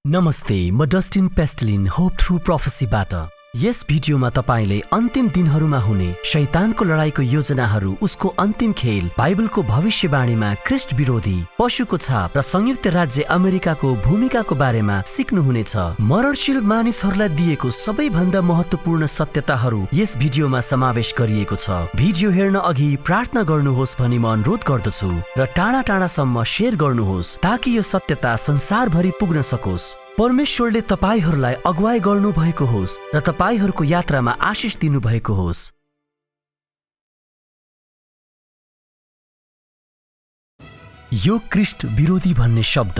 नमस्ते, म Dustin पेस्टलिन hope through प्रोफेसीबाट। यस भिडियोमा तपाईले अन्तिम दिनहरूमा हुने शैतानको लडाईँको योजनाहरू, उसको अन्तिम खेल, बाइबलको भविष्यवाणीमा ख्रीष्ट विरोधी, पशुको छाप र संयुक्त राज्य अमेरिकाको भूमिकाको बारेमा सिक्नुहुनेछ। मरणशील मानिसहरूलाई दिएको सबैभन्दा महत्त्वपूर्ण सत्यताहरू यस भिडियोमा समावेश गरिएको छ। भिडियो हेर्न अघि प्रार्थना गर्नुहोस् भनी म अनुरोध गर्दछु र टाढा टाढासम्म शेयर गर्नुहोस् ताकि यो सत्यता संसारभरि पुग्न सकोस्। परमेश्वरले तपाईहरूलाई अगुवाई गर्नु भएको होस् र तपाईहरूको यात्रामा आशिष दिनु भएको होस्। यो ख्रीष्ट विरोधी भन्ने शब्द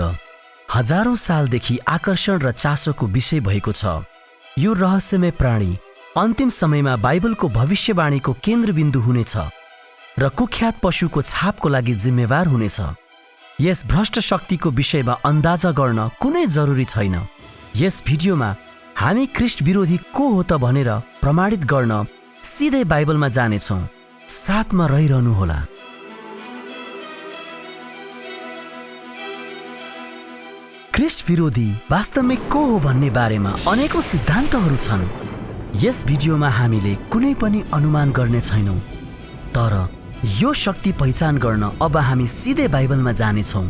हजारौं सालदेखि आकर्षण र चासोको विषय भएको छ। यो रहस्यमय प्राणी अन्तिम समयमा बाइबलको भविष्यवाणीको केन्द्रबिन्दु हुनेछ र कुख्यात पशुको छापको लागि जिम्मेवार हुनेछ। यस भ्रष्ट शक्तिको विषयमा अन्दाजा गर्न कुनै जरुरी छैन। यस भिडियोमा हामी ख्रीष्ट विरोधी को हो त भनेर प्रमाणित गर्न सिधै बाइबलमा जानेछौँ। साथमा रहिरहनुहोला। ख्रीष्ट विरोधी वास्तवमै को हो भन्ने बारेमा अनेकौं सिद्धान्तहरू छन्। यस भिडियोमा हामीले कुनै पनि अनुमान गर्ने छैनौँ, तर यो शक्ति पहिचान गर्न अब हामी सिधै बाइबलमा जानेछौँ।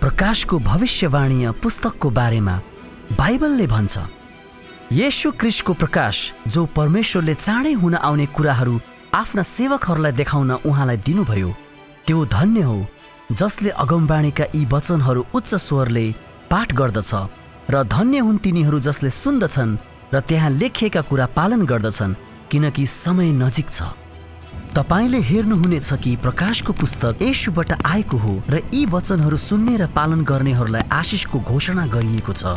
प्रकाशको भविष्यवाणीय पुस्तकको बारेमा बाइबलले भन्छ, येशू ख्रीष्टको प्रकाश जो परमेश्वरले चाँडै हुन आउने कुराहरू आफ्ना सेवकहरूलाई देखाउन उहाँलाई दिनुभयो, त्यो धन्य हो जसले अगमबाणीका यी वचनहरू उच्च स्वरले पाठ गर्दछ, र धन्य हुन् तिनीहरू जसले सुन्दछन् र त्यहाँ लेखिएका कुरा पालन गर्दछन्, किनकि समय नजिक छ। तपाईले हेर्नुहुनेछ कि प्रकाशको पुस्तक येशूबाट आएको हो र यी वचनहरू सुन्ने र पालन गर्नेहरूलाई आशिषको घोषणा गरिएको छ।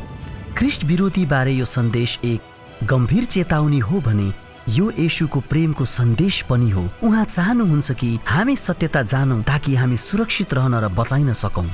ख्रीष्ट विरोधी बारे यो सन्देश एक गम्भीर चेतावनी हो भने यो येशूको प्रेमको सन्देश पनि हो। उहाँ चाहनुहुन्छ कि हामी सत्यता जानौं ताकि हामी सुरक्षित रहन र बचाइन सकौं।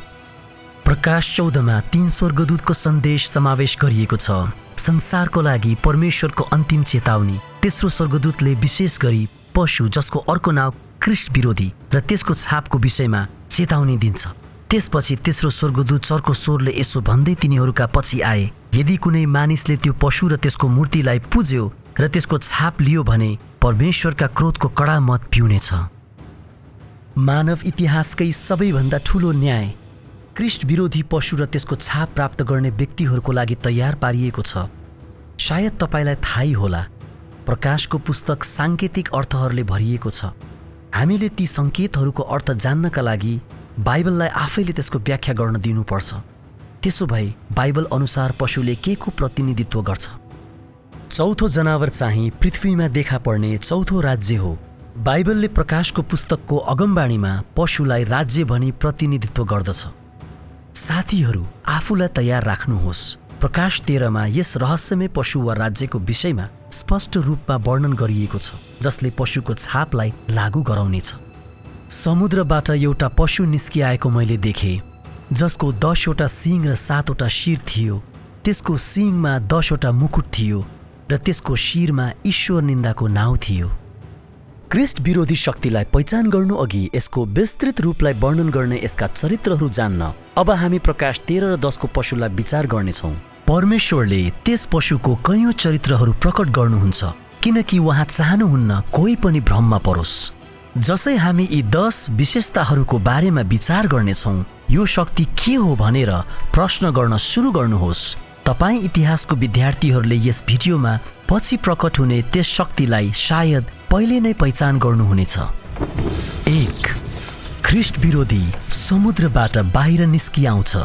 प्रकाश 14 मा 3 स्वर्गदूतको सन्देश समावेश गरिएको छ। संसारको लागि परमेश्वरको अन्तिम चेतावनी। तेस्रो स्वर्गदूतले विशेष गरी पशु जसको अर्को नाउँ ख्रीष्ट विरोधी र त्यसको छापको विषयमा चेतावनी दिन्छ। त्यसपछि तेस्रो स्वर्गदूत चर्को स्वरले यसो भन्दै तिनीहरूका पछि आए, यदि कुनै मानिसले त्यो पशु र त्यसको मूर्तिलाई पुज्यो र त्यसको छाप लियो भने परमेश्वरका क्रोधको कडा मत पिउनेछ। मानव इतिहासकै सबैभन्दा ठूलो न्याय ख्रीष्ट विरोधी पशु र त्यसको छाप प्राप्त गर्ने व्यक्तिहरूको लागि तयार पारिएको छ। सायद तपाईलाई थाहै होला, प्रकाशको पुस्तक साङ्केतिक अर्थहरूले भरिएको छ। हामीले ती सङ्केतहरूको अर्थ जान्नका लागि बाइबललाई आफैले त्यसको व्याख्या गर्न दिनुपर्छ। त्यसो भए बाइबल अनुसार पशुले के को प्रतिनिधित्व गर्छ? चौथो जनावर चाहिँ पृथ्वीमा देखा पर्ने चौथो राज्य हो। बाइबलले प्रकाशको पुस्तकको अगमबाणीमा पशुलाई राज्य भनी प्रतिनिधित्व गर्दछ। साथीहरू, आफूलाई तयार राख्नुहोस्। प्रकाश 13 मा यस रहस्यमय पशु वा राज्यको विषयमा स्पष्ट रूपमा वर्णन गरिएको छ, जसले पशुको छापलाई लागू गराउनेछ। समुद्रबाट एउटा पशु निस्किआएको मैले देखेँ, जसको 10 वटा सिङ र 7 वटा शिर थियो। त्यसको सिङमा 10 वटा मुकुट थियो र त्यसको शिरमा ईश्वर निन्दाको नाउँ थियो। ख्रीष्ट विरोधी शक्तिलाई पहिचान गर्नु अघि यसको विस्तृत रूपलाई वर्णन गर्ने यसका चरित्रहरू जान्न अब हामी प्रकाश 13 र 10 को पशुलाई विचार गर्नेछौँ। परमेश्वरले त्यस पशुको कयौं चरित्रहरू प्रकट गर्नुहुन्छ, किनकि उहाँ चाहनुहुन्न कोही पनि भ्रममा परोस्। जसै हामी यी 10 विशेषताहरूको बारेमा विचार गर्नेछौँ, यो शक्ति के हो भनेर प्रश्न गर्न सुरु गर्नुहोस्। तपाईँ इतिहासको विद्यार्थीहरूले यस भिडियोमा पछि प्रकट हुने त्यस शक्तिलाई सायद पहिले नै पहिचान गर्नुहुनेछ। 1. ख्रीष्ट विरोधी समुद्रबाट बाहिर निस्किआउँछ।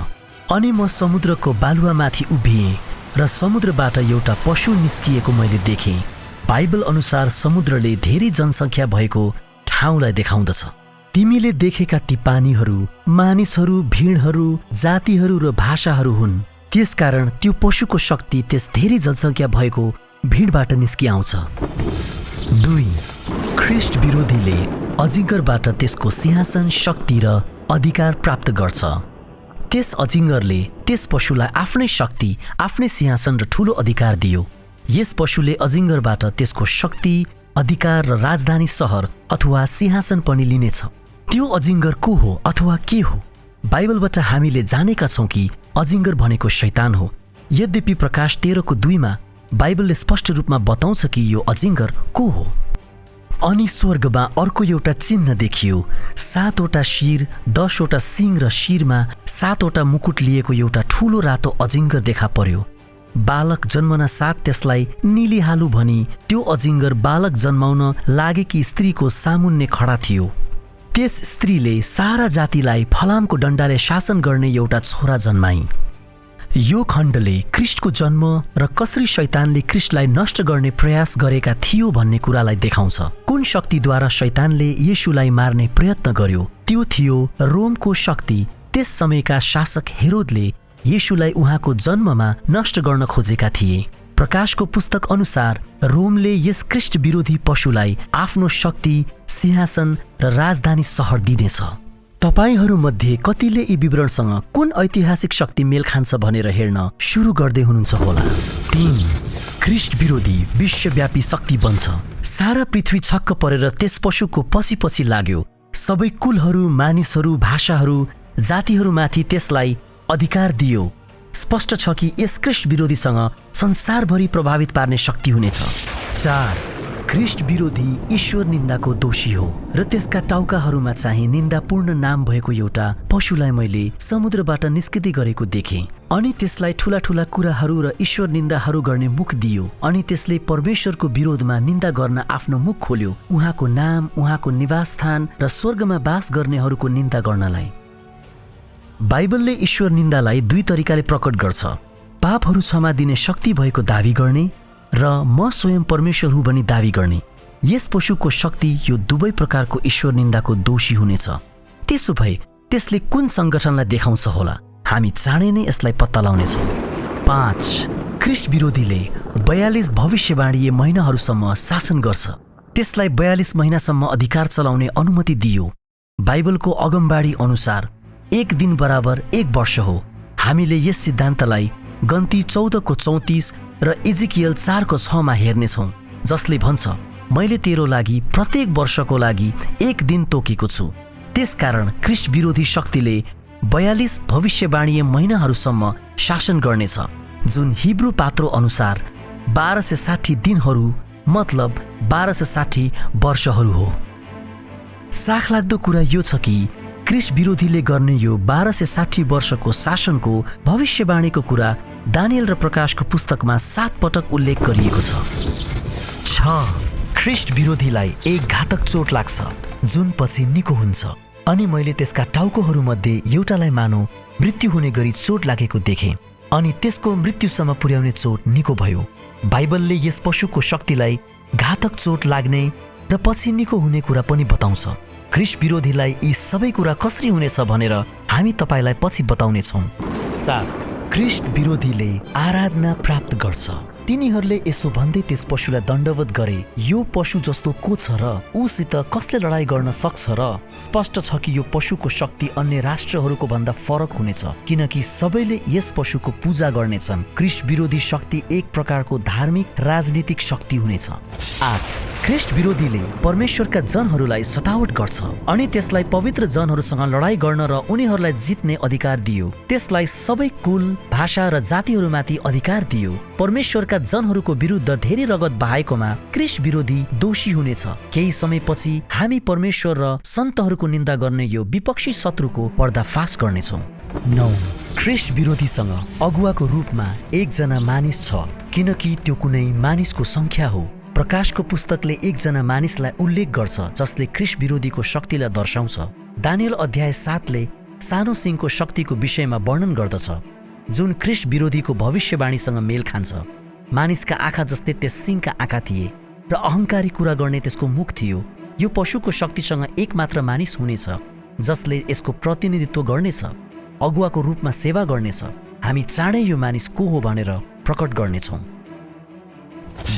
अनि म समुद्रको बालुवामाथि उभिएँ र समुद्रबाट एउटा पशु निस्किएको मैले देखेँ। बाइबल अनुसार समुद्रले धेरै जनसङ्ख्या भएको ठाउँलाई देखाउँदछ। तिमीले देखेका ती पानीहरू, मानिसहरू, भिडहरू, जातिहरू र भाषाहरू हुन्। त्यसकारण त्यो पशुको शक्ति त्यस धेरै जनसङ्ख्या भएको भिडबाट निस्किआउँछ। 2. ख्रीष्ट विरोधीले अजिङ्गरबाट त्यसको सिंहासन, शक्ति र अधिकार प्राप्त गर्छ। त्यस अजिङ्गरले त्यस पशुलाई आफ्नै शक्ति, आफ्नै सिंहासन र ठूलो अधिकार दियो। यस पशुले अजिङ्गरबाट त्यसको शक्ति, अधिकार र राजधानी सहर अथवा सिंहासन पनि लिनेछ। त्यो अजिङ्गर को हो अथवा के हो? बाइबलबाट हामीले जानेका छौँ कि अजिङ्गर भनेको शैतान हो। यद्यपि प्रकाश 13:2 बाइबलले स्पष्ट रूपमा बताउँछ कि यो अजिङ्गर को हो। अनि स्वर्गमा अर्को एउटा चिन्ह देखियो, 7वटा शिर, 10वटा सिङ र शिरमा 7वटा मुकुट लिएको एउटा ठूलो रातो अजिङ्गर देखा पर्यो। बालक जन्मन साथ त्यसलाई निलिहालु भनी त्यो अजिङ्गर बालक जन्माउन लागेकी स्त्रीको सामुन्ने खडा थियो। त्यस स्त्रीले सारा जातिलाई फलामको डन्डाले शासन गर्ने एउटा छोरा जन्माई। यो खण्डले ख्रीष्टको जन्म र कसरी शैतानले ख्रीष्टलाई नष्ट गर्ने प्रयास गरेका थियो भन्ने कुरालाई देखाउँछ। कुन शक्तिद्वारा शैतानले येशूलाई मार्ने प्रयत्न गर्यो? त्यो थियो रोमको शक्ति। त्यस समयका शासक हेरोदले येशूलाई उहाँको जन्ममा नष्ट गर्न खोजेका थिए। प्रकाशको पुस्तक अनुसार रोमले यस ख्रीष्ट विरोधी पशुलाई आफ्नो शक्ति, सिंहासन र राजधानी सहर दिनेछ। तपाईहरूमध्ये कतिले यी विवरणसँग कुन ऐतिहासिक शक्ति मेल खान्छ भनेर हेर्न सुरु गर्दै हुनुहुन्छ होला। 3. ख्रीष्ट विरोधी विश्वव्यापी शक्ति बन्छ। सारा पृथ्वी छक्क परेर त्यस पशुको पछि लाग्यो। सबै कुलहरू, मानिसहरू, भाषाहरू, जातिहरूमाथि त्यसलाई अधिकार दियो। स्पष्ट छ कि यस ख्रीष्ट विरोधीसँग संसारभरि प्रभावित पार्ने शक्ति हुनेछ। 4. ख्रीष्ट विरोधी ईश्वर निन्दाको दोषी हो र त्यसका टाउकाहरूमा चाहिँ निन्दापूर्ण नाम भएको एउटा पशुलाई मैले समुद्रबाट निस्किँदै गरेको देखेँ। अनि त्यसलाई ठूला ठूला कुराहरू र ईश्वर निन्दाहरू गर्ने मुख दियो। अनि त्यसले परमेश्वरको विरोधमा निन्दा गर्न आफ्नो मुख खोल्यो, उहाँको नाम, उहाँको निवासस्थान र स्वर्गमा बास गर्नेहरूको निन्दा गर्नलाई। बाइबलले ईश्वर निन्दालाई 2 तरिकाले प्रकट गर्छ। पापहरू क्षमा दिने शक्ति भएको दावी गर्ने र म स्वयं परमेश्वर हुँ भनी दावी गर्ने। यस पशुको शक्ति यो दुवै प्रकारको ईश्वर निन्दाको दोषी हुनेछ। त्यसो भए त्यसले कुन सङ्गठनलाई देखाउँछ होला? हामी चाँडै नै यसलाई पत्ता लगाउनेछौँ। 5. ख्रीष्ट विरोधीले 42 भविष्यवाणीय महिनाहरूसम्म शासन गर्छ। त्यसलाई 42 महिनासम्म अधिकार चलाउने अनुमति दियो। बाइबलको अगमबाडी अनुसार 1 दिन बराबर 1 वर्ष हो। हामीले यस सिद्धान्तलाई गन्ती 14:34 र इजिकियल 4:6 हेर्नेछौँ, जसले भन्छ, मैले तेरो लागि प्रत्येक वर्षको लागि 1 दिन तोकेको छु। त्यसकारण ख्रीष्ट विरोधी शक्तिले 42 भविष्यवाणीय महिनाहरूसम्म शासन गर्नेछ, जुन हिब्रू पात्रो अनुसार 1260 दिनहरू मतलब 1260 वर्षहरू हो। साखलाग्दो कुरा यो छ कि ख्रीष्ट विरोधीले गर्ने यो 1260 वर्षको शासनको भविष्यवाणीको कुरा दानियल र प्रकाशको पुस्तकमा 7 पटक उल्लेख गरिएको छ। 6. ख्रीष्ट विरोधीलाई एक घातक चोट लाग्छ, जुन पछि निको हुन्छ। अनि मैले त्यसका टाउकोहरूमध्ये एउटालाई मानौ मृत्यु हुने गरी चोट लागेको देखेँ, अनि त्यसको मृत्युसम्म पुर्याउने चोट निको भयो। बाइबलले यस पशुको शक्तिलाई घातक चोट लाग्ने र पछि निको हुने कुरा पनि बताउँछ। ख्रीष्ट विरोधीलाई यी सबै कुरा कसरी हुनेछ भनेर हामी तपाईलाई पछि बताउनेछौँ। 7. ख्रीष्ट विरोधीले आराधना प्राप्त गर्छ। तिनीहरूले यसो भन्दै त्यस पशुलाई दण्डवत गरे, यो पशु जस्तो को छ र उसित कसले लडाई गर्न सक्छ र? स्पष्ट छ कि यो पशुको शक्ति अन्य राष्ट्रहरूको भन्दा फरक हुनेछ, किनकि सबैले यस पशुको पूजा गर्नेछन्। ख्रीष्ट विरोधी शक्ति एक प्रकारको धार्मिक राजनीतिक शक्ति हुनेछ। 8. ख्रीष्ट विरोधीले परमेश्वरका जनहरूलाई सतावट गर्छ अनि त्यसलाई पवित्र जनहरूसँग लडाई गर्न र उनीहरूलाई जित्ने अधिकार दियो। त्यसलाई सबै कुल, भाषा र जातिहरूमाथि अधिकार दियो। परमेश्वरका जनहरूको विरुद्ध धेरै रगत बहाएकोमा ख्रीष्ट विरोधी दोषी हुनेछ। केही समयपछि हामी परमेश्वर र सन्तहरूको निन्दा गर्ने यो विपक्षी शत्रुको पर्दाफास गर्नेछौँ। 9. ख्रीष्ट विरोधीसँग अगुवाको रूपमा एकजना मानिस छ, किनकि त्यो कुनै मानिसको संख्या हो। प्रकाशको पुस्तकले एकजना मानिसलाई उल्लेख गर्छ जसले ख्रीष्ट विरोधीको शक्तिलाई दर्शाउँछ। दानियल अध्याय 7ले सानो सिंहको शक्तिको विषयमा वर्णन गर्दछ, जुन ख्रीष्ट विरोधीको भविष्यवाणीसँग मेल खान्छ। मानिसका आँखा जस्तै त्यस सिंहका आँखा थिए र अहङ्कारी कुरा गर्ने त्यसको मुख थियो। यो पशुको शक्तिसँग एकमात्र मानिस हुनेछ जसले यसको प्रतिनिधित्व गर्नेछ, अगुवाको रूपमा सेवा गर्नेछ। हामी चाँडै यो मानिस को हो भनेर प्रकट गर्नेछौँ।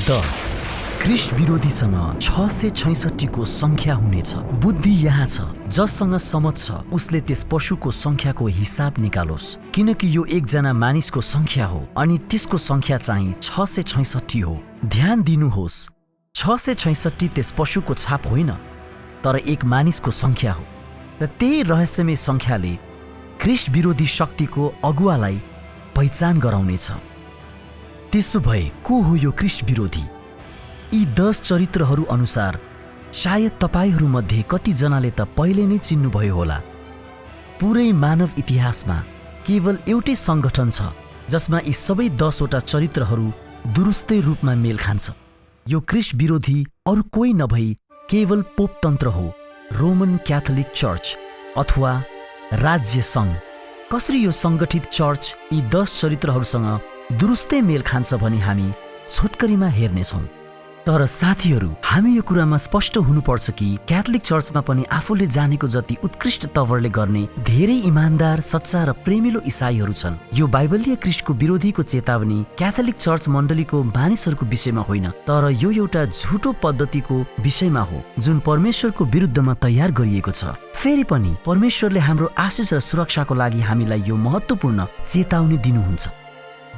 10. ख्रीष्ट विरोधीसँग 666 को संख्या हुनेछ। बुद्धि यहाँ छ, जससँग समझ छ उसले त्यस पशुको संख्याको हिसाब निकालोस्, किनकि यो एकजना मानिसको संख्या हो अनि त्यसको संख्या चाहिँ 666 हो। ध्यान दिनुहोस्, 666 त्यस पशुको छाप होइन, तर एक मानिसको संख्या हो र त्यही रहस्यमय संख्याले ख्रीष्ट विरोधी शक्तिको अगुवालाई पहिचान गराउनेछ। त्यसो भए को हो यो ख्रीष्ट विरोधी? यी 10 चरित्रहरू अनुसार सायद तपाईहरूमध्ये कतिजनाले त पहिले नै चिन्नुभयो होला। पुरै मानव इतिहासमा केवल एउटै सङ्गठन छ जसमा यी सबै 10 वटा चरित्रहरू दुरुस्तै रूपमा मेल खान्छ। यो ख्रीष्ट विरोधी अरू कोही नभई केवल पोपतन्त्र हो, रोमन क्याथोलिक चर्च अथवा राज्य सङ्घ। कसरी यो सङ्गठित चर्च यी 10 चरित्रहरूसँग दुरुस्तै मेल खान्छ भनी हामी छोटकरीमा हेर्नेछौँ। तर साथीहरू, हामी यो कुरामा स्पष्ट हुनुपर्छ कि क्याथोलिक चर्चमा पनि आफूले जानेको जति उत्कृष्ट तवरले गर्ने धेरै इमान्दार, सच्चा र प्रेमिलो इसाईहरू छन्। यो बाइबलीय ख्रीष्टको विरोधीको चेतावनी क्याथोलिक चर्च मण्डलीको मानिसहरूको विषयमा होइन, तर यो एउटा झुटो पद्धतिको विषयमा हो जुन परमेश्वरको विरुद्धमा तयार गरिएको छ। फेरि पनि परमेश्वरले हाम्रो आशिष र सुरक्षाको लागि हामीलाई यो महत्त्वपूर्ण चेतावनी दिनुहुन्छ।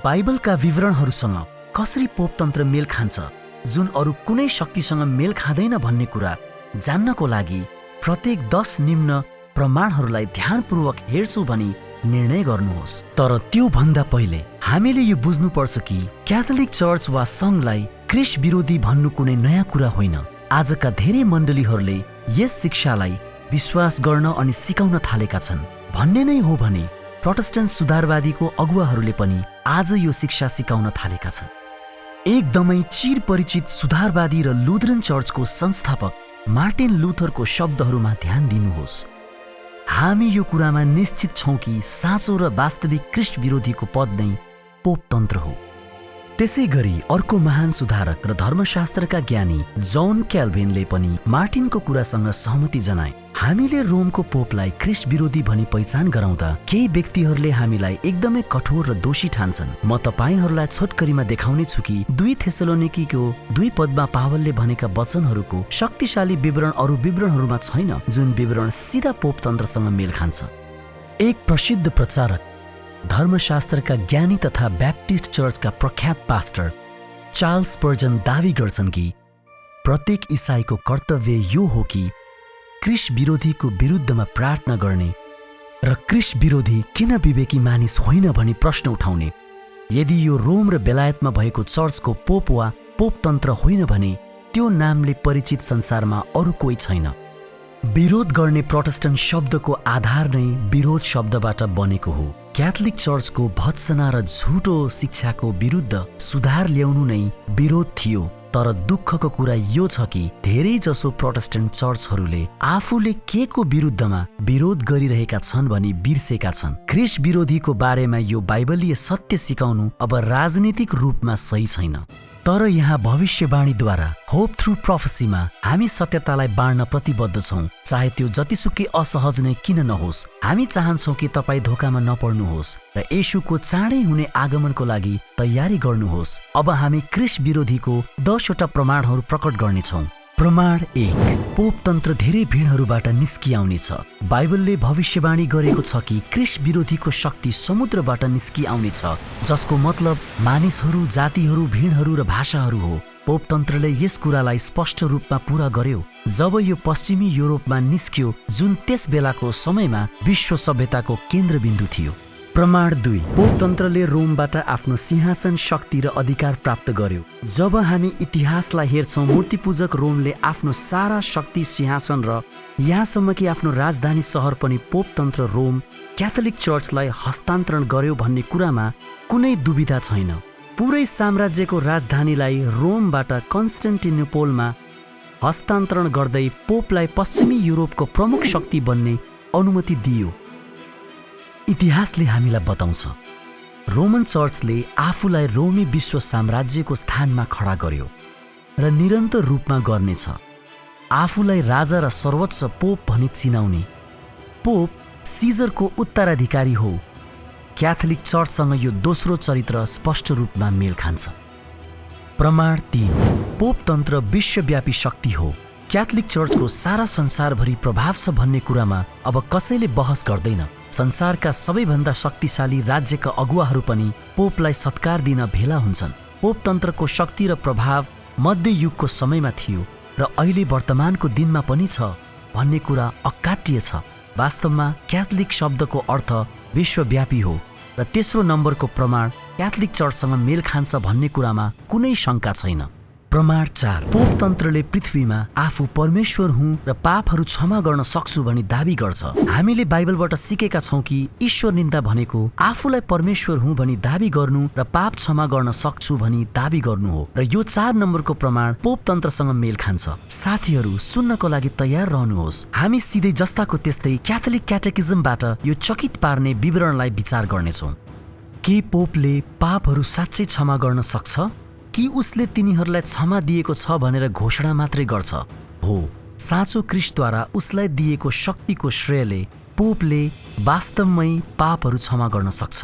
बाइबलका विवरणहरूसँग कसरी पोपतन्त्र मेल खान्छ जुन अरू कुनै शक्तिसँग मेल खाँदैन भन्ने कुरा जान्नको लागि प्रत्येक 10 निम्न प्रमाणहरूलाई ध्यानपूर्वक हेर्छु भनी निर्णय गर्नुहोस्। तर त्यो भन्दा पहिले हामीले यो बुझ्नुपर्छ कि क्याथोलिक चर्च वा सङ्घलाई ख्रीष्ट विरोधी भन्नु कुनै नयाँ कुरा होइन। आजका धेरै मण्डलीहरूले यस शिक्षालाई विश्वास गर्न अनि सिकाउन थालेका छन्। भन्ने नै हो भने प्रोटेस्टेन्ट सुधारवादीको अगुवाहरूले पनि आज यो शिक्षा सिकाउन थालेका छन्। एकदमै चिरपरिचित सुधारवादी र लुथरन चर्चको संस्थापक मार्टिन लुथरको शब्दहरूमा ध्यान दिनुहोस्। हामी यो कुरामा निश्चित छौँ कि साँचो र वास्तविक ख्रीष्ट विरोधीको पद नै पोपतन्त्र हो। त्यसै गरी अर्को महान सुधारक र धर्मशास्त्रका ज्ञानी जन क्याल्भिनले पनि मार्टिनको कुरासँग सहमति जनाए। हामीले रोमको पोपलाई ख्रीष्ट विरोधी भनी पहिचान गराउँदा केही व्यक्तिहरूले हामीलाई एकदमै कठोर र दोषी ठान्छन्। म तपाईहरूलाई छोटकरीमा देखाउने छु कि 2 थेसलोनिकीको 2 पदमा पावलले भनेका वचनहरूको शक्तिशाली विवरण अरू विवरणहरूमा छैन जुन विवरण सिधा पोपतन्त्रसँग मेल खान्छ। एक प्रसिद्ध प्रचारक, धर्मशास्त्रका ज्ञानी तथा ब्याप्टिस्ट चर्चका प्रख्यात पास्टर चार्ल्स स्पर्जन दावी गर्छन् कि प्रत्येक इसाईको कर्तव्य यो हो कि ख्रीष्ट विरोधीको विरुद्धमा प्रार्थना गर्ने र ख्रीष्ट विरोधी किन विवेकी मानिस होइन भनी प्रश्न उठाउने। यदि यो रोम र बेलायतमा भएको चर्चको पोप वा पोपतन्त्र होइन भने त्यो नामले परिचित संसारमा अरू कोही छैन। विरोध गर्ने प्रोटेस्टेन्ट शब्दको आधार नै विरोध शब्दबाट बनेको हो। क्याथोलिक चर्चको भत्सना र झुटो शिक्षाको विरुद्ध सुधार ल्याउनु नै विरोध थियो। तर दुःखको कुरा यो छ कि धेरै जसो प्रोटेस्टेन्ट चर्चहरूले आफूले के को विरुद्धमा विरोध गरिरहेका छन् भनी बिर्सेका छन्। ख्रीष्ट विरोधीको बारेमा यो बाइबलीय सत्य सिकाउनु अब राजनीतिक रूपमा सही छैन, तर यहाँ भविष्यवाणीद्वारा होप थ्रु प्रोफेसीमा हामी सत्यतालाई बाँड्न प्रतिबद्ध छौँ, चाहे त्यो जतिसुकै असहज नै किन नहोस्। हामी चाहन्छौँ कि तपाईँ धोकामा नपर्नुहोस् र येशूको चाँडै हुने आगमनको लागि तयारी गर्नुहोस्। अब हामी ख्रीष्ट विरोधीको 10 वटा प्रमाणहरू प्रकट गर्नेछौँ। प्रमाण 1, पोपतन्त्र धेरै भिडहरूबाट निस्किआउनेछ। बाइबलले भविष्यवाणी गरेको छ कि ख्रीष्ट विरोधीको शक्ति समुद्रबाट निस्किआउनेछ, जसको मतलब मानिसहरू, जातिहरू, भिडहरू र भाषाहरू हो। पोपतन्त्रले यस कुरालाई स्पष्ट रूपमा पूरा गर्यो जब यो पश्चिमी युरोपमा निस्क्यो जुन त्यस बेलाको समयमा विश्व सभ्यताको केन्द्रबिन्दु थियो। प्रमाण 2, पोपतन्त्रले रोमबाट आफ्नो सिंहासन, शक्ति र अधिकार प्राप्त गर्यो। जब हामी इतिहासलाई हेर्छौँ, मूर्तिपूजक रोमले आफ्नो सारा शक्ति, सिंहासन र यहाँसम्म कि आफ्नो राजधानी सहर पनि पोपतन्त्र रोम क्याथोलिक चर्चलाई हस्तान्तरण गर्यो भन्ने कुरामा कुनै दुविधा छैन। पुरै साम्राज्यको राजधानीलाई रोमबाट कन्स्टेन्टिनोपलमा हस्तान्तरण गर्दै पोपलाई पश्चिमी युरोपको प्रमुख शक्ति बन्ने अनुमति दियो। इतिहासले हामीलाई बताउँछ रोमन चर्चले आफूलाई रोमी विश्व साम्राज्यको स्थानमा खडा गर्यो र निरन्तर रूपमा गर्नेछ। आफूलाई राजा र सर्वोच्च पोप भनी चिनाउने पोप सिजरको उत्तराधिकारी हो। क्याथोलिक चर्चसँग यो दोस्रो चरित्र स्पष्ट रूपमा मेल खान्छ। प्रमाण 3, पोपतन्त्र विश्वव्यापी शक्ति हो। क्याथोलिक चर्चको सारा संसारभरि प्रभाव छ भन्ने कुरामा अब कसैले बहस गर्दैन। संसारका सबैभन्दा शक्तिशाली राज्यका अगुवाहरू पनि पोपलाई सत्कार दिन भेला हुन्छन्। पोपतन्त्रको शक्ति र प्रभाव मध्ययुगको समयमा थियो र अहिले वर्तमानको दिनमा पनि छ भन्ने कुरा अकाट्य छ। वास्तवमा क्याथोलिक शब्दको अर्थ विश्वव्यापी हो। र तेस्रो नम्बरको प्रमाण क्याथोलिक चर्चसँग मेल खान्छ भन्ने कुरामा कुनै शङ्का छैन। प्रमाण 4, पोपतन्त्रले पृथ्वीमा आफू परमेश्वर हुँ र पापहरू क्षमा गर्न सक्छु भनी दाबी गर्छ। हामीले बाइबलबाट सिकेका छौँ कि ईश्वर निन्दा भनेको आफूलाई परमेश्वर हुँ भनी दाबी गर्नु र पाप क्षमा गर्न सक्छु भनी दाबी गर्नु हो र यो 4 नम्बरको प्रमाण पोपतन्त्रसँग मेल खान्छ। साथीहरू, सुन्नको लागि तयार रहनुहोस्। हामी सिधै जस्ताको त्यस्तै क्याथोलिक क्याटेकिजमबाट यो चकित पार्ने विवरणलाई विचार गर्नेछौँ। के पोपले पापहरू साँच्चै क्षमा गर्न सक्छ कि उसले तिनीहरूलाई क्षमा दिएको छ भनेर घोषणा मात्रै गर्छ? हो, साँचो ख्रीष्टद्वारा उसलाई दिएको शक्तिको श्रेयले पोपले वास्तवमै पापहरू क्षमा गर्न सक्छ।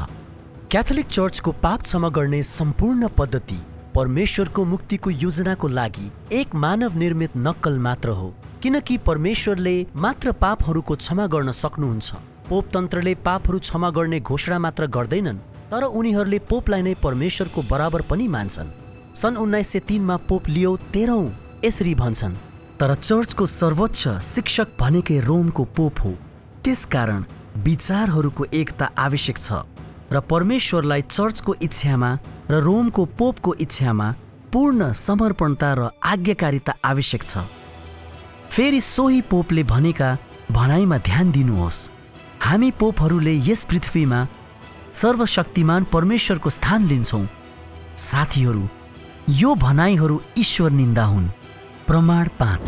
क्याथोलिक चर्चको पाप क्षमा गर्ने सम्पूर्ण पद्धति परमेश्वरको मुक्तिको योजनाको लागि एक मानव निर्मित नक्कल मात्र हो, किनकि परमेश्वरले मात्र पापहरूको क्षमा गर्न सक्नुहुन्छ। पोपतन्त्रले पापहरू क्षमा गर्ने घोषणा मात्र गर्दैनन्, तर उनीहरूले पोपलाई नै परमेश्वरको बराबर पनि मान्छन्। सन् 1903 मा पोप लियो 13औं यसरी भन्छन्, तर चर्चको सर्वोच्च शिक्षक भनेकै रोमको पोप हो। त्यसकारण विचारहरूको एकता आवश्यक छ र परमेश्वरलाई चर्चको इच्छामा र रोमको पोपको इच्छामा पूर्ण समर्पणता र आज्ञाकारिता आवश्यक छ। फेरि सोही पोपले भनेका भनाइमा ध्यान दिनुहोस्, हामी पोपहरूले यस पृथ्वीमा सर्वशक्तिमान परमेश्वरको स्थान लिन्छौँ। साथीहरू, यो भनाइहरू ईश्वर निन्दा हुन्। प्रमाण 5,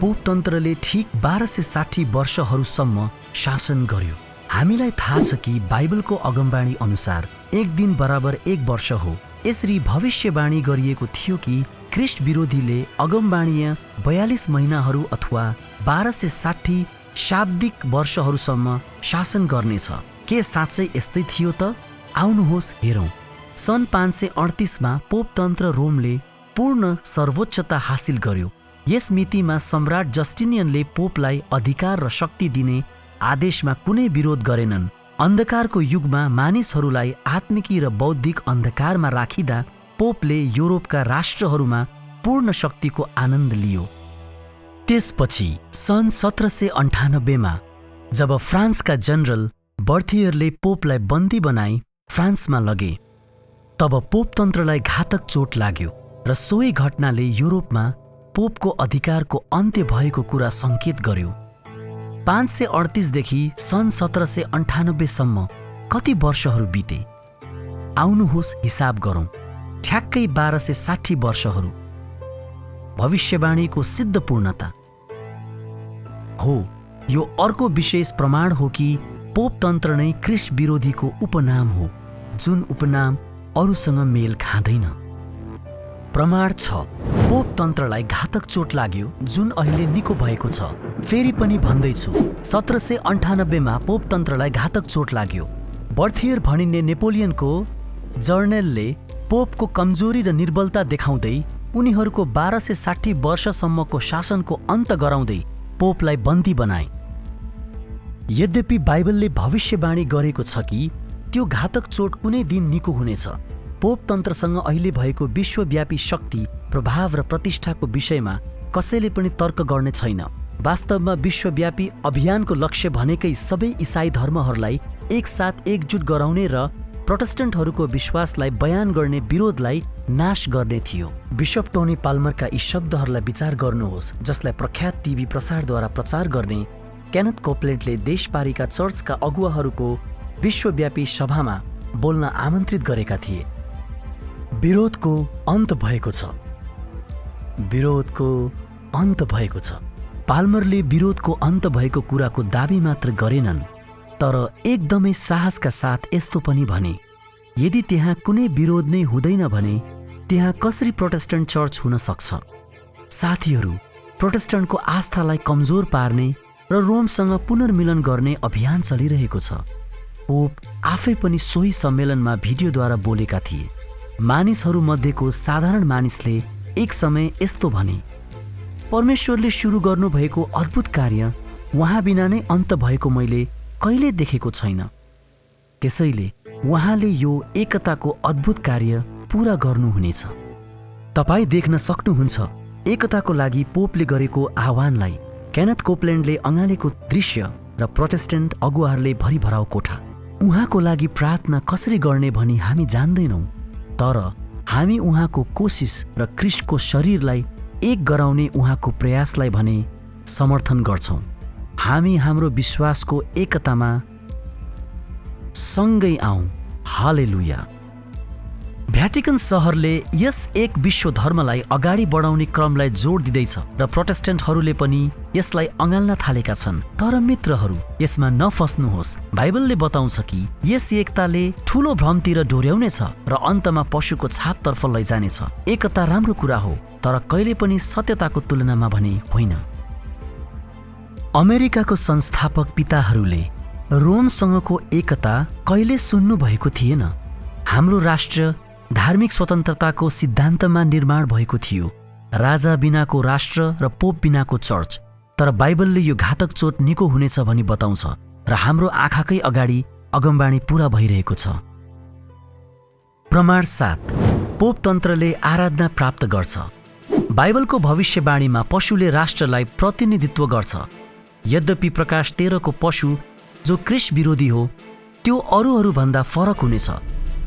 पोपतन्त्रले ठिक 1260 वर्षहरूसम्म शासन गर्यो। हामीलाई थाहा छ कि बाइबलको अगमबाणी अनुसार एक दिन बराबर एक वर्ष हो। यसरी भविष्यवाणी गरिएको थियो कि ख्रीष्ट विरोधीले अगमबाणीय 42 महिनाहरू अथवा 1260 शाब्दिक वर्षहरूसम्म शासन गर्नेछ। के साँच्चै यस्तै थियो त? आउनुहोस् हेरौँ। सन् 538 मा पोपतन्त्र रोमले पूर्ण सर्वोच्चता हासिल गर्यो। यस मितिमा सम्राट जस्टिनियनले पोपलाई अधिकार र शक्ति दिने आदेशमा कुनै विरोध गरेनन्। अन्धकारको युगमा मानिसहरूलाई आत्मिकी र बौद्धिक अन्धकारमा राखिँदा पोपले युरोपका राष्ट्रहरूमा पूर्ण शक्तिको आनन्द लियो। त्यसपछि सन् 1798 मा जब फ्रान्सका जनरल बर्थियरले पोपलाई बन्दी बनाई फ्रान्समा लगे, तब पोपतन्त्रलाई घातक चोट लाग्यो र सोही घटनाले युरोपमा पोपको अधिकारको अन्त्य भएको कुरा सङ्केत गर्यो। 538 देखि सन् 1798 सम्म कति वर्षहरू बिते? आउनुहोस् हिसाब गरौँ। ठ्याक्कै 1260 वर्षहरू। भविष्यवाणीको सिद्ध पूर्णता हो। यो अर्को विशेष प्रमाण हो कि पोपतन्त्र नै ख्रीष्ट विरोधीको उपनाम हो, जुन उपनाम अरूसँग मेल खाँदैन। प्रमाण 6, पोपतन्त्रलाई घातक चोट लाग्यो जुन अहिले निको भएको छ। फेरि पनि भन्दैछु, 1798 मा पोपतन्त्रलाई घातक चोट लाग्यो। बर्थियर भनिने नेपोलियनको जर्नलले पोपको कमजोरी र निर्बलता देखाउँदै उनीहरूको 1260 वर्षसम्मको शासनको अन्त गराउँदै पोपलाई बन्दी बनाए। यद्यपि बाइबलले भविष्यवाणी गरेको छ कि त्यो घातक चोट कुनै दिन निको हुनेछ। पोपतन्त्रसँग अहिले भएको विश्वव्यापी शक्ति, प्रभाव र प्रतिष्ठाको विषयमा कसैले पनि तर्क गर्ने छैन। वास्तवमा विश्वव्यापी अभियानको लक्ष्य भनेकै सबै इसाई धर्महरूलाई एकसाथ एकजुट गराउने र प्रोटेस्टेन्टहरूको विश्वासलाई बयान गर्ने विरोधलाई नाश गर्ने थियो। बिशप टोनी पाल्मरका यी शब्दहरूलाई विचार गर्नुहोस्, जसलाई प्रख्यात टिभी प्रसारद्वारा प्रचार गर्ने केनेथ कोपलेन्डले देशपारीका चर्चका अगुवाहरूको विश्वव्यापी सभामा बोल्न आमन्त्रित गरेका थिए। विरोधको अन्त भएको छ। विरोधको अन्त भएको छ। पाल्मरले विरोधको अन्त भएको कुराको दाबी मात्र गरेनन्, तर एकदमै साहसका साथ यस्तो पनि भने, यदि त्यहाँ कुनै विरोध नै हुँदैन भने त्यहाँ कसरी प्रोटेस्टेन्ट चर्च हुन सक्छ? साथीहरू, प्रोटेस्टेन्टको आस्थालाई कमजोर पार्ने र रोमसँग पुनर्मिलन गर्ने अभियान चलिरहेको छ। पोप आफै पनि सोही सम्मेलनमा भिडियोद्वारा बोलेका थिए। मानिसहरूमध्येको साधारण मानिसले एक समय यस्तो भने, परमेश्वरले सुरु गर्नुभएको अद्भुत कार्य उहाँ बिना नै अन्त भएको मैले कहिले देखेको छैन। त्यसैले उहाँले यो एकताको अद्भुत कार्य पूरा गर्नुहुनेछ। तपाईँ देख्न सक्नुहुन्छ एकताको लागि पोपले गरेको आह्वानलाई। केनेथ कोपलेन्डले अँगालेको दृश्य र प्रोटेस्टेन्ट अगुवाहरूले भरिभराउ कोठा। उहाँको लागि प्रार्थना कसरी गर्ने भनी हामी जान्दैनौँ, तर हामी उहाँको कोसिस र ख्रीष्टको शरीरलाई एक गराउने उहाँको प्रयासलाई भने समर्थन गर्छौँ। हामी हाम्रो विश्वासको एकतामा सँगै आउँ। हालेलुया। भ्याटिकन सहरले यस एक विश्व धर्मलाई अगाडि बढाउने क्रमलाई जोड दिँदैछ र प्रोटेस्टेन्टहरूले पनि यसलाई अँगाल्न थालेका छन्। तर मित्रहरू, यसमा नफस्नुहोस्। बाइबलले बताउँछ कि यस एकताले ठूलो भ्रमतिर डोर्याउनेछ र अन्तमा पशुको छापतर्फ लैजानेछ। एकता राम्रो कुरा हो, तर कहिले पनि सत्यताको तुलनामा भने होइन। अमेरिकाको संस्थापक पिताहरूले रोमसँगको एकता कहिले सुन्नु भएको थिएन। हाम्रो राष्ट्र धार्मिक स्वतन्त्रताको सिद्धान्तमा निर्माण भएको थियो, राजा बिनाको राष्ट्र र पोप बिनाको चर्च। तर बाइबलले यो घातक चोट निको हुनेछ भनी बताउँछ र हाम्रो आँखाकै अगाडि अगमबाणी पूरा भइरहेको छ। प्रमाण 7, पोपतन्त्रले आराधना प्राप्त गर्छ। बाइबलको भविष्यवाणीमा पशुले राष्ट्रलाई प्रतिनिधित्व गर्छ। यद्यपि प्रकाश 13 को पशु जो ख्रीष्ट विरोधी हो त्यो अरूहरूभन्दा फरक हुनेछ।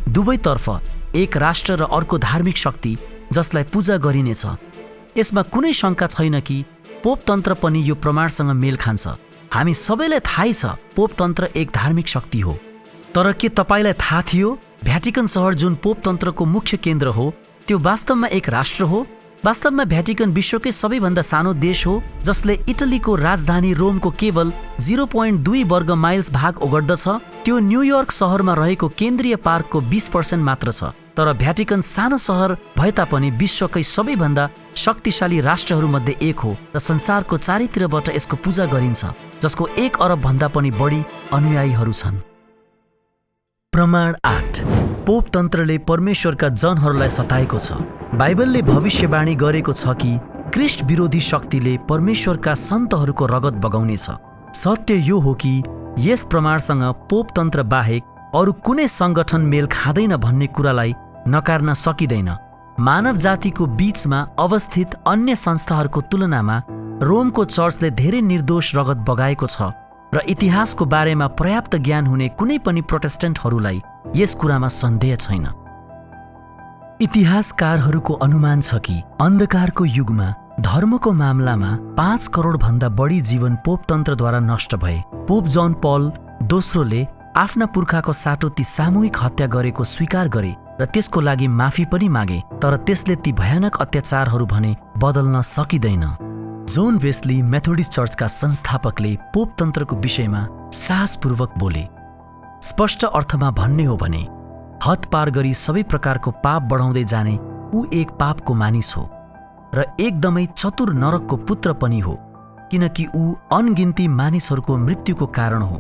दुवैतर्फ एक राष्ट्र र अर्को धार्मिक शक्ति जसलाई पूजा गरिनेछ। यसमा कुनै शङ्का छैन कि पोपतन्त्र पनि यो प्रमाणसँग मेल खान्छ। हामी सबैलाई थाहै छ पोपतन्त्र एक धार्मिक शक्ति हो। तर के तपाईलाई थाहा थियो भ्याटिकन सहर जुन पोपतन्त्रको मुख्य केन्द्र हो त्यो वास्तवमा एक राष्ट्र हो? वास्तवमा भ्याटिकन विश्वकै सबैभन्दा सानो देश हो जसले इटलीको राजधानी रोमको केवल 0.2 वर्ग माइल्स भाग ओगट्दछ। त्यो न्युयोर्क सहरमा रहेको केन्द्रीय पार्कको 20% मात्र छ। तर भ्याटिकन सानो सहर भए तापनि विश्वकै सबैभन्दा शक्तिशाली राष्ट्रहरूमध्ये एक हो र संसारको चारैतिरबाट यसको पूजा गरिन्छ, जसको 1 अरब भन्दा पनि बढी अनुयायीहरू छन्। प्रमाण 8, पोपतन्त्रले परमेश्वरका जनहरूलाई सताएको छ। बाइबलले भविष्यवाणी गरेको छ कि ख्रीष्ट विरोधी शक्तिले परमेश्वरका सन्तहरूको रगत बगाउनेछ। सत्य यो हो कि यस प्रमाणसँग पोपतन्त्र बाहेक अरू कुनै सङ्गठन मेल खाँदैन भन्ने कुरालाई नकार्न सकिँदैन। मानव जातिको बीचमा अवस्थित अन्य संस्थाहरूको तुलनामा रोमको चर्चले धेरै निर्दोष रगत बगाएको छ र इतिहासको बारेमा पर्याप्त ज्ञान हुने कुनै पनि प्रोटेस्टेन्टहरूलाई यस कुरामा सन्देह छैन। इतिहासकारहरूको अनुमान छ कि अन्धकारको युगमा धर्मको मामलामा 5 करोड भन्दा बढी जीवन पोपतन्त्रद्वारा नष्ट भए। पोप जन पल दोस्रोले आफ्ना पुर्खाको साटो ती सामूहिक हत्या गरेको स्वीकार गरे र त्यसको लागि माफी पनि मागे, तर त्यसले ती भयानक अत्याचारहरू भने बदल्न सकिँदैन। जोन वेस्ली मेथोडिस्ट चर्चका संस्थापकले पोपतन्त्रको विषयमा साहसपूर्वक बोले। स्पष्ट अर्थमा भन्ने हो भने हद पार गरी सबै प्रकारको पाप बढाउँदै जाने ऊ एक पापको मानिस हो र एकदमै चतुर नरकको पुत्र पनि हो, किनकि ऊ अनगिन्ती मानिसहरूको मृत्युको कारण हो।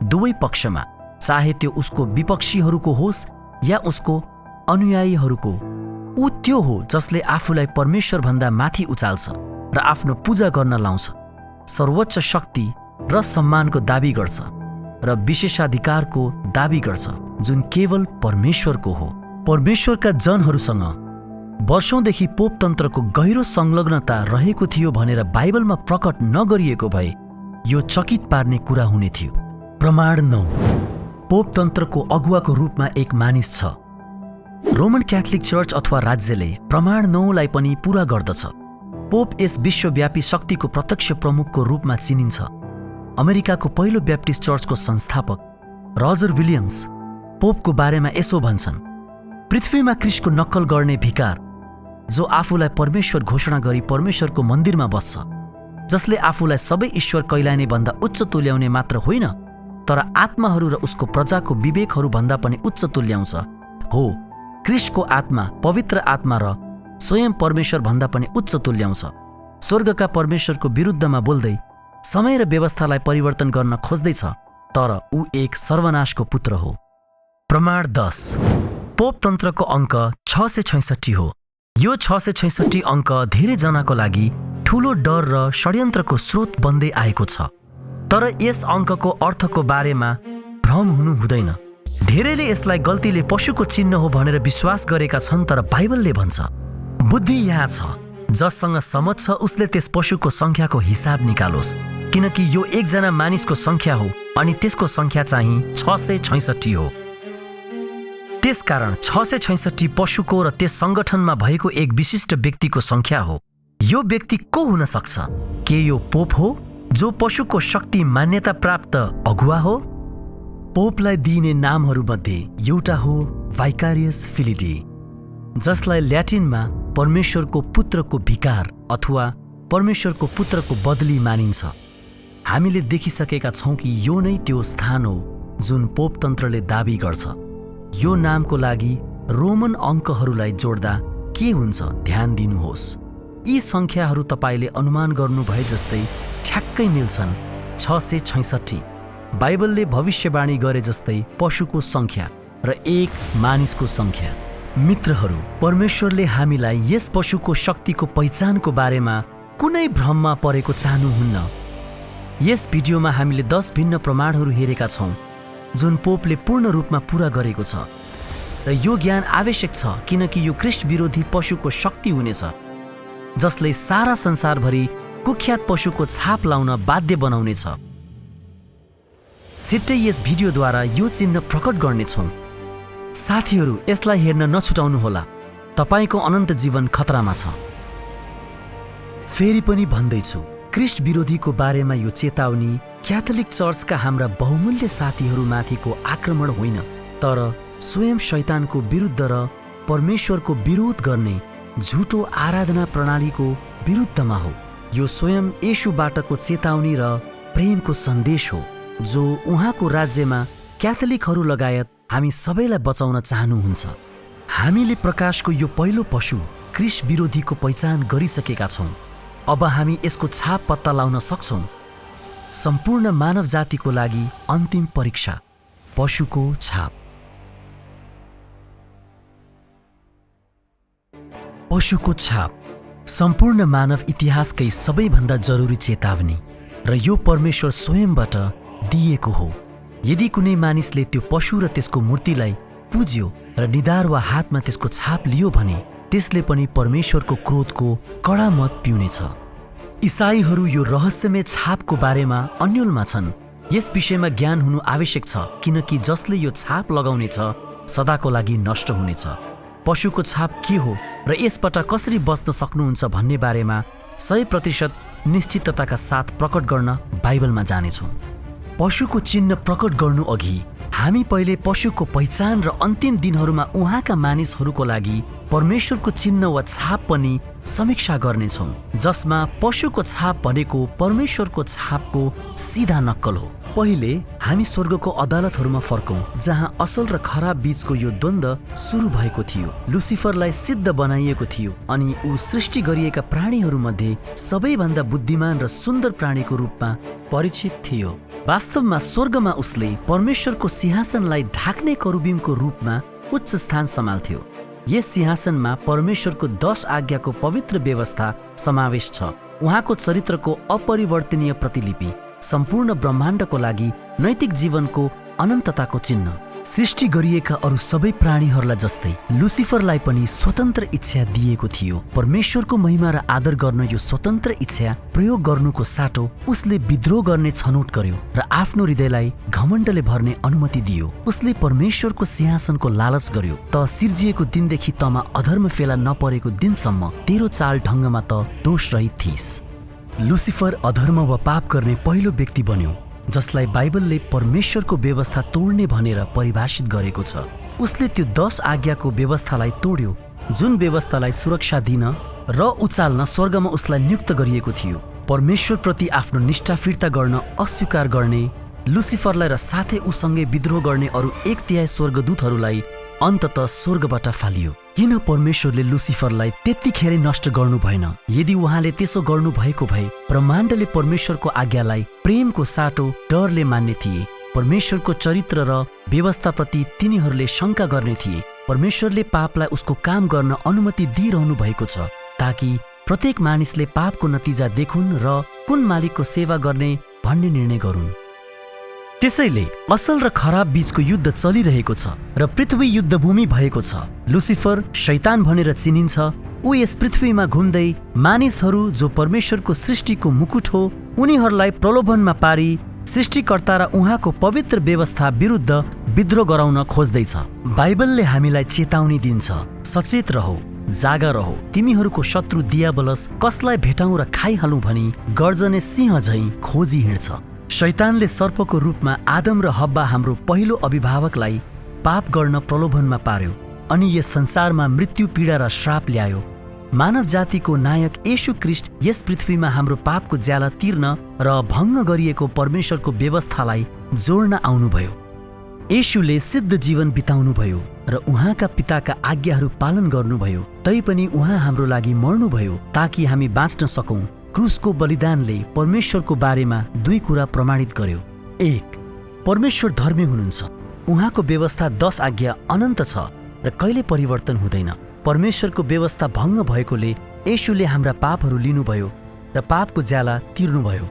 दुवै पक्षमा, चाहे त्यो उसको विपक्षीहरूको होस् या उसको अनुयायीहरूको, ऊ त्यो हो जसले आफूलाई परमेश्वरभन्दा माथि उचाल्छ र आफ्नो पूजा गर्न लाउँछ, सर्वोच्च शक्ति र सम्मानको दाबी गर्छ र विशेषाधिकारको दाबी गर्छ जुन केवल परमेश्वरको हो। परमेश्वरका जनहरूसँग वर्षौंदेखि पोपतन्त्रको गहिरो संलग्नता रहेको थियो भनेर बाइबलमा प्रकट नगरिएको भए यो चकित पार्ने कुरा हुने थियो। प्रमाण 9, पोपतन्त्रको अगुवाको रूपमा एक मानिस छ। रोमन क्याथोलिक चर्च अथवा राज्यले प्रमाण 9 लाई पनि पूरा गर्दछ। पोप यस विश्वव्यापी शक्तिको प्रत्यक्ष प्रमुखको रूपमा चिनिन्छ। अमेरिकाको पहिलो ब्याप्टिस्ट चर्चको संस्थापक रजर विलियम्स पोपको बारेमा यसो भन्छन्: पृथ्वीमा ख्रीष्टको नक्कल गर्ने भिकार जो आफूलाई परमेश्वर घोषणा गरी परमेश्वरको मन्दिरमा बस्छ, जसले आफूलाई सबै ईश्वर कैलाने भन्दा उच्च तुल्याउने मात्र होइन तर आत्माहरू र उसको प्रजाको विवेकहरू भन्दा पनि उच्च तुल्याउँछ हो। ख्रीष्टको आत्मा पवित्र आत्मा र स्वयं परमेश्वर भन्दा पनि उच्च तुल्याउँछ। स्वर्गका परमेश्वरको विरुद्धमा बोल्दै समय र व्यवस्थालाई परिवर्तन गर्न खोज्दैछ, तर ऊ एक सर्वनाशको पुत्र हो। प्रमाण 10, पोपतन्त्रको अङ्क 666 हो। यो 666 अङ्क धेरैजनाको लागि ठूलो डर र षड्यन्त्रको स्रोत बन्दै आएको छ। तर यस अङ्कको अर्थको बारेमा भ्रम हुनु हुँदैन। धेरैले यसलाई गल्तीले पशुको चिन्ह हो भनेर विश्वास गरेका छन्, तर बाइबलले भन्छ बुद्धि यहाँ छ, जससँग समझ छ उसले त्यस पशुको संख्याको हिसाब निकालोस्, किनकि यो एकजना मानिसको संख्या हो अनि त्यसको संख्या चाहिँ 666 हो। त्यसकारण 666 पशुको र त्यस संगठनमा भएको एक विशिष्ट व्यक्तिको संख्या हो। यो व्यक्ति को हुन सक्छ? के यो पोप हो जो पशुको शक्ति मान्यता प्राप्त अगुवा हो? पोपलाई दिइने नामहरूमध्ये एउटा हो भाइकारियस फिलिडी, जसलाई ल्याटिनमा परमेश्वरको पुत्रको भिकार अथवा परमेश्वरको पुत्रको बदली मानिन्छ। हामीले देखिसकेका छौँ कि यो नै त्यो स्थान हो जुन पोपतन्त्रले दाबी गर्छ। यो नामको लागि रोमन अङ्कहरूलाई जोड्दा के हुन्छ ध्यान दिनुहोस्। यी सङ्ख्याहरू तपाईँले अनुमान गर्नुभए जस्तै ठ्याक्कै मिल्छन्। 666 बाइबलले भविष्यवाणी गरे जस्तै पशुको सङ्ख्या र एक मानिसको सङ्ख्या। मित्रहरू, परमेश्वरले हामीलाई यस पशुको शक्तिको पहिचानको बारेमा कुनै भ्रममा परेको चाहनुहुन्न। यस भिडियोमा हामीले 10 भिन्न प्रमाणहरू हेरेका छौँ जुन पोपले पूर्ण रूपमा पूरा गरेको छ, र यो ज्ञान आवश्यक छ किनकि यो ख्रीष्ट विरोधी पशुको शक्ति हुनेछ जसले सारा संसारभरि कुख्यात पशुको छाप लाउन बाध्य बनाउनेछ। छिट्टै यस भिडियोद्वारा यो चिन्ह प्रकट गर्नेछौँ। साथीहरू, यसलाई हेर्न नछुटाउनुहोला, तपाईँको अनन्त जीवन खतरामा छ। फेरि पनि भन्दैछु, ख्रीष्ट विरोधीको बारेमा यो चेतावनी क्याथोलिक चर्चका हाम्रा बहुमूल्य साथीहरूमाथिको आक्रमण होइन, तर स्वयं शैतानको विरुद्ध र परमेश्वरको विरोध गर्ने झुटो आराधना प्रणालीको विरुद्धमा हो। यो स्वयं येशूबाटको चेतावनी र प्रेमको सन्देश हो जो उहाँको राज्यमा क्याथोलिकहरू लगायत हामी सबैलाई बचाउन चाहनुहुन्छ। हामीले प्रकाशको यो पहिलो पशु ख्रीष्ट विरोधीको पहिचान गरिसकेका छौँ। अब हामी यसको छाप पत्ता लगाउन सक्छौँ। सम्पूर्ण मानव जातिको लागि अन्तिम परीक्षा, पशुको छाप। पशुको छाप सम्पूर्ण मानव इतिहासकै सबैभन्दा जरुरी चेतावनी, र यो परमेश्वर स्वयंबाट दिएको हो। यदि कुनै मानिसले त्यो पशु र त्यसको मूर्तिलाई पुज्यो र निधार वा हातमा त्यसको छाप लियो भने त्यसले पनि परमेश्वरको क्रोधको कडा मत पिउनेछ। इसाईहरू यो रहस्यमय छापको बारेमा अन्योलमा छन्। यस विषयमा ज्ञान हुनु आवश्यक छ किनकि जसले यो छाप लगाउनेछ सदाको लागि नष्ट हुनेछ। पशुको छाप के हो र यसबाट कसरी बच्न सक्नुहुन्छ भन्ने बारेमा 100% निश्चितताका साथ प्रकट गर्न बाइबलमा जानेछौँ। पशुको चिन्ह प्रकट गर्नु अघि हामी पहिले पशुको पहिचान र अन्तिम दिनहरूमा उहाँका मानिसहरूको लागि परमेश्वरको चिन्ह वा छाप पनि समीक्षा गर्नेछौँ, जसमा पशुको छाप भनेको परमेश्वरको छापको सिधा नक्कल हो। पहिले हामी स्वर्गको अदालतहरूमा फर्कौँ जहाँ असल र खराब बीचको यो द्वन्द्व सुरु भएको थियो। लुसिफरलाई सिद्ध बनाइएको थियो अनि ऊ सृष्टि गरिएका प्राणीहरूमध्ये सबैभन्दा बुद्धिमान र सुन्दर प्राणीको रूपमा परिचित थियो। वास्तवमा स्वर्गमा उसले परमेश्वरको सिंहासनलाई ढाक्ने करुबिमको रूपमा उच्च स्थान सम्हाल्थ्यो। यस सिंहासनमा परमेश्वरको 10 आज्ञाको पवित्र व्यवस्था समावेश छ। उहाँको चरित्रको अपरिवर्तनीय प्रतिलिपि, सम्पूर्ण ब्रह्माण्डको लागि नैतिक जीवनको अनन्तताको चिन्ह। सृष्टि गरिएका अरू सबै प्राणीहरूलाई जस्तै लुसिफरलाई पनि स्वतन्त्र इच्छा दिएको थियो। परमेश्वरको महिमा र आदर गर्न यो स्वतन्त्र इच्छा प्रयोग गर्नुको साटो उसले विद्रोह गर्ने छनौट गर्यो र आफ्नो हृदयलाई घमण्डले भर्ने अनुमति दियो। उसले परमेश्वरको सिंहासनको लालच गर्यो त सिर्जिएको दिनदेखि तमा अधर्म फेला नपरेको दिनसम्म तेरो चाल ढङ्गमा त दोष रहित थिइस्। लुसिफर अधर्म वा पाप गर्ने पहिलो व्यक्ति बन्यो जसलाई बाइबलले परमेश्वरको व्यवस्था तोड्ने भनेर परिभाषित गरेको छ। उसले त्यो 10 आज्ञाको व्यवस्थालाई तोड्यो जुन व्यवस्थालाई सुरक्षा दिन र उचाल्न स्वर्गमा उसलाई नियुक्त गरिएको थियो। परमेश्वरप्रति आफ्नो निष्ठा फिर्ता गर्न अस्वीकार गर्ने लुसिफरलाई र साथै उसँगै विद्रोह गर्ने अरू 1/3 स्वर्गदूतहरूलाई अन्ततः स्वर्गबाट फालियो। किन परमेश्वरले लुसिफरलाई त्यतिखेरै नष्ट गर्नु भएन? यदि उहाँले त्यसो गर्नु भएको भए ब्रह्माण्डले परमेश्वरको आज्ञालाई प्रेमको साटो डरले मान्ने थिए। परमेश्वरको चरित्र र व्यवस्थाप्रति तिनीहरूले शङ्का गर्ने थिए। परमेश्वरले पापलाई उसको काम गर्न अनुमति दिइरहनु भएको छ ताकि प्रत्येक मानिसले पापको नतिजा देखुन् र कुन मालिकको सेवा गर्ने भन्ने निर्णय गरून्। त्यसैले असल र खराब बीचको युद्ध चलिरहेको छ र पृथ्वी युद्धभूमि भएको छ। लुसिफर शैतान भनेर चिनिन्छ। ऊ यस पृथ्वीमा घुम्दै मानिसहरू जो परमेश्वरको सृष्टिको मुकुट हो उनीहरूलाई प्रलोभनमा पारी सृष्टिकर्ता र उहाँको पवित्र व्यवस्था विरुद्ध विद्रोह गराउन खोज्दैछ। बाइबलले हामीलाई चेतावनी दिन्छ, सचेत रहो, जागा रहो, तिमीहरूको शत्रु दियाबलस कसलाई भेटाउँ र खाइहालौँ भनी गर्जने सिंह झैँ खोजी हिँड्छ। शैतानले सर्पको रूपमा आदम र हब्बा हाम्रो पहिलो अभिभावकलाई पाप गर्न प्रलोभनमा पार्यो अनि यस संसारमा मृत्यु, पीडा र श्राप ल्यायो। मानव जातिको नायक येशू ख्रीष्ट यस पृथ्वीमा हाम्रो पापको ज्याला तिर्न र भङ्ग गरिएको परमेश्वरको व्यवस्थालाई जोड्न आउनुभयो। येशूले सिद्ध जीवन बिताउनुभयो र उहाँका पिताका आज्ञाहरू पालन गर्नुभयो। तैपनि उहाँ हाम्रो लागि मर्नुभयो ताकि हामी बाँच्न सकौँ। क्रुसको बलिदानले परमेश्वरको बारेमा दुई कुरा प्रमाणित गर्यो। एक, परमेश्वर धर्मी हुनुहुन्छ। उहाँको व्यवस्था 10 आज्ञा अनन्त छ र कहिले परिवर्तन हुँदैन। परमेश्वरको व्यवस्था भङ्ग भएकोले येशूले हाम्रा पापहरू लिनुभयो र पापको ज्याला तिर्नुभयो।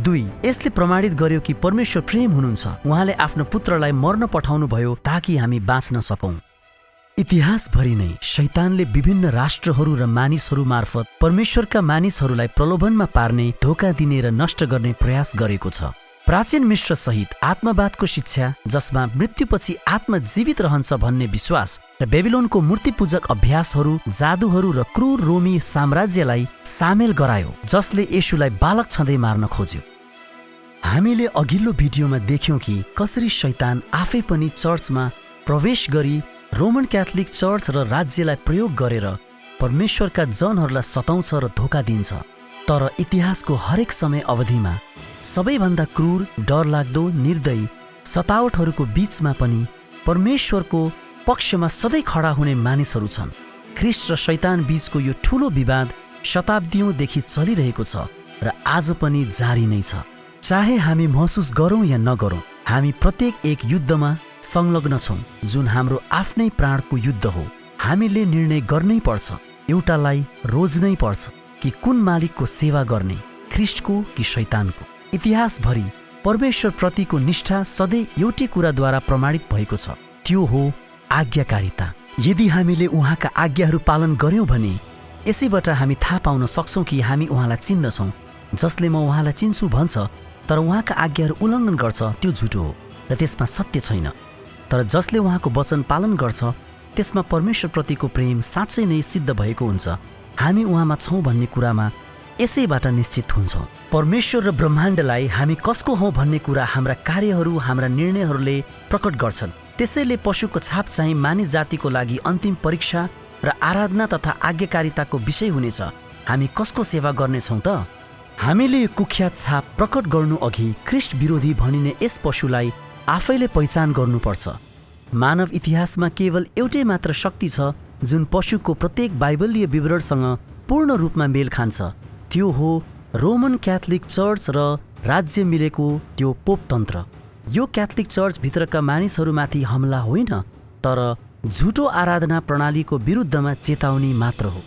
2, यसले प्रमाणित गर्यो कि परमेश्वर प्रेम हुनुहुन्छ। उहाँले आफ्नो पुत्रलाई मर्न पठाउनुभयो ताकि हामी बाँच्न सकौँ। इतिहासभरि नै शैतानले विभिन्न राष्ट्रहरू र मानिसहरू मार्फत परमेश्वरका मानिसहरूलाई प्रलोभनमा पार्ने, धोका दिने र नष्ट गर्ने प्रयास गरेको छ। प्राचीन मिश्र सहित आत्मवादको शिक्षा जसमा मृत्युपछि आत्मा जीवित रहन्छ भन्ने विश्वास र बेबिलोनको मूर्तिपूजक अभ्यासहरू, जादुहरू र क्रूर रोमी साम्राज्यलाई सामेल गरायो जसले येशूलाई बालक छँदै मार्न खोज्यो। हामीले अघिल्लो भिडियोमा देख्यौं कि कसरी शैतान आफै पनि चर्चमा प्रवेश गरी रोमन क्याथोलिक चर्च र राज्यलाई प्रयोग गरेर परमेश्वरका जनहरूलाई सताउँछ र धोका दिन्छ। तर इतिहासको हरेक समय अवधिमा सबैभन्दा क्रूर, डरलाग्दो, निर्दयी सतावटहरूको बीचमा पनि परमेश्वरको पक्षमा सधैँ खडा हुने मानिसहरू छन्। ख्रीष्ट र शैतान बीचको यो ठूलो विवाद शताब्दीौंदेखि चलिरहेको छ र आज पनि जारी नै छ। चाहे हामी महसुस गरौँ या नगरौँ, हामी प्रत्येक एक युद्धमा संलग्न छौँ जुन हाम्रो आफ्नै प्राणको युद्ध हो। हामीले निर्णय गर्नै पर्छ, एउटालाई रोज्नै पर्छ कि कुन मालिकको सेवा गर्ने, ख्रीष्टको कि शैतानको। इतिहासभरि परमेश्वर प्रतिको निष्ठा सधैँ एउटै कुराद्वारा प्रमाणित भएको छ, त्यो हो आज्ञाकारिता। यदि हामीले उहाँका आज्ञाहरू पालन गर्यौं भने यसैबाट हामी थाहा पाउन सक्छौं कि हामी उहाँलाई चिन्दछौं। जसले म उहाँलाई चिन्छु भन्छ तर उहाँका आज्ञाहरू उल्लङ्घन गर्छ त्यो झुटो हो र त्यसमा सत्य छैन। तर जसले उहाँको वचन पालन गर्छ त्यसमा परमेश्वर प्रतिको प्रेम साँच्चै नै सिद्ध भएको हुन्छ। हामी उहाँमा छौँ भन्ने कुरामा यसैबाट निश्चित हुन्छौँ। परमेश्वर र ब्रह्माण्डलाई हामी कसको हौँ भन्ने कुरा हाम्रा कार्यहरू, हाम्रा निर्णयहरूले प्रकट गर्छन्। त्यसैले पशुको छाप चाहिँ मानिस जातिको लागि अन्तिम परीक्षा र आराधना तथा आज्ञाकारिताको विषय हुनेछ। हामी कसको सेवा गर्नेछौँ त? हामीले कुख्यात छाप प्रकट गर्नु अघि ख्रीष्ट विरोधी भनिने यस पशुलाई आफैले पहिचान गर्नुपर्छ। मानव इतिहासमा केवल एउटै मात्र शक्ति छ जुन पशुको प्रत्येक बाइबलीय विवरणसँग पूर्ण रूपमा मेल खान्छ। त्यो हो रोमन क्याथोलिक चर्च र राज्य मिलेको त्यो पोपतन्त्र। यो क्याथोलिक चर्च भित्रका मानिसहरूमाथि हमला होइन, तर झुटो आराधना प्रणालीको विरुद्धमा चेतावनी मात्र हो।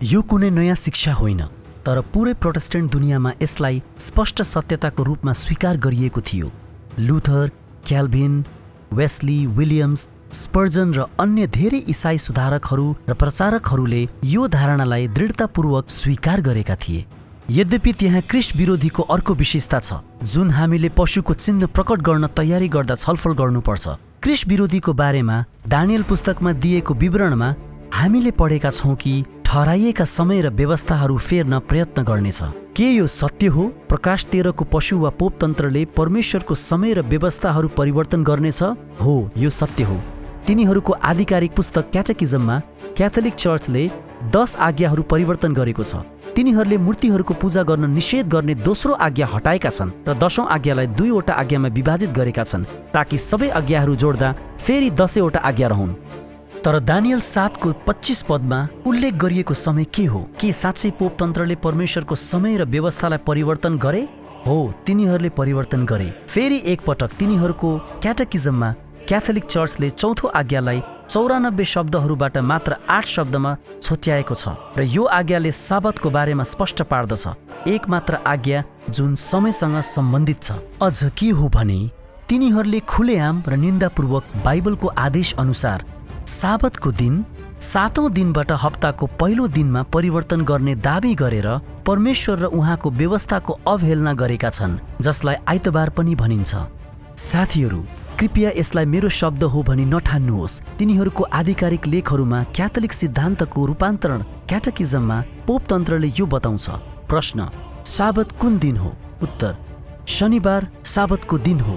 यो कुनै नयाँ शिक्षा होइन, तर पुरै प्रोटेस्टेन्ट दुनियाँमा यसलाई स्पष्ट सत्यताको रूपमा स्वीकार गरिएको थियो। लुथर, क्याल्भिन, वेस्ली, विलियम्स, स्पर्जन र अन्य धेरै इसाई सुधारकहरू र प्रचारकहरूले यो धारणालाई दृढतापूर्वक स्वीकार गरेका थिए। यद्यपि त्यहाँ ख्रीष्ट विरोधीको अर्को विशेषता छ जुन हामीले पशुको चिन्ह प्रकट गर्न तयारी गर्दा छलफल गर्नुपर्छ। ख्रीष्ट विरोधीको बारेमा दानियल पुस्तकमा दिएको विवरणमा हामीले पढेका छौँ कि ठहराइएका समय र व्यवस्थाहरू फेर्न प्रयत्न गर्नेछ। के यो सत्य हो? प्रकाश 13 को पशु वा पोपतन्त्रले परमेश्वरको समय र व्यवस्थाहरू परिवर्तन गर्नेछ? हो, यो सत्य हो। तिनीहरूको आधिकारिक पुस्तक क्याटेकिजममा क्याथोलिक चर्चले 10 आज्ञाहरू परिवर्तन गरेको छ। तिनीहरूले मूर्तिहरूको पूजा गर्न निषेध गर्ने दोस्रो आज्ञा हटाएका छन् र 10औं आज्ञालाई 2 वटा आज्ञामा विभाजित गरेका छन् ताकि सबै आज्ञाहरू जोड्दा फेरि 10 वटा आज्ञा रहन्। तर दानियल 7 को 25 पदमा उल्लेख गरिएको समय के हो? के साँच्चै पोपतन्त्रले परमेश्वरको समय र व्यवस्थालाई परिवर्तन गरे? हो, तिनीहरूले परिवर्तन गरे। फेरि एकपटक तिनीहरूको क्याटेकिजममा क्याथोलिक चर्चले चौथो आज्ञालाई 94 शब्दहरूबाट मात्र 8 शब्दमा छोट्याएको छ र यो आज्ञाले साबतको बारेमा स्पष्ट पार्दछ, एक मात्र आज्ञा जुन समयसँग सम्बन्धित छ। अझ के हो भने तिनीहरूले खुलेआम र निन्दापूर्वक बाइबलको आदेश अनुसार साबतको दिन 7औं दिनबाट हप्ताको पहिलो दिनमा परिवर्तन गर्ने दाबी गरेर परमेश्वर र उहाँको व्यवस्थाको अवहेलना गरेका छन्, जसलाई आइतबार पनि भनिन्छ। साथीहरू, कृपया यसलाई मेरो शब्द हो भनी नठान्नुहोस्। तिनीहरूको आधिकारिक लेखहरूमा क्याथोलिक सिद्धान्तको रूपान्तरण क्याटेकिजममा पोपतन्त्रले यो बताउँछ। प्रश्न: साबत कुन दिन हो? उत्तर: शनिबार साबतको दिन हो।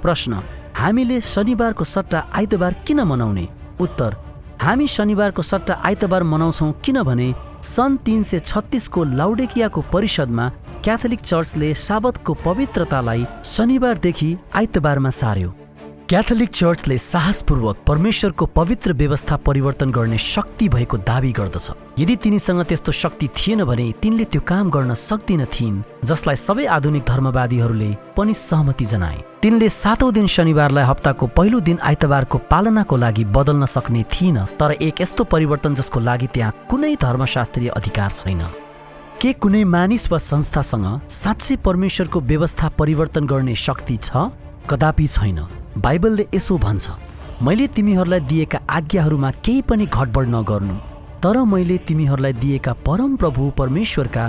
प्रश्न: हामीले शनिबारको सट्टा आइतबार किन मनाउने? उत्तर: हामी शनिबारको सट्टा आइतबार मनाउँछौँ किनभने सन् 336 को लाउडेकियाको परिषदमा क्याथोलिक चर्चले साबतको पवित्रतालाई शनिबारदेखि आइतबारमा सार्यो। क्याथोलिक चर्चले साहसपूर्वक परमेश्वरको पवित्र व्यवस्था परिवर्तन गर्ने शक्ति भएको दाबी गर्दछ। यदि तिनीसँग त्यस्तो शक्ति थिएन भने तिनले त्यो काम गर्न सक्दिन थिइन्, जसलाई सबै आधुनिक धर्मवादीहरूले पनि सहमति जनाए। तिनले 7औं दिन शनिबारलाई हप्ताको पहिलो दिन आइतबारको पालनाको लागि बदल्न सक्ने थिइन, तर एक यस्तो परिवर्तन जसको लागि त्यहाँ कुनै धर्मशास्त्रीय अधिकार छैन। के कुनै मानिस वा संस्थासँग साँच्चै परमेश्वरको व्यवस्था परिवर्तन गर्ने शक्ति छ? कदापि छैन। बाइबलले यसो भन्छ, मैले तिमीहरूलाई दिएका आज्ञाहरूमा केही पनि घटबड नगर्नु, तर मैले तिमीहरूलाई दिएका परमप्रभु परमेश्वरका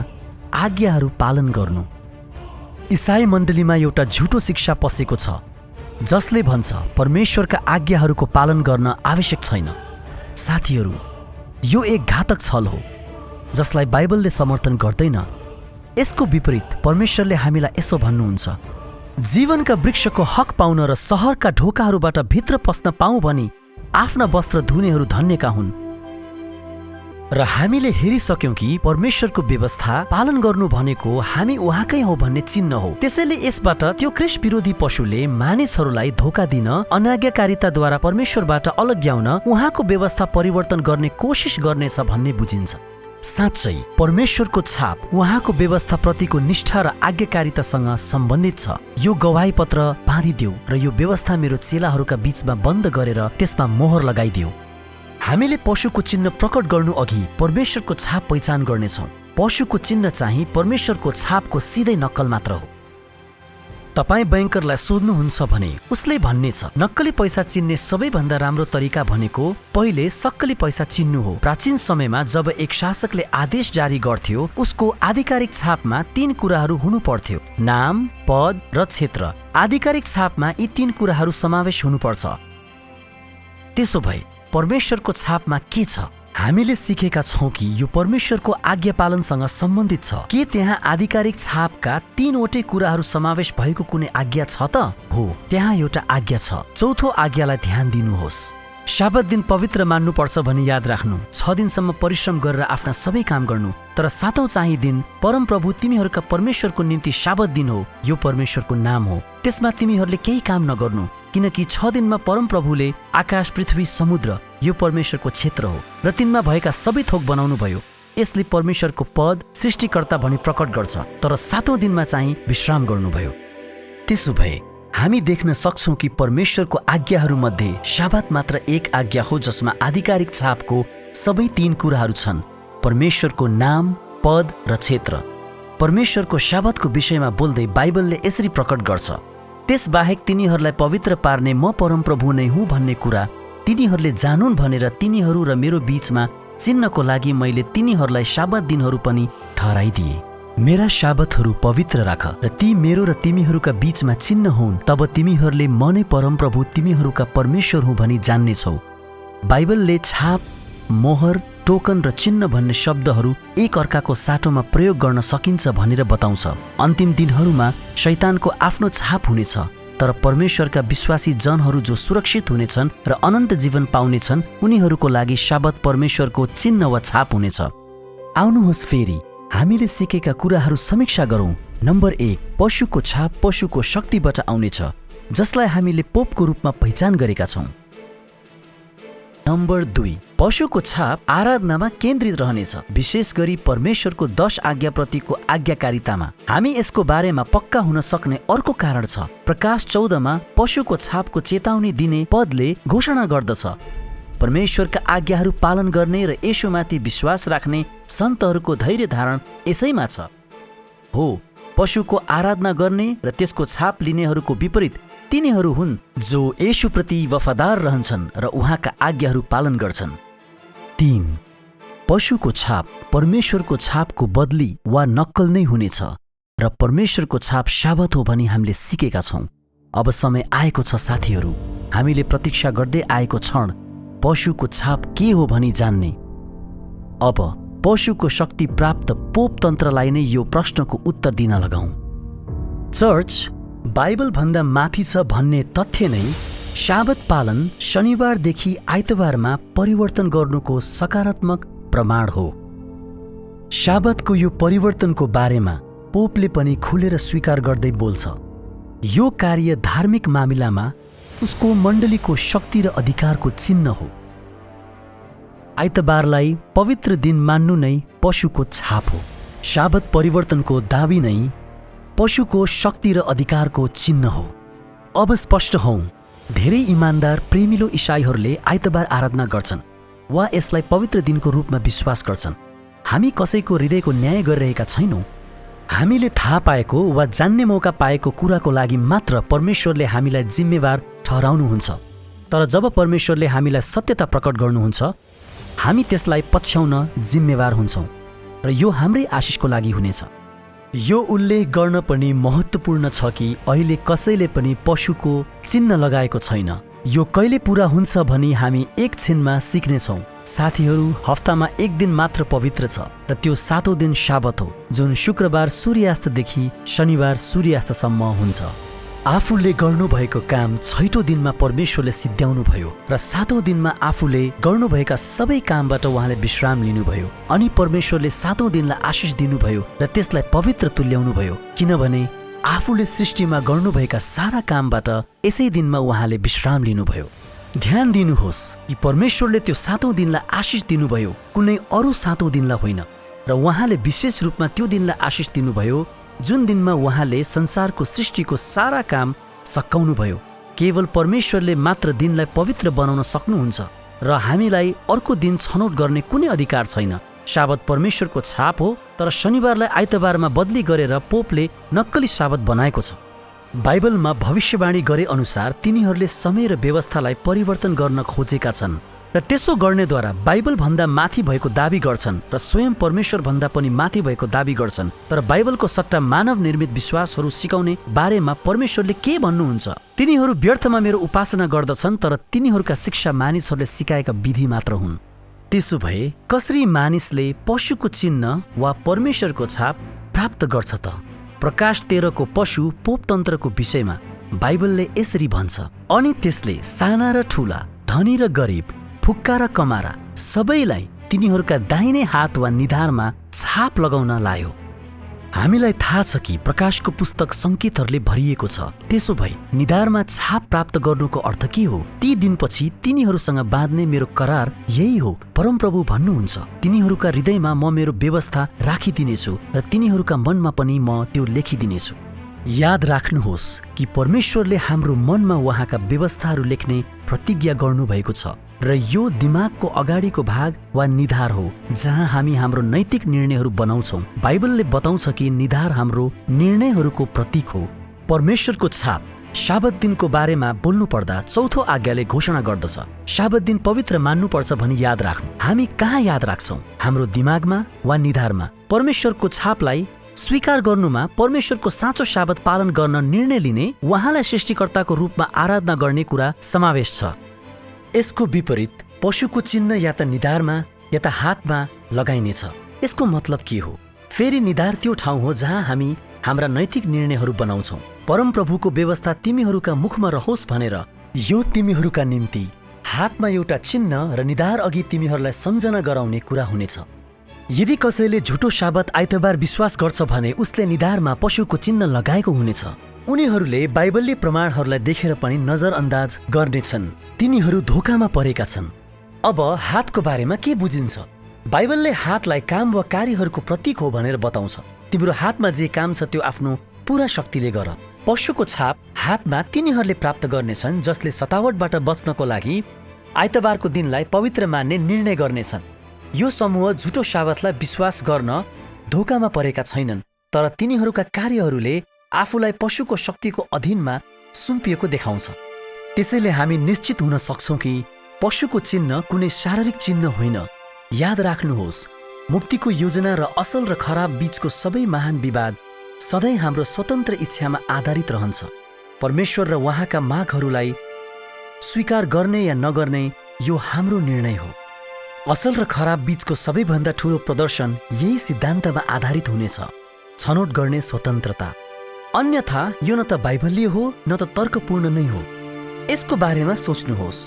आज्ञाहरू पालन गर्नु। इसाई मण्डलीमा एउटा झुटो शिक्षा पसेको छ जसले भन्छ परमेश्वरका आज्ञाहरूको पालन गर्न आवश्यक छैन। साथीहरू, यो एक घातक छल हो जसलाई बाइबलले समर्थन गर्दैन। यसको विपरीत परमेश्वरले हामीलाई यसो भन्नुहुन्छ, जीवनका वृक्षको हक पाउन र सहरका ढोकाहरूबाट भित्र पस्न पाऊँ भनी आफ्ना वस्त्र धुनेहरू धन्यका हुन्। र हामीले हेरिसक्यौँ कि परमेश्वरको व्यवस्था पालन गर्नु भनेको हामी उहाँकै हो भन्ने चिन्ह हो। त्यसैले यसबाट त्यो ख्रीष्ट विरोधी पशुले मानिसहरूलाई धोका दिन, अनाज्ञाकारिताद्वारा परमेश्वरबाट अलग्याउन उहाँको व्यवस्था परिवर्तन गर्ने कोसिस गर्नेछ भन्ने बुझिन्छ। साँच्चै परमेश्वरको छाप उहाँको व्यवस्थाप्रतिको निष्ठा र आज्ञाकारितासँग सम्बन्धित छ। यो गवाही पत्र बाँधिदेऊ र यो व्यवस्था मेरो चेलाहरूका बीचमा बन्द गरेर त्यसमा मोहर लगाइदेऊ। हामीले पशुको चिन्ह प्रकट गर्नु अघि परमेश्वरको छाप पहिचान गर्नेछौँ। पशुको चिन्ह चाहिँ परमेश्वरको छापको सिधै नक्कल मात्र हो। तपाईँ बैंकरलाई सोध्नुहुन्छ भने उसले भन्नेछ, नक्कली पैसा चिन्ने सबैभन्दा राम्रो तरिका भनेको पहिले सक्कली पैसा चिन्नु हो। प्राचीन समयमा जब एक शासकले आदेश जारी गर्थ्यो, उसको आधिकारिक छापमा 3 कुराहरू हुनु पर्थ्यो: नाम, पद र क्षेत्र। आधिकारिक छापमा यी 3 कुराहरू समावेश हुनुपर्छ। त्यसो भए परमेश्वरको छापमा के छ? हामीले सिकेका छौँ कि यो परमेश्वरको आज्ञा पालनसँग सम्बन्धित छ। के त्यहाँ आधिकारिक छापका 3वटै कुराहरू समावेश भएको कुनै आज्ञा छ त? हो, त्यहाँ एउटा आज्ञा छ। चौथो आज्ञालाई ध्यान दिनुहोस्। साबत दिन पवित्र मान्नुपर्छ भनी याद राख्नु। 6 दिनसम्म परिश्रम गरेर आफ्ना सबै काम गर्नु, तर 7औं चाहिँ दिन परमप्रभु तिमीहरूका परमेश्वरको निम्ति साबत दिन हो। यो परमेश्वरको नाम हो। त्यसमा तिमीहरूले केही काम नगर्नु, किनकि 6 दिनमा परमप्रभुले आकाश, पृथ्वी, समुद्र यो परमेश्वरको क्षेत्र हो र तिनमा भएका सबै थोक बनाउनु भयो। यसले परमेश्वरको पद सृष्टिकर्ता भनी प्रकट गर्छ, तर 7औं दिनमा चाहिँ विश्राम गर्नुभयो। त्यसो भए हामी देख्न सक्छौँ कि परमेश्वरको आज्ञाहरूमध्ये साबत मात्र एक आज्ञा हो जसमा आधिकारिक छापको सबै 3 कुराहरू छन्: परमेश्वरको नाम, पद र क्षेत्र। परमेश्वरको साबतको विषयमा बोल्दै बाइबलले यसरी प्रकट गर्छ, त्यसबाहेक तिनीहरूलाई पवित्र पार्ने म परमप्रभु नै हुँ भन्ने कुरा तिनीहरूले जानुन् भनेर तिनीहरू र मेरो बीचमा चिन्हको लागि मैले तिनीहरूलाई साबत दिनहरू पनि ठहराइदिए। मेरा साबतहरू पवित्र राख र ती मेरो र तिमीहरूका बीचमा चिन्ह हुन्, तब तिमीहरूले म नै परमप्रभु तिमीहरूका परमेश्वर हुँ भनी जान्नेछौ। बाइबलले छाप, मोहर, टोकन र चिन्ह भन्ने शब्दहरू एक अर्काको साटोमा प्रयोग गर्न सकिन्छ भनेर बताउँछ। अन्तिम दिनहरूमा शैतानको आफ्नो छाप हुनेछ, तर परमेश्वरका विश्वासी जनहरू जो सुरक्षित हुनेछन् र अनन्त जीवन पाउनेछन् उनीहरूको लागि साबत परमेश्वरको चिन्ह वा छाप हुनेछ। आउनुहोस् फेरि हामीले सिकेका कुराहरू समीक्षा गरौँ। नम्बर 1, पशुको छाप पशुको शक्तिबाट आउनेछ, जसलाई हामीले पोपको रूपमा पहिचान गरेका छौँ। नम्बर 2, पशुको छाप आराधनामा केन्द्रित रहनेछ, विशेष गरी परमेश्वरको 10 आज्ञाप्रतिको आज्ञाकारितामा। हामी यसको बारेमा पक्का हुन सक्ने अर्को कारण छ। प्रकाश 14 मा पशुको छापको चेतावनी दिने पदले घोषणा गर्दछ, परमेश्वरका आज्ञाहरू पालन गर्ने र येशूमाथि विश्वास राख्ने सन्तहरूको धैर्य धारण यसैमा छ। हो, पशुको आराधना गर्ने र त्यसको छाप लिनेहरूको विपरीत तिनीहरू हुन् जो येशूप्रति वफादार रहन्छन् र उहाँका आज्ञाहरू पालन गर्छन्। 3. पशुको छाप परमेश्वरको छापको बदली वा नक्कल नै हुनेछ र परमेश्वरको छाप शाबत हो भनी हामीले सिकेका छौँ। अब समय आएको छ साथीहरू, हामीले प्रतीक्षा गर्दै आएको क्षण पशुको छाप के हो भनी जान्ने। अब पशुको शक्ति प्राप्त पोप तन्त्रलाई नै यो प्रश्नको उत्तर दिन लगाउँ। चर्च बाइबल भन्दा माथि छ भन्ने तथ्य नै शाबत पालन शनिबारदेखि आइतबारमा परिवर्तन गर्नुको सकारात्मक प्रमाण हो। शाबतको यो परिवर्तनको बारेमा पोपले पनि खुलेर स्वीकार गर्दै बोल्छ। यो कार्य धार्मिक मामिलामा उसको मण्डलीको शक्ति र अधिकारको चिन्ह हो। आइतबारलाई पवित्र दिन मान्नु नै पशुको छाप हो। शाबत परिवर्तनको दाबी नै पशुको शक्ति र अधिकारको चिन्ह हो। अब स्पष्ट हौं, धेरै इमान्दार प्रेमिलो इसाईहरूले आइतबार आराधना गर्छन् वा यसलाई पवित्र दिनको रूपमा विश्वास गर्छन्। हामी कसैको हृदयको न्याय गरिरहेका छैनौँ। हामीले थाहा पाएको वा जान्ने मौका पाएको कुराको लागि मात्र परमेश्वरले हामीलाई जिम्मेवार ठहराउनुहुन्छ। तर जब परमेश्वरले हामीलाई सत्यता प्रकट गर्नुहुन्छ, हामी त्यसलाई पछ्याउन जिम्मेवार हुन्छौँ र यो हाम्रै आशिषको लागि हुनेछ। यो उल्लेख गर्न पनि महत्त्वपूर्ण छ कि अहिले कसैले पनि पशुको चिन्ह लगाएको छैन। यो कहिले पूरा हुन्छ भनी हामी एक छिनमा सिक्नेछौँ। साथीहरू, हप्तामा एक दिन मात्र पवित्र छ र त्यो 7औं दिन शाबत हो, जुन शुक्रबार सूर्यास्तदेखि शनिबार सूर्यास्तसम्म हुन्छ। आफूले गर्नुभएको काम 6औं दिनमा परमेश्वरले सिद्ध्याउनु भयो र 7औं दिनमा आफूले गर्नुभएका सबै कामबाट उहाँले विश्राम लिनुभयो अनि परमेश्वरले 7औं दिनलाई आशिष दिनुभयो र त्यसलाई पवित्र तुल्याउनु भयो, किनभने आफूले सृष्टिमा गर्नुभएका सारा कामबाट यसै दिनमा उहाँले विश्राम लिनुभयो। ध्यान दिनुहोस् कि परमेश्वरले त्यो 7औं दिनलाई आशिष दिनुभयो, कुनै अरू 7औं दिनलाई होइन, र उहाँले विशेष रूपमा त्यो दिनलाई आशिष दिनुभयो जुन दिनमा उहाँले संसारको सृष्टिको सारा काम सकाउनुभयो। केवल परमेश्वरले मात्र दिनलाई पवित्र बनाउन सक्नुहुन्छ र हामीलाई अर्को दिन छनौट गर्ने कुनै अधिकार छैन। शाबत परमेश्वरको छाप हो, तर शनिबारलाई आइतबारमा बदली गरेर पोपले नक्कली शाबत बनाएको छ। बाइबलमा भविष्यवाणी गरे अनुसार तिनीहरूले समय र व्यवस्थालाई परिवर्तन गर्न खोजेका छन् र त्यसो गर्नेद्वारा बाइबल भन्दा माथि भएको दाबी गर्छन् र स्वयं परमेश्वर भन्दा पनि माथि भएको दाबी गर्छन्। तर बाइबलको सट्टा मानव निर्मित विश्वासहरू सिकाउने बारेमा परमेश्वरले के भन्नुहुन्छ? तिनीहरू व्यर्थमा मेरो उपासना गर्दछन्, तर तिनीहरूका शिक्षा मानिसहरूले सिकाएका विधि मात्र हुन्। त्यसो भए कसरी मानिसले पशुको चिन्ह वा परमेश्वरको छाप प्राप्त गर्छ त? प्रकाश 13 को पशु पोपतन्त्रको विषयमा बाइबलले यसरी भन्छ, अनि त्यसले साना र ठूला, धनी र गरिब, फुक्का र कमारा सबैलाई तिनीहरूका दाहिने हात वा निधारमा छाप लगाउन लायो। हामीलाई थाहा छ कि प्रकाशको पुस्तक सङ्केतहरूले भरिएको छ। त्यसो भए निधारमा छाप प्राप्त गर्नुको अर्थ के हो? ती दिनपछि तिनीहरूसँग बाँध्ने मेरो करार यही हो, परमप्रभु भन्नुहुन्छ, तिनीहरूका हृदयमा म मेरो व्यवस्था राखिदिनेछु र तिनीहरूका मनमा पनि म त्यो लेखिदिनेछु। याद राख्नुहोस् कि परमेश्वरले हाम्रो मनमा उहाँका व्यवस्थाहरू लेख्ने प्रतिज्ञा गर्नुभएको छ र यो दिमागको अगाडिको भाग वा निधार हो, जहाँ हामी हाम्रो नैतिक निर्णयहरू बनाउँछौँ। बाइबलले बताउँछ कि निधार हाम्रो निर्णयहरूको प्रतीक हो। परमेश्वरको छाप शाबत दिनको बारेमा बोल्नु पर्दा चौथो आज्ञाले घोषणा गर्दछ, शाबत दिन पवित्र मान्नुपर्छ भनी याद राख्नु। हामी कहाँ याद राख्छौँ? हाम्रो दिमागमा वा निधारमा? परमेश्वरको छापलाई स्वीकार गर्नुमा परमेश्वरको साँचो शाबत पालन गर्न निर्णय लिने, उहाँलाई सृष्टिकर्ताको रूपमा आराधना गर्ने कुरा समावेश छ। यसको विपरीत पशुको चिन्ह या त निधारमा या त हातमा लगाइनेछ। यसको मतलब के हो? फेरि निधार त्यो ठाउँ हो जहाँ हामी हाम्रा नैतिक निर्णयहरू बनाउँछौँ। परमप्रभुको व्यवस्था तिमीहरूका मुखमा रहोस् भनेर यो तिमीहरूका निम्ति हातमा एउटा चिन्ह र निधार अघि तिमीहरूलाई सम्झना गराउने कुरा हुनेछ। यदि कसैले झुटो शाबत आइतबार विश्वास गर्छ भने उसले निधारमा पशुको चिन्ह लगाएको हुनेछ। उनीहरूले बाइबलले प्रमाणहरूलाई देखेर पनि नजरअन्दाज गर्नेछन्। तिनीहरू धोकामा परेका छन्। अब हातको बारेमा के बुझिन्छ? बाइबलले हातलाई काम वा कार्यहरूको प्रतीक हो भनेर बताउँछ। तिम्रो हातमा जे काम छ त्यो आफ्नो पूरा शक्तिले गर। पशुको छाप हातमा तिनीहरूले प्राप्त गर्नेछन् जसले सतावटबाट बच्नको लागि आइतबारको दिनलाई पवित्र मान्ने निर्णय गर्नेछन्। यो समूह झुटो शाबतलाई विश्वास गर्न धोकामा परेका छैनन्, तर तिनीहरूका कार्यहरूले आफूलाई पशुको शक्तिको अधीनमा सुम्पिएको देखाउँछ। त्यसैले हामी निश्चित हुन सक्छौँ कि पशुको चिन्ह कुनै शारीरिक चिन्ह होइन। याद राख्नुहोस्, मुक्तिको योजना र असल र खराब बीचको सबै महान विवाद सधैँ हाम्रो स्वतन्त्र इच्छामा आधारित रहन्छ। परमेश्वर र उहाँका मागहरूलाई स्वीकार गर्ने या नगर्ने यो हाम्रो निर्णय हो। असल र खराब बीचको सबैभन्दा ठूलो प्रदर्शन यही सिद्धान्तमा आधारित हुनेछ, छनौट गर्ने स्वतन्त्रता। अन्यथा यो न त बाइबलीय हो न त तर्कपूर्ण नै हो। यसको बारेमा सोच्नुहोस्,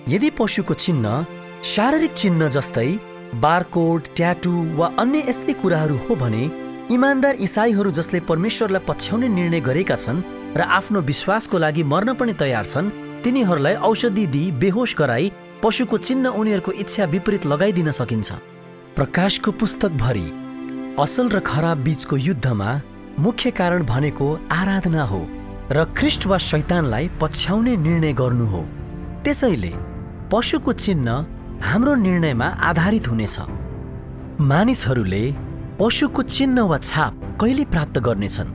यदि पशुको चिन्ह शारीरिक चिन्ह जस्तै बारकोड, ट्याटू वा अन्य यस्तै कुराहरू हो भने इमानदार इसाईहरू जसले परमेश्वरलाई पछ्याउने निर्णय गरेका छन् र आफ्नो विश्वासको लागि मर्न पनि तयार छन्, तिनीहरूलाई औषधि दिई बेहोस गराई पशुको चिन्ह उनीहरूको इच्छा विपरीत लगाइदिन सकिन्छ। प्रकाशको पुस्तकभरि असल र खराब बीचको युद्धमा मुख्य कारण भनेको आराधना हो र ख्रिस्ट वा शैतानलाई पछ्याउने निर्णय गर्नु हो। त्यसैले पशुको चिन्ह हाम्रो निर्णयमा आधारित हुनेछ। मानिसहरूले पशुको चिन्ह वा छाप कहिले प्राप्त गर्नेछन्?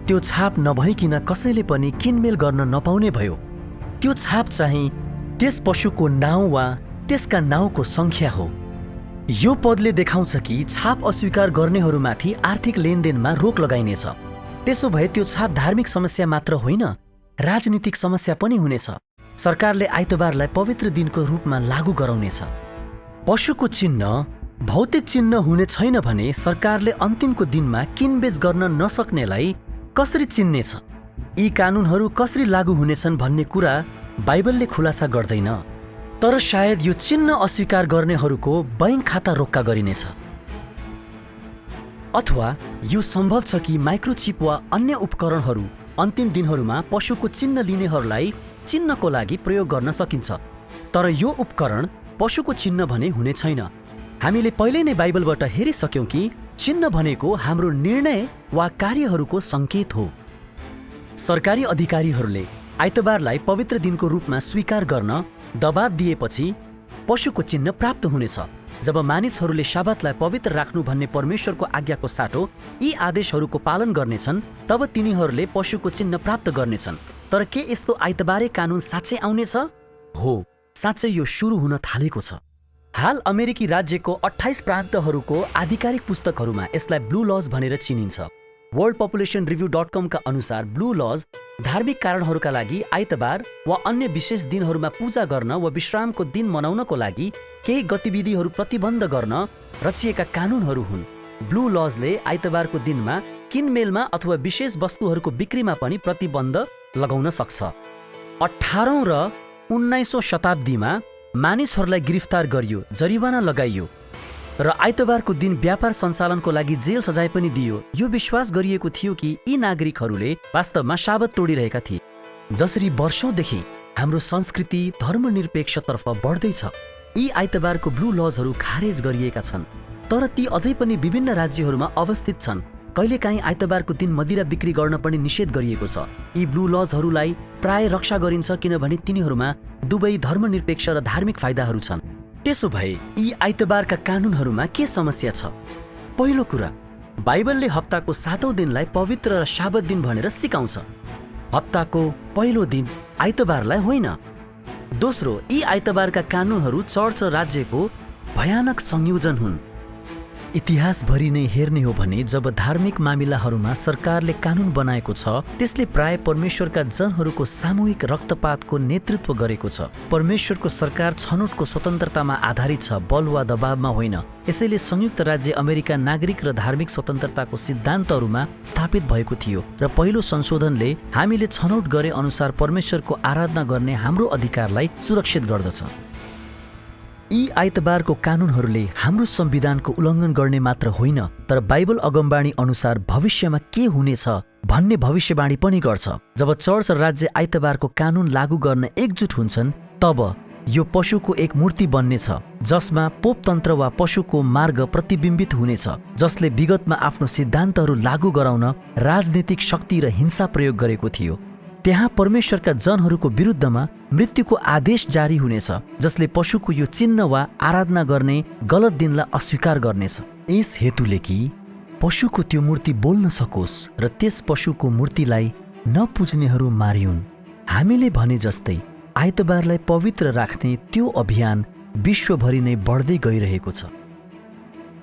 त्यो छाप नभइकन कसैले पनि किनमेल गर्न नपाउने भयो। त्यो छाप चाहिँ त्यस पशुको नाउँ वा त्यसका नाउँको सङ्ख्या हो। यो पदले देखाउँछ कि छाप अस्वीकार गर्नेहरूमाथि आर्थिक लेनदेनमा रोक लगाइनेछ। त्यसो भए त्यो छाप धार्मिक समस्या मात्र होइन, राजनीतिक समस्या पनि हुनेछ। सरकारले आइतबारलाई पवित्र दिनको रूपमा लागू गराउनेछ। पशुको चिन्ह भौतिक चिन्ह हुने छैन भने सरकारले अन्तिमको दिनमा किनबेच गर्न नसक्नेलाई कसरी चिन्नेछ? यी कानुनहरू कसरी लागू हुनेछन् भन्ने कुरा बाइबलले खुलासा गर्दैन। तर सायद यो चिन्ह अस्वीकार गर्नेहरूको बैंक खाता रोक्का गरिनेछ। अथवा यो सम्भव छ कि माइक्रोचिप वा अन्य उपकरणहरू अन्तिम दिनहरूमा पशुको चिन्ह लिनेहरूलाई चिन्हको लागि प्रयोग गर्न सकिन्छ। तर यो उपकरण पशुको चिन्ह भने हुने छैन। हामीले पहिले नै बाइबलबाट हेरिसक्यौँ कि चिन्ह भनेको हाम्रो निर्णय वा कार्यहरूको सङ्केत हो। सरकारी अधिकारीहरूले आइतबारलाई पवित्र दिनको रूपमा स्वीकार गर्न दबाब दिएपछि पशुको चिन्ह प्राप्त हुनेछ। जब मानिसहरूले साबतलाई पवित्र राख्नु भन्ने परमेश्वरको आज्ञाको साटो यी आदेशहरूको पालन गर्नेछन्, तब तिनीहरूले पशुको चिन्ह प्राप्त गर्नेछन्। तर के यस्तो आइतबारे कानुन साँच्चै आउनेछ? हो, साँच्चै यो सुरु हुन थालेको छ। हाल अमेरिकी राज्यको 28 प्रान्तहरूको आधिकारिक पुस्तकहरूमा यसलाई ब्लू लज भनेर चिनिन्छ। वर्ल्ड पपुलेसन रिभ्यू.com का अनुसार ब्लू लज धार्मिक कारणहरूका लागि आइतबार वा अन्य विशेष दिनहरूमा पूजा गर्न वा विश्रामको दिन मनाउनको लागि केही गतिविधिहरू प्रतिबन्ध गर्न रचिएका कानुनहरू हुन्। ब्लू लजले आइतबारको दिनमा किनमेलमा अथवा विशेष वस्तुहरूको बिक्रीमा पनि प्रतिबन्ध लगाउन सक्छ। 18औं र 19औं शताब्दीमा मानिसहरूलाई गिरफ्तार गरियो, जरिवाना लगाइयो र आइतबारको दिन व्यापार सञ्चालनको लागि जेल सजाय पनि दियो। यो विश्वास गरिएको थियो कि यी नागरिकहरूले वास्तवमा साबत तोडिरहेका थिए। जसरी वर्षौंदेखि हाम्रो संस्कृति धर्मनिरपेक्षतर्फ बढ्दैछ, यी आइतबारको ब्लू लजहरू खारेज गरिएका छन्। तर ती अझै पनि विभिन्न राज्यहरूमा अवस्थित छन्। कहिलेकाहीँ आइतबारको दिन मदिरा बिक्री गर्न पनि निषेध गरिएको छ। यी ब्लू लजहरूलाई प्राय रक्षा गरिन्छ किनभने तिनीहरूमा दुवै धर्मनिरपेक्ष र धार्मिक फाइदाहरू छन्। त्यसो भए यी आइतबारका कानुनहरूमा के समस्या छ? पहिलो कुरा, बाइबलले हप्ताको 7औं दिनलाई पवित्र र साबत दिन भनेर सिकाउँछ। हप्ताको पहिलो दिन आइतबारलाई होइन। दोस्रो, यी आइतबारका कानुनहरू चर्च र राज्यको भयानक संयोजन हुन्। इतिहासभरि नै हेर्ने हो भने जब धार्मिक मामिलाहरूमा सरकारले कानुन बनाएको छ, त्यसले प्राय परमेश्वरका जनहरूको सामूहिक रक्तपातको नेतृत्व गरेको छ। परमेश्वरको सरकार छनौटको स्वतन्त्रतामा आधारित छ, बल वा दबावमा होइन। यसैले संयुक्त राज्य अमेरिका नागरिक र धार्मिक स्वतन्त्रताको सिद्धान्तहरूमा स्थापित भएको थियो र पहिलो संशोधनले हामीले छनौट गरे अनुसार परमेश्वरको आराधना गर्ने हाम्रो अधिकारलाई सुरक्षित गर्दछ। यी आइतबारको कानुनहरूले हाम्रो संविधानको उल्लङ्घन गर्ने मात्र होइन, तर बाइबल अगमबाणी अनुसार भविष्यमा के हुनेछ भन्ने भविष्यवाणी पनि गर्छ। जब चर्च र राज्य आइतबारको कानुन लागू गर्न एकजुट हुन्छन्, तब यो पशुको एक मूर्ति बन्नेछ जसमा पोपतन्त्र वा पशुको मार्ग प्रतिबिम्बित हुनेछ, जसले विगतमा आफ्नो सिद्धान्तहरू लागू गराउन राजनीतिक शक्ति र हिंसा प्रयोग गरेको थियो। त्यहाँ परमेश्वरका जनहरूको विरुद्धमा मृत्युको आदेश जारी हुनेछ, जसले पशुको यो चिन्ह वा आराधना गर्ने गलत दिनलाई अस्वीकार गर्नेछ। यस हेतुले कि पशुको त्यो मूर्ति बोल्न सकोस् र त्यस पशुको मूर्तिलाई नपुज्नेहरू मारिउन्। हामीले भने जस्तै आइतबारलाई पवित्र राख्ने त्यो अभियान विश्वभरि नै बढ्दै गइरहेको छ।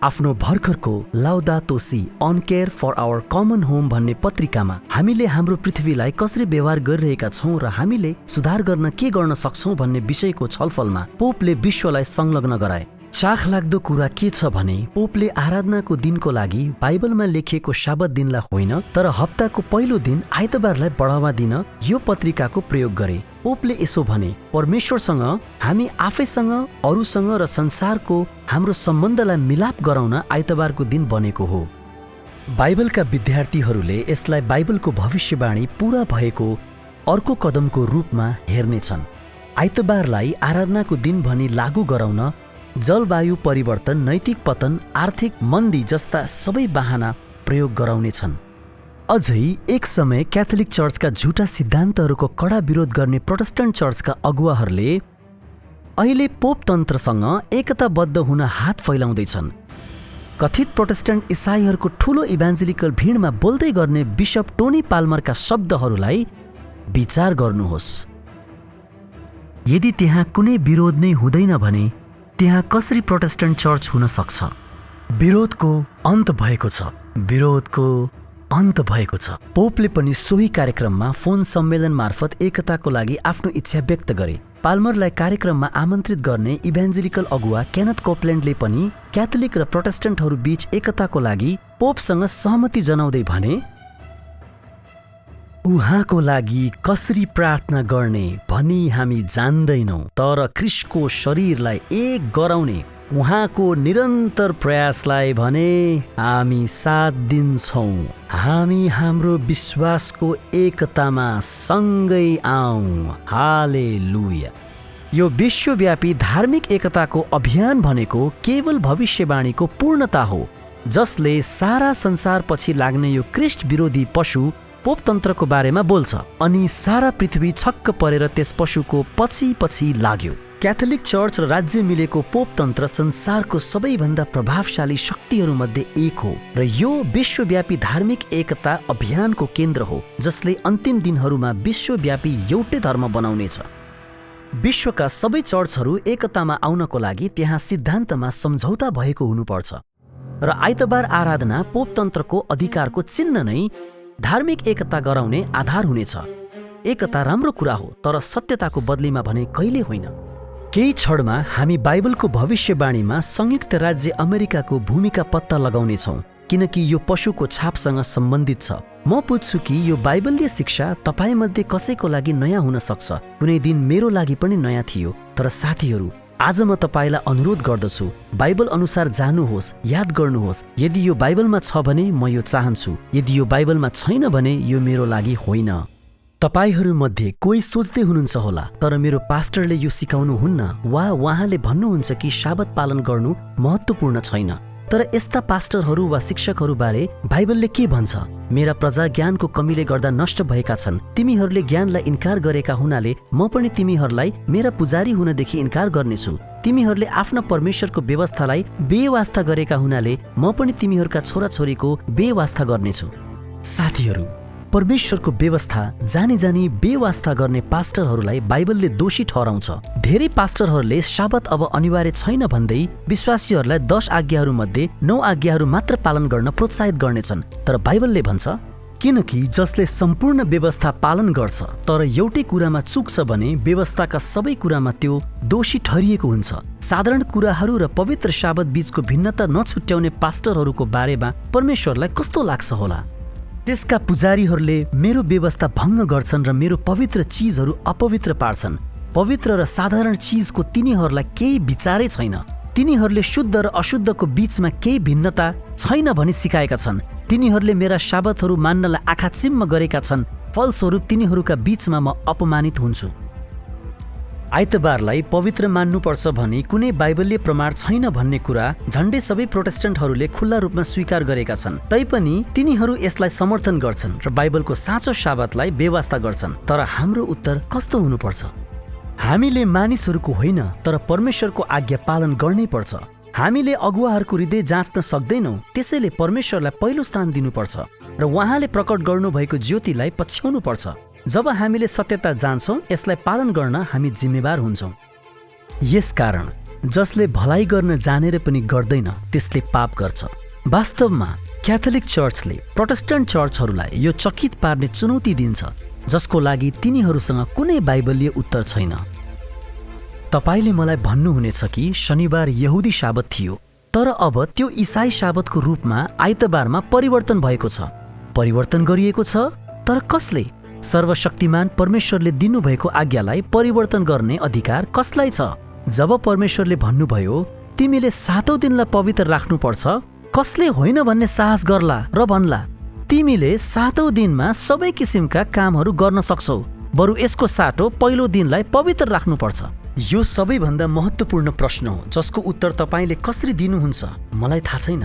आफ्नो भर्खरको Laudato Si on care for our common home भन्ने पत्रिकामा हामीले हाम्रो पृथ्वीलाई कसरी व्यवहार गरिरहेका छौँ र हामीले सुधार गर्न के गर्न सक्छौँ भन्ने विषयको छलफलमा पोपले विश्वलाई संलग्न गराए। चाखलाग्दो कुरा के छ भने पोपले आराधनाको दिनको लागि बाइबलमा लेखिएको साबत दिनलाई होइन तर हप्ताको पहिलो दिन आइतबारलाई बढावा दिन यो पत्रिकाको प्रयोग गरे। पोपले यसो भने, परमेश्वरसँग, हामी आफैसँग, अरूसँग र संसारको हाम्रो सम्बन्धलाई मिलाप गराउन आइतबारको दिन बनेको हो। बाइबलका विद्यार्थीहरूले यसलाई बाइबलको भविष्यवाणी पूरा भएको अर्को कदमको रूपमा हेर्नेछन्। आइतबारलाई आराधनाको दिन भनी लागू गराउन जलवायु परिवर्तन, नैतिक पतन, आर्थिक मन्दी जस्ता सबै बहाना प्रयोग गराउनेछन्। अझै एक समय क्याथोलिक चर्चका झुटा सिद्धान्तहरूको कडा विरोध गर्ने प्रोटेस्टेन्ट चर्चका अगुवाहरूले अहिले पोपतन्त्रसँग एकताबद्ध हुन हात फैलाउँदैछन्। कथित प्रोटेस्टेन्ट इसाईहरूको ठूलो इभान्जेलिकल भिडमा बोल्दै गर्ने बिशप टोनी पाल्मरका शब्दहरूलाई विचार गर्नुहोस्। यदि त्यहाँ कुनै विरोध नै हुँदैन भने त्यहाँ कसरी प्रोटेस्टेन्ट चर्च हुन सक्छ? विरोधको अन्त भएको छ, विरोधको अन्त भएको छ। पोपले पनि सोही कार्यक्रममा फोन सम्मेलन मार्फत एकताको लागि आफ्नो इच्छा व्यक्त गरे। पाल्मरलाई कार्यक्रममा आमन्त्रित गर्ने इभान्जेलिकल अगुवा केनेथ कोपल्यान्डले पनि क्याथोलिक र प्रोटेस्टेन्टहरू बीच एकताको लागि पोपसँग सहमति जनाउँदै भने, उहाँको लागि कसरी प्रार्थना गर्ने भनी हामी जान्दैनौँ, तर ख्रीष्टको शरीरलाई एक गराउने उहाँको निरन्तर प्रयासलाई भने हामी साथ दिन्छौँ। हामी हाम्रो विश्वासको एकतामा सँगै आऊँ। हालेलुया। यो विश्वव्यापी धार्मिक एकताको अभियान भनेको केवल भविष्यवाणीको पूर्णता हो, जसले सारा संसारपछि लाग्ने यो ख्रीष्ट विरोधी पशु पोपतन्त्रको बारेमा बोल्छ अनि सारा पृथ्वी छक्क परेर त्यस पशुको पछि पछि लाग्यो। क्याथोलिक चर्च र राज्य मिलेको पोपतन्त्र संसारको सबैभन्दा प्रभावशाली शक्तिहरूमध्ये एक हो र यो विश्वव्यापी धार्मिक एकता अभियानको केन्द्र हो, जसले अन्तिम दिनहरूमा विश्वव्यापी एउटै धर्म बनाउनेछ। विश्वका सबै चर्चहरू एकतामा आउनको लागि त्यहाँ सिद्धान्तमा सम्झौता भएको हुनुपर्छ र आइतबार आराधना पोपतन्त्रको अधिकारको चिन्ह नै धार्मिक एकता गराउने आधार हुनेछ। एकता राम्रो कुरा हो, तर सत्यताको बदलीमा भने कहिले होइन। केही क्षणमा हामी बाइबलको भविष्यवाणीमा संयुक्त राज्य अमेरिकाको भूमिका पत्ता लगाउनेछौँ, किनकि यो पशुको छापसँग सम्बन्धित छ। म बुझ्छु कि यो बाइबलीय शिक्षा तपाईमध्ये कसैको लागि नयाँ हुन सक्छ। कुनै दिन मेरो लागि पनि नयाँ थियो। तर साथीहरू, आज म तपाईलाई अनुरोध गर्दछु, बाइबल अनुसार जानुहोस्, याद गर्नुहोस्। यदि यो बाइबलमा छ भने म यो चाहन्छु, यदि यो बाइबलमा छैन भने यो मेरो लागि होइन। तपाईहरूमध्ये कोही सोच्दै हुनुहुन्छ होला, तर मेरो पास्टरले यो सिकाउनुहुन्न वा उहाँले भन्नुहुन्छ कि साबत पालन गर्नु महत्त्वपूर्ण छैन। तर यस्ता पास्टरहरू वा शिक्षकहरूबारे बाइबलले के भन्छ? मेरा प्रजा ज्ञानको कमीले गर्दा नष्ट भएका छन्। तिमीहरूले ज्ञानलाई इन्कार गरेका हुनाले म पनि तिमीहरूलाई मेरा पुजारी हुनदेखि इन्कार गर्नेछु। तिमीहरूले आफ्ना परमेश्वरको व्यवस्थालाई बेवास्ता गरेका हुनाले म पनि तिमीहरूका छोराछोरीको बेवास्ता गर्नेछु। साथीहरू, परमेश्वरको व्यवस्था जानी जानी बेवास्ता गर्ने पास्टरहरूलाई बाइबलले दोषी ठहराउँछ। धेरै पास्टरहरूले साबत अब अनिवार्य छैन भन्दै विश्वासीहरूलाई 10 आज्ञाहरूमध्ये 9 आज्ञाहरू मात्र पालन गर्न प्रोत्साहित गर्नेछन्। तर बाइबलले भन्छ, किनकि जसले सम्पूर्ण व्यवस्था पालन गर्छ तर एउटै कुरामा चुक्छ भने व्यवस्थाका सबै कुरामा त्यो दोषी ठहरिएको हुन्छ। साधारण कुराहरू र पवित्र साबत बीचको भिन्नता नछुट्याउने पास्टरहरूको बारेमा परमेश्वरलाई कस्तो लाग्छ होला? त्यसका पुजारीहरूले मेरो व्यवस्था भङ्ग गर्छन् र मेरो पवित्र चिजहरू अपवित्र पार्छन्। पवित्र र साधारण चिजको तिनीहरूलाई केही विचारै छैन। तिनीहरूले शुद्ध र अशुद्धको बीचमा केही भिन्नता छैन भनी सिकाएका छन्। तिनीहरूले मेरा साबतहरू मान्नलाई आँखा चिम्म गरेका छन्। फलस्वरूप तिनीहरूका बीचमा म अपमानित हुन्छु। आइतबारलाई पवित्र मान्नुपर्छ भनी कुनै बाइबलीय प्रमाण छैन भन्ने कुरा झन्डै सबै प्रोटेस्टेन्टहरूले खुल्ला रूपमा स्वीकार गरेका छन्। तैपनि तिनीहरू यसलाई समर्थन गर्छन् र बाइबलको साँचो साबतलाई बेवास्ता गर्छन्। तर हाम्रो उत्तर कस्तो हुनुपर्छ? हामीले मानिसहरूको होइन, तर परमेश्वरको आज्ञा पालन गर्नै पर्छ। हामीले अगुवाहरूको हृदय जाँच्न सक्दैनौँ, त्यसैले परमेश्वरलाई पहिलो स्थान दिनुपर्छ र उहाँले प्रकट गर्नुभएको ज्योतिलाई पछ्याउनुपर्छ। जब हामीले सत्यता जान्छौँ यसलाई पालन गर्न हामी जिम्मेवार हुन्छौँ। यसकारण जसले भलाइ गर्न जानेर पनि गर्दैन त्यसले पाप गर्छ। वास्तवमा क्याथोलिक चर्चले प्रोटेस्टेन्ट चर्चहरूलाई यो चकित पार्ने चुनौती दिन्छ जसको लागि तिनीहरूसँग कुनै बाइबलीय उत्तर छैन। तपाईले मलाई भन्नुहुनेछ कि शनिबार यहुदी साबत थियो, तर अब त्यो इसाई साबतको रूपमा आइतबारमा परिवर्तन भएको छ। परिवर्तन गरिएको छ, तर कसले? सर्वशक्तिमान परमेश्वरले दिनुभएको आज्ञालाई परिवर्तन गर्ने अधिकार कसलाई छ? जब परमेश्वरले भन्नुभयो तिमीले 7औं दिनलाई पवित्र राख्नुपर्छ, कसले होइन भन्ने साहस गर्ला र भन्ला तिमीले 7औं दिनमा सबै किसिमका कामहरू गर्न सक्छौ, बरु यसको साटो पहिलो दिनलाई पवित्र राख्नुपर्छ। यो सबैभन्दा महत्त्वपूर्ण प्रश्न हो जसको उत्तर तपाईले कसरी दिनुहुन्छ मलाई थाहा छैन।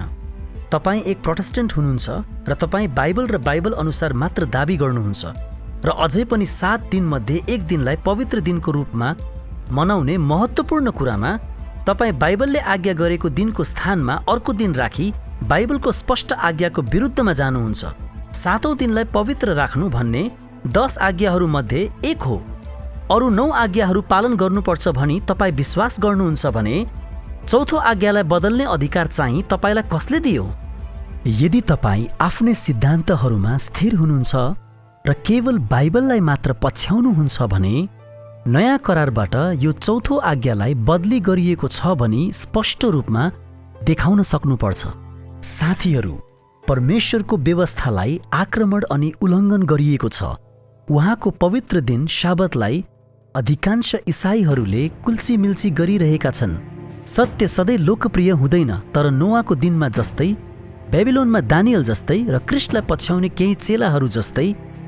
तपाईँ एक प्रोटेस्टेन्ट हुनुहुन्छ र तपाईँ बाइबल र बाइबल अनुसार मात्र दाबी गर्नुहुन्छ र अझै पनि 7 दिनमध्ये एक दिनलाई पवित्र दिनको रूपमा मनाउने महत्त्वपूर्ण कुरामा तपाईँ बाइबलले आज्ञा गरेको दिनको स्थानमा अर्को दिन राखी बाइबलको स्पष्ट आज्ञाको विरुद्धमा जानुहुन्छ। 7औं दिनलाई पवित्र राख्नु भन्ने 10 आज्ञाहरूमध्ये एक हो। अरू 9 आज्ञाहरू पालन गर्नुपर्छ भनी तपाईँ विश्वास गर्नुहुन्छ भने चौथो आज्ञालाई बदल्ने अधिकार चाहिँ तपाईँलाई कसले दियो? यदि तपाईँ आफ्नै सिद्धान्तहरूमा स्थिर हुनुहुन्छ र केवल बाइबललाई मात्र पछ्याउनुहुन्छ भने नयाँ करारबाट यो चौथो आज्ञालाई बदली गरिएको छ भनी स्पष्ट रूपमा देखाउन सक्नुपर्छ। साथीहरू, परमेश्वरको व्यवस्थालाई आक्रमण अनि उल्लङ्घन गरिएको छ। उहाँको पवित्र दिन साबतलाई अधिकांश इसाईहरूले कुल्चीमिल्ची गरिरहेका छन्। सत्य सधैँ लोकप्रिय हुँदैन, तर नोआको दिनमा जस्तै, बेबिलोनमा दानियल जस्तै र ख्रीष्टलाई पछ्याउने केही चेलाहरू जस्तै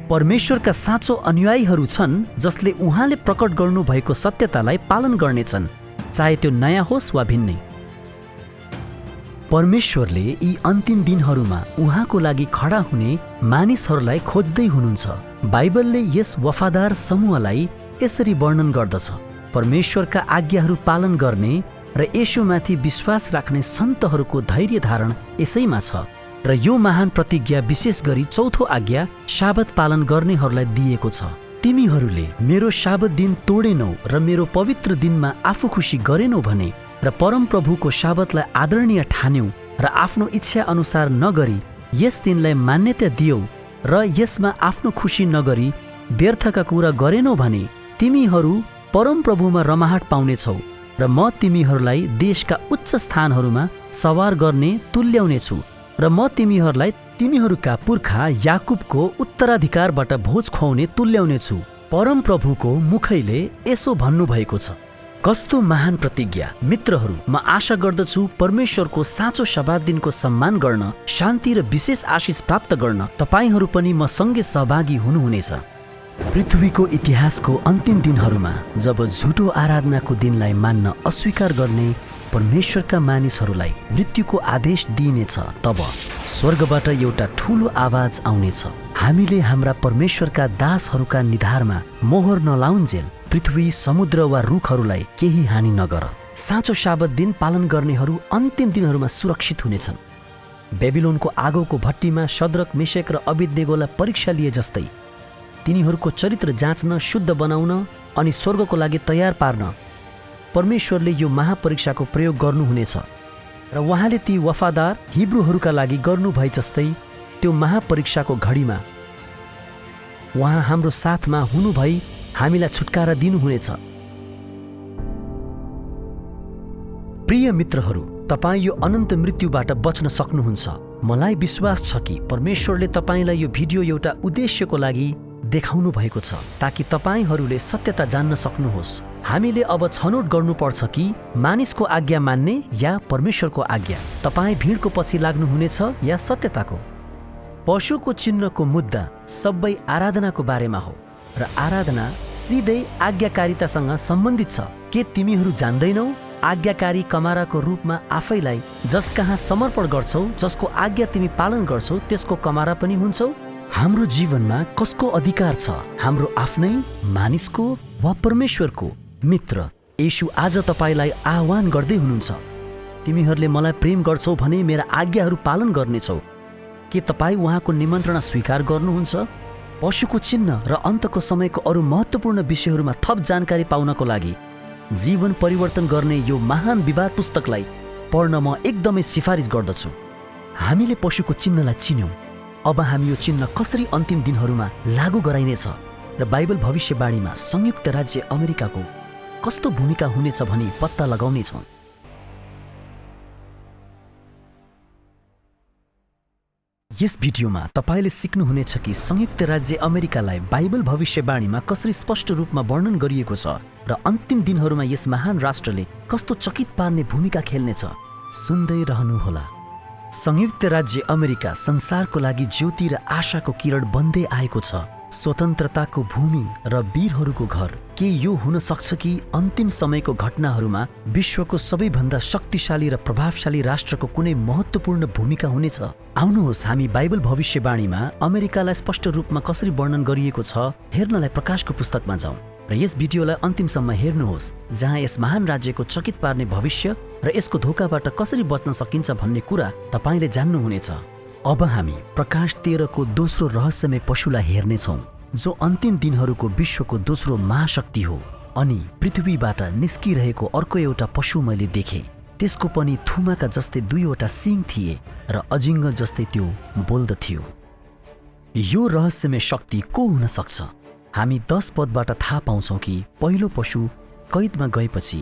परमेश्वरका साँचो अनुयायीहरू छन् जसले उहाँले प्रकट गर्नुभएको सत्यतालाई पालन गर्नेछन्, चाहे त्यो नयाँ होस् वा भिन्नै। परमेश्वरले यी अन्तिम दिनहरूमा उहाँको लागि खडा हुने मानिसहरूलाई खोज्दै हुनुहुन्छ। बाइबलले यस वफादार समूहलाई यसरी वर्णन गर्दछ: परमेश्वरका आज्ञाहरू पालन गर्ने र येशूमाथि विश्वास राख्ने सन्तहरूको धैर्य धारण यसैमा छ। र यो महान प्रतिज्ञा विशेष गरी चौथो आज्ञा साबत पालन गर्नेहरूलाई दिएको छ: तिमीहरूले मेरो साबत दिन तोडेनौ र मेरो पवित्र दिनमा आफू खुसी गरेनौ भने र परमप्रभुको साबतलाई आदरणीय ठान्यौ र आफ्नो इच्छा अनुसार नगरी यस दिनलाई मान्यता दियौ र यसमा आफ्नो खुसी नगरी व्यर्थका कुरा गरेनौ भने तिमीहरू परमप्रभुमा रमाहट पाउनेछौ र म तिमीहरूलाई देशका उच्च स्थानहरूमा सवार गर्ने तुल्याउनेछु र म तिमीहरूलाई तिमीहरूका पुर्खा याकुबको उत्तराधिकारबाट भोज खुवाउने तुल्याउनेछु। परमप्रभुको मुखैले यसो भन्नुभएको छ। कस्तो महान प्रतिज्ञा! मित्रहरू, म आशा गर्दछु परमेश्वरको साँचो सब्बात दिनको सम्मान गर्न, शान्ति र विशेष आशिष प्राप्त गर्न तपाईहरू पनि म सँगै सहभागी हुनुहुनेछ। पृथ्वीको इतिहासको अन्तिम दिनहरूमा जब झुटो आराधनाको दिनलाई मान्न अस्वीकार गर्ने परमेश्वरका मानिसहरूलाई मृत्युको आदेश दिइनेछ, तब स्वर्गबाट एउटा ठूलो आवाज आउनेछ: हामीले हाम्रा परमेश्वरका दासहरूका निधारमा मोहर नलाउन्जेल पृथ्वी, समुद्र वा रुखहरूलाई केही हानि नगर। साँचो साबत दिन पालन गर्नेहरू अन्तिम दिनहरूमा सुरक्षित हुनेछन्। बेबिलोनको आगोको भट्टीमा शद्रक, मेशक र अबेदनेगोलाई परीक्षा लिए जस्तै तिनीहरूको चरित्र जाँच्न, शुद्ध बनाउन अनि स्वर्गको लागि तयार पार्न परमेश्वरले यो महापरीक्षाको प्रयोग गर्नुहुनेछ र उहाँले ती वफादार हिब्रूहरूका लागि गर्नुभए जस्तै त्यो महापरीक्षाको घडीमा उहाँ हाम्रो साथमा हुनुभई हामीलाई छुटकारा दिनुहुनेछ। प्रिय मित्रहरू, तपाईँ यो अनन्त मृत्युबाट बच्न सक्नुहुन्छ। मलाई विश्वास छ कि परमेश्वरले तपाईँलाई यो भिडियो एउटा उद्देश्यको लागि देखाउनु भएको छ, ताकि तपाईँहरूले सत्यता जान्न सक्नुहोस्। हामीले अब छनौट गर्नुपर्छ कि मानिसको आज्ञा मान्ने या परमेश्वरको आज्ञा। तपाईँ भिडको पछि लाग्नुहुनेछ या सत्यताको? पशुको चिन्हको मुद्दा सबै आराधनाको बारेमा हो र आराधना सिधै आज्ञाकारितासँग सम्बन्धित छ। के तिमीहरू जान्दैनौ? आज्ञाकारी कमाराको रूपमा आफैलाई जस कहाँ समर्पण गर्छौ, जसको आज्ञा तिमी पालन गर्छौ, त्यसको कमारा पनि हुन्छौ। हाम्रो जीवनमा कसको अधिकार छ? हाम्रो आफ्नै, मानिसको वा परमेश्वरको? मित्र, येशू आज तपाईलाई आह्वान गर्दै हुनुहुन्छ, तिमीहरूले मलाई प्रेम गर्छौ भने मेरा आज्ञाहरू पालन गर्नेछौ। के तपाईँ उहाँको निमन्त्रणा स्वीकार गर्नुहुन्छ? पशुको चिन्ह र अन्तको समयको अरू महत्त्वपूर्ण विषयहरूमा थप जानकारी पाउनको लागि जीवन परिवर्तन गर्ने यो महान विवाद पुस्तकलाई पढ्न म एकदमै सिफारिस गर्दछु। हामीले पशुको चिन्हलाई चिन्यौँ। अब हामी यो चिन्ह कसरी अन्तिम दिनहरूमा लागू गराइनेछ र बाइबल भविष्यवाणीमा संयुक्त राज्य अमेरिकाको कस्तो भूमिका हुनेछ भनी पत्ता लगाउनेछौँ। यस भिडियोमा तपाईले सिक्नुहुनेछ कि संयुक्त राज्य अमेरिकालाई बाइबल भविष्यवाणीमा कसरी स्पष्ट रूपमा वर्णन गरिएको छ र अन्तिम दिनहरूमा यस महान राष्ट्रले कस्तो चकित पार्ने भूमिका खेल्नेछ। सुन्दै रहनुहोला। संयुक्त राज्य अमेरिका संसारको लागि ज्योति र आशाको किरण बन्दै आएको छ, स्वतन्त्रताको भूमि र वीरहरूको घर। के यो हुन सक्छ कि अन्तिम समयको घटनाहरूमा विश्वको सबैभन्दा शक्तिशाली र प्रभावशाली राष्ट्रको कुनै महत्त्वपूर्ण भूमिका हुनेछ? आउनुहोस् हामी बाइबल भविष्यवाणीमा अमेरिकालाई स्पष्ट रूपमा कसरी वर्णन गरिएको छ हेर्नलाई प्रकाशको पुस्तकमा जाउँ र यस भिडियोलाई अन्तिमसम्म हेर्नुहोस्, जहाँ यस महान राज्यको चकित पार्ने भविष्य र यसको धोकाबाट कसरी बच्न सकिन्छ भन्ने कुरा तपाईले जान्नुहुनेछ। अब हामी प्रकाश 13 को दोस्रो रहस्यमय पशुलाई हेर्नेछौँ, जो अन्तिम दिनहरूको विश्वको दोस्रो महाशक्ति हो। अनि पृथ्वीबाट निस्किरहेको अर्को एउटा पशु मैले देखेँ। त्यसको पनि थुमाका जस्तै 2वटा सिङ थिए र अजिङ्गर जस्तै त्यो बोल्दथ्यो। यो रहस्यमय शक्ति को हुन सक्छ? हामी 10 पदबाट थाहा पाउँछौँ कि पहिलो पशु कैदमा गएपछि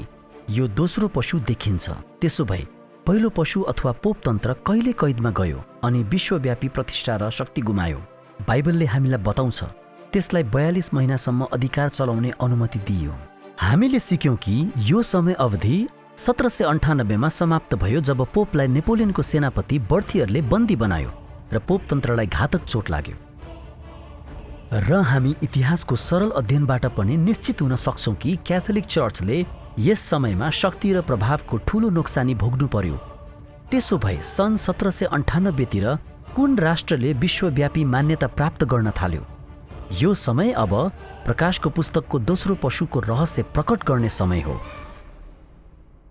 यो दोस्रो पशु देखिन्छ। त्यसो भए पहिलो पशु अथवा पोपतन्त्र कहिले कैदमा गयो अनि विश्वव्यापी प्रतिष्ठा र शक्ति गुमायो? बाइबलले हामीलाई बताउँछ त्यसलाई 42 महिनासम्म अधिकार चलाउने अनुमति दिइयो। हामीले सिक्यौँ कि यो समय अवधि 1798 मा समाप्त भयो, जब पोपलाई नेपोलियनको सेनापति बर्थियरले बन्दी बनायो र पोपतन्त्रलाई घातक चोट लाग्यो। र हामी इतिहासको सरल अध्ययनबाट पनि निश्चित हुन सक्छौँ कि क्याथोलिक चर्चले यस समयमा शक्ति र प्रभावको ठूलो नोक्सानी भोग्नु पर्यो। त्यसो भए सन् 1798 तिर कुन राष्ट्रले विश्वव्यापी मान्यता प्राप्त गर्न थाल्यो? यो समय अब प्रकाशको पुस्तकको दोस्रो पशुको रहस्य प्रकट गर्ने समय हो।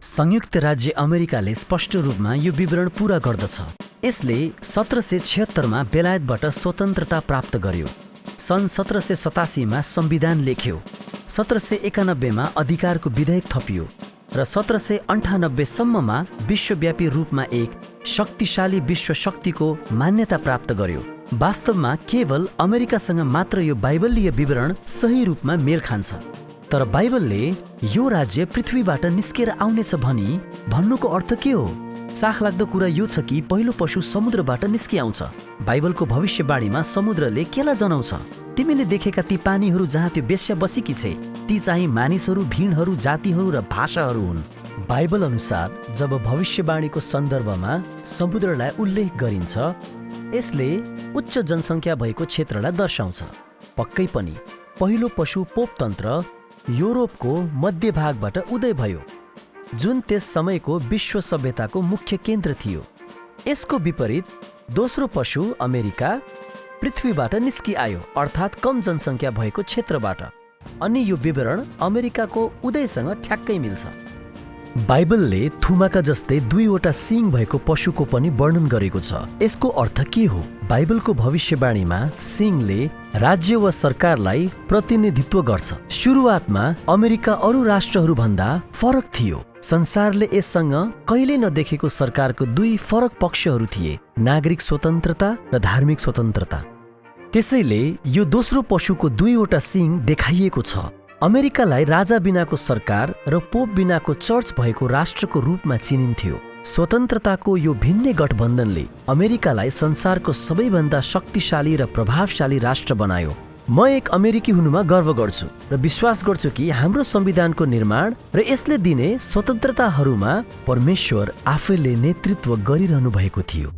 संयुक्त राज्य अमेरिकाले स्पष्ट रूपमा यो विवरण पूरा गर्दछ। यसले 1776 मा बेलायतबाट स्वतन्त्रता प्राप्त गर्यो। सन् 1787 मा संविधान लेख्यो। 1791 मा अधिकारको विधेयक थपियो र 1798 सम्ममा विश्वव्यापी रूपमा एक शक्तिशाली विश्व शक्तिको मान्यता प्राप्त गर्यो। वास्तवमा केवल अमेरिकासँग मात्र यो बाइबलीय विवरण सही रूपमा मेल खान्छ। तर बाइबलले यो राज्य पृथ्वीबाट निस्केर आउनेछ भनी भन्नुको अर्थ के हो? चाखलाग्दो कुरा यो छ कि पहिलो पशु समुद्रबाट निस्किआउँछ। बाइबलको भविष्यवाणीमा समुद्रले केलाई जनाउँछ? तिमीले देखेका ती पानीहरू जहाँ त्यो बेश्या बसेकी छे, ती चाहिँ मानिसहरू, भीडहरू, जातिहरू र भाषाहरू हुन्। बाइबल अनुसार जब भविष्यवाणीको सन्दर्भमा समुद्रलाई उल्लेख गरिन्छ, यसले उच्च जनसङ्ख्या भएको क्षेत्रलाई दर्शाउँछ। पक्कै पनि पहिलो पशु पोपतन्त्र युरोपको मध्य भागबाट उदय भयो, जुन त्यस समयको विश्व सभ्यताको मुख्य केन्द्र थियो। यसको विपरीत दोस्रो पशु अमेरिका पृथ्वीबाट निस्किआयो, अर्थात् कम जनसङ्ख्या भएको क्षेत्रबाट। अनि यो विवरण अमेरिकाको उदयसँग ठ्याक्कै मिल्छ। बाइबलले थुमाका जस्तै 2वटा सिङ भएको पशुको पनि वर्णन गरेको छ। यसको अर्थ के हो? बाइबलको भविष्यवाणीमा सिङले राज्य वा सरकारलाई प्रतिनिधित्व गर्छ। सुरुवातमा अमेरिका अरू राष्ट्रहरूभन्दा फरक थियो। संसारले यससँग कहिल्यै नदेखेको सरकारको 2 फरक पक्षहरू थिए, नागरिक स्वतन्त्रता र धार्मिक स्वतन्त्रता। त्यसैले यो दोस्रो पशुको 2वटा सिङ देखाइएको छ। अमेरिकालाई राजा बिनाको सरकार र पोप बिनाको चर्च भएको राष्ट्रको रूपमा चिनिन्थ्यो। स्वतन्त्रताको यो भिन्नै गठबन्धनले अमेरिकालाई संसारको सबैभन्दा शक्तिशाली र प्रभावशाली राष्ट्र बनायो। म एक अमेरिकी हुनुमा गर्व गर्छु र विश्वास गर्छु कि हाम्रो संविधानको निर्माण र यसले दिने स्वतन्त्रताहरूमा परमेश्वर आफैले नेतृत्व गरिरहनु भएको थियो।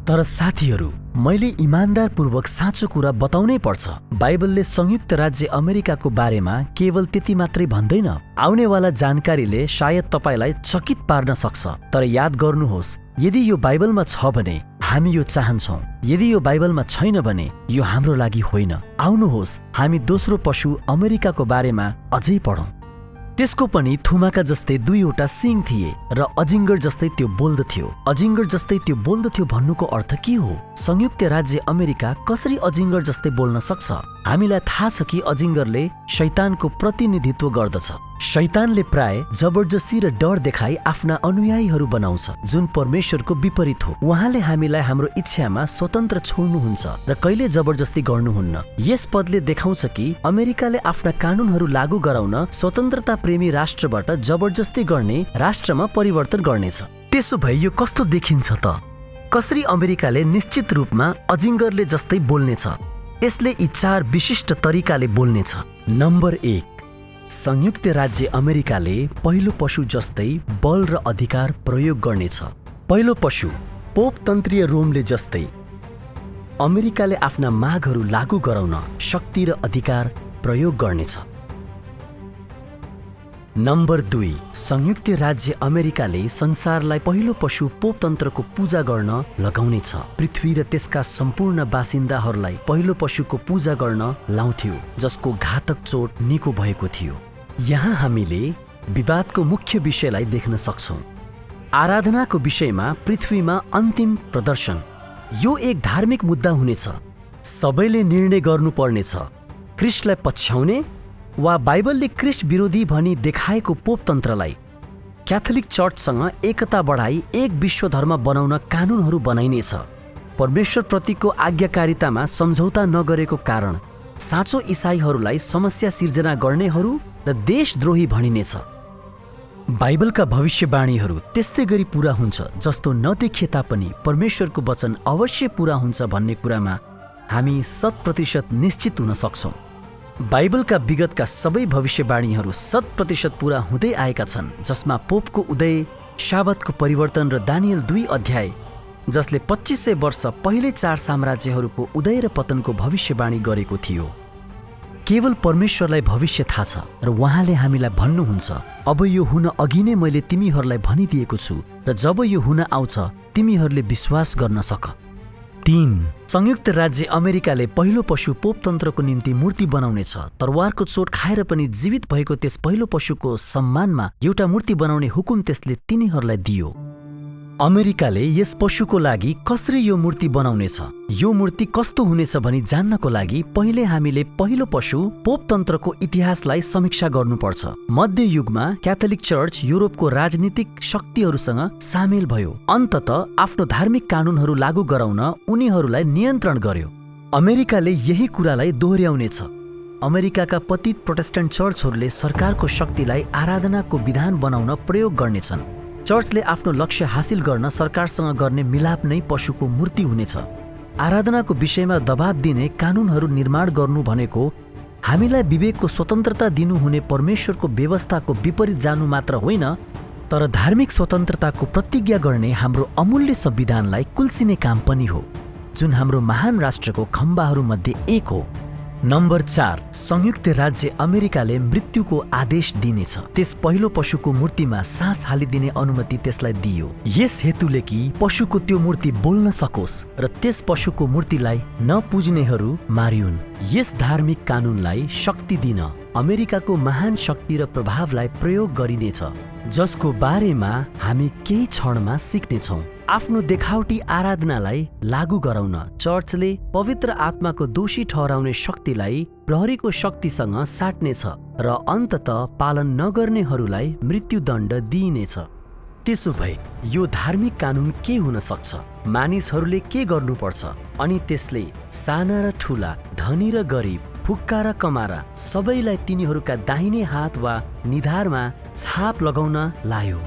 तर साथीहरू, मैले इमानदारपूर्वक साँचो कुरा बताउनै पर्छ। बाइबलले संयुक्त राज्य अमेरिकाको बारेमा केवल त्यति मात्रै भन्दैन। आउनेवाला जानकारीले सायद तपाईलाई चकित पार्न सक्छ। तर याद गर्नुहोस्, यदि यो बाइबलमा छ भने हामी यो चाहन्छौँ। यदि यो बाइबलमा छैन भने यो हाम्रो लागि होइन। आउनुहोस् हामी दोस्रो पशु अमेरिकाको बारेमा अझै पढौँ। त्यसको पनि थुमाका जस्तै 2वटा सिङ थिए र अजिङ्गर जस्तै त्यो बोल्दथ्यो। अजिङ्गर जस्तै त्यो बोल्दथ्यो भन्नुको अर्थ के हो? संयुक्त राज्य अमेरिका कसरी अजिङ्गर जस्तै बोल्न सक्छ? हामीलाई थाहा छ कि अजिङ्गरले शैतानको प्रतिनिधित्व गर्दछ। शैतानले प्राय जबरजस्ती र डर देखाई आफ्ना अनुयायीहरू बनाउँछ, जुन परमेश्वरको विपरीत हो। उहाँले हामीलाई हाम्रो इच्छामा स्वतन्त्र छोड्नुहुन्छ र कहिले जबरजस्ती गर्नुहुन्न। यस पदले देखाउँछ कि अमेरिकाले आफ्ना कानुनहरू लागू गराउन स्वतन्त्रता प्रेमी राष्ट्रबाट जबरजस्ती गर्ने राष्ट्रमा परिवर्तन गर्नेछ। त्यसो भए यो कस्तो देखिन्छ त? कसरी अमेरिकाले निश्चित रूपमा अजिङ्गरले जस्तै बोल्नेछ? यसले यी 4 विशिष्ट तरिकाले बोल्नेछ। नम्बर 1, संयुक्त राज्य अमेरिकाले पहिलो पशु जस्तै बल र अधिकार प्रयोग गर्नेछ। पहिलो पशु पोपतन्त्रीय रोमले जस्तै अमेरिकाले आफ्ना मागहरू लागू गराउन शक्ति र अधिकार प्रयोग गर्नेछ। नम्बर 2, संयुक्त राज्य अमेरिकाले संसारलाई पहिलो पशु पोपतन्त्रको पूजा गर्न लगाउनेछ। पृथ्वी र त्यसका सम्पूर्ण बासिन्दाहरूलाई पहिलो पशुको पूजा गर्न लाउँथ्यो, जसको घातक चोट निको भएको थियो। यहाँ हामीले विवादको मुख्य विषयलाई देख्न सक्छौँ। आराधनाको विषयमा पृथ्वीमा अन्तिम प्रदर्शन। यो एक धार्मिक मुद्दा हुनेछ। सबैले निर्णय गर्नुपर्नेछ, ख्रिस्टलाई पछ्याउने वा बाइबलले ख्रिस्ट विरोधी भनी देखाएको पोपतन्त्रलाई। क्याथोलिक चर्चसँग एकता बढाई एक विश्व धर्म बनाउन कानुनहरू बनाइनेछ। परमेश्वरप्रतिको आज्ञाकारितामा सम्झौता नगरेको कारण साँचो इसाईहरूलाई समस्या सिर्जना गर्नेहरू र देशद्रोही भनिनेछ। बाइबलका भविष्यवाणीहरू त्यस्तै गरी पूरा हुन्छ, जस्तो नदेखिए तापनि परमेश्वरको वचन अवश्य पूरा हुन्छ भन्ने कुरामा हामी 100% निश्चित हुन सक्छौँ। बाइबलका विगतका सबै भविष्यवाणीहरू 100% पूरा हुँदै आएका छन्, जसमा पोपको उदय, शाबतको परिवर्तन र दानियल 2 अध्याय, जसले 2500 वर्ष पहिले 4 साम्राज्यहरूको उदय र पतनको भविष्यवाणी गरेको थियो। केवल परमेश्वरलाई भविष्य थाहा छ र उहाँले हामीलाई भन्नुहुन्छ, अब यो हुन अघि नै मैले तिमीहरूलाई भनिदिएको छु र जब यो हुन आउँछ तिमीहरूले विश्वास गर्न सक। 3, संयुक्त राज्य अमेरिकाले पहिलो पशु पोपतन्त्रको निम्ति मूर्ति बनाउनेछ। तरवारको चोट खाएर पनि जीवित भएको त्यस पहिलो पशुको सम्मानमा एउटा मूर्ति बनाउने हुकुम त्यसले तिनीहरूलाई दियो। अमेरिकाले यस पशुको लागि कसरी यो मूर्ति बनाउनेछ, यो मूर्ति कस्तो हुनेछ भनी जान्नको लागि पहिले हामीले पहिलो पशु पोपतन्त्रको इतिहासलाई समीक्षा गर्नुपर्छ। मध्य युगमा क्याथोलिक चर्च युरोपको राजनीतिक शक्तिहरूसँग सामेल भयो। अन्ततः आफ्नो धार्मिक कानुनहरू लागू गराउन उनीहरूलाई नियन्त्रण गर्यो। अमेरिकाले यही कुरालाई दोहोर्याउनेछ। अमेरिकाका पतित प्रोटेस्टेन्ट चर्चहरूले सरकारको शक्तिलाई आराधनाको विधान बनाउन प्रयोग गर्नेछन्। चर्चले आफ्नो लक्ष्य हासिल गर्न सरकारसँग गर्ने मिलाप नै पशुको मूर्ति हुनेछ। आराधनाको विषयमा दबाब दिने कानुनहरू निर्माण गर्नु भनेको हामीलाई विवेकको स्वतन्त्रता दिनुहुने परमेश्वरको व्यवस्थाको विपरीत जानु मात्र होइन, तर धार्मिक स्वतन्त्रताको प्रतिज्ञा गर्ने हाम्रो अमूल्य संविधानलाई कुल्चिने काम पनि हो, जुन हाम्रो महान राष्ट्रको खम्बाहरूमध्ये एक हो। नम्बर 4, संयुक्त राज्य अमेरिकाले मृत्युको आदेश दिनेछ। त्यस पहिलो पशुको मूर्तिमा सास हालिदिने अनुमति त्यसलाई दियो, यस हेतुले कि पशुको त्यो मूर्ति बोल्न सकोस् र त्यस पशुको मूर्तिलाई नपुज्नेहरू मारियुन्। यस धार्मिक कानुनलाई शक्ति दिन अमेरिकाको महान शक्ति र प्रभावलाई प्रयोग गरिनेछ, जसको बारेमा हामी केही क्षणमा सिक्नेछौँ। आफ्नो देखावटी आराधनालाई लागू गराउन चर्चले पवित्र आत्माको दोषी ठहराउने शक्तिलाई प्रहरीको शक्तिसँग साट्नेछ र अन्ततः पालन नगर्नेहरूलाई मृत्युदण्ड दिइनेछ। त्यसो भए यो धार्मिक कानुन के हुन सक्छ? मानिसहरूले के गर्नुपर्छ? अनि त्यसले साना र ठुला, धनी र गरिब, फुक्का र कमारा सबैलाई तिनीहरूका दाहिने हात वा निधारमा छाप लगाउन लायो।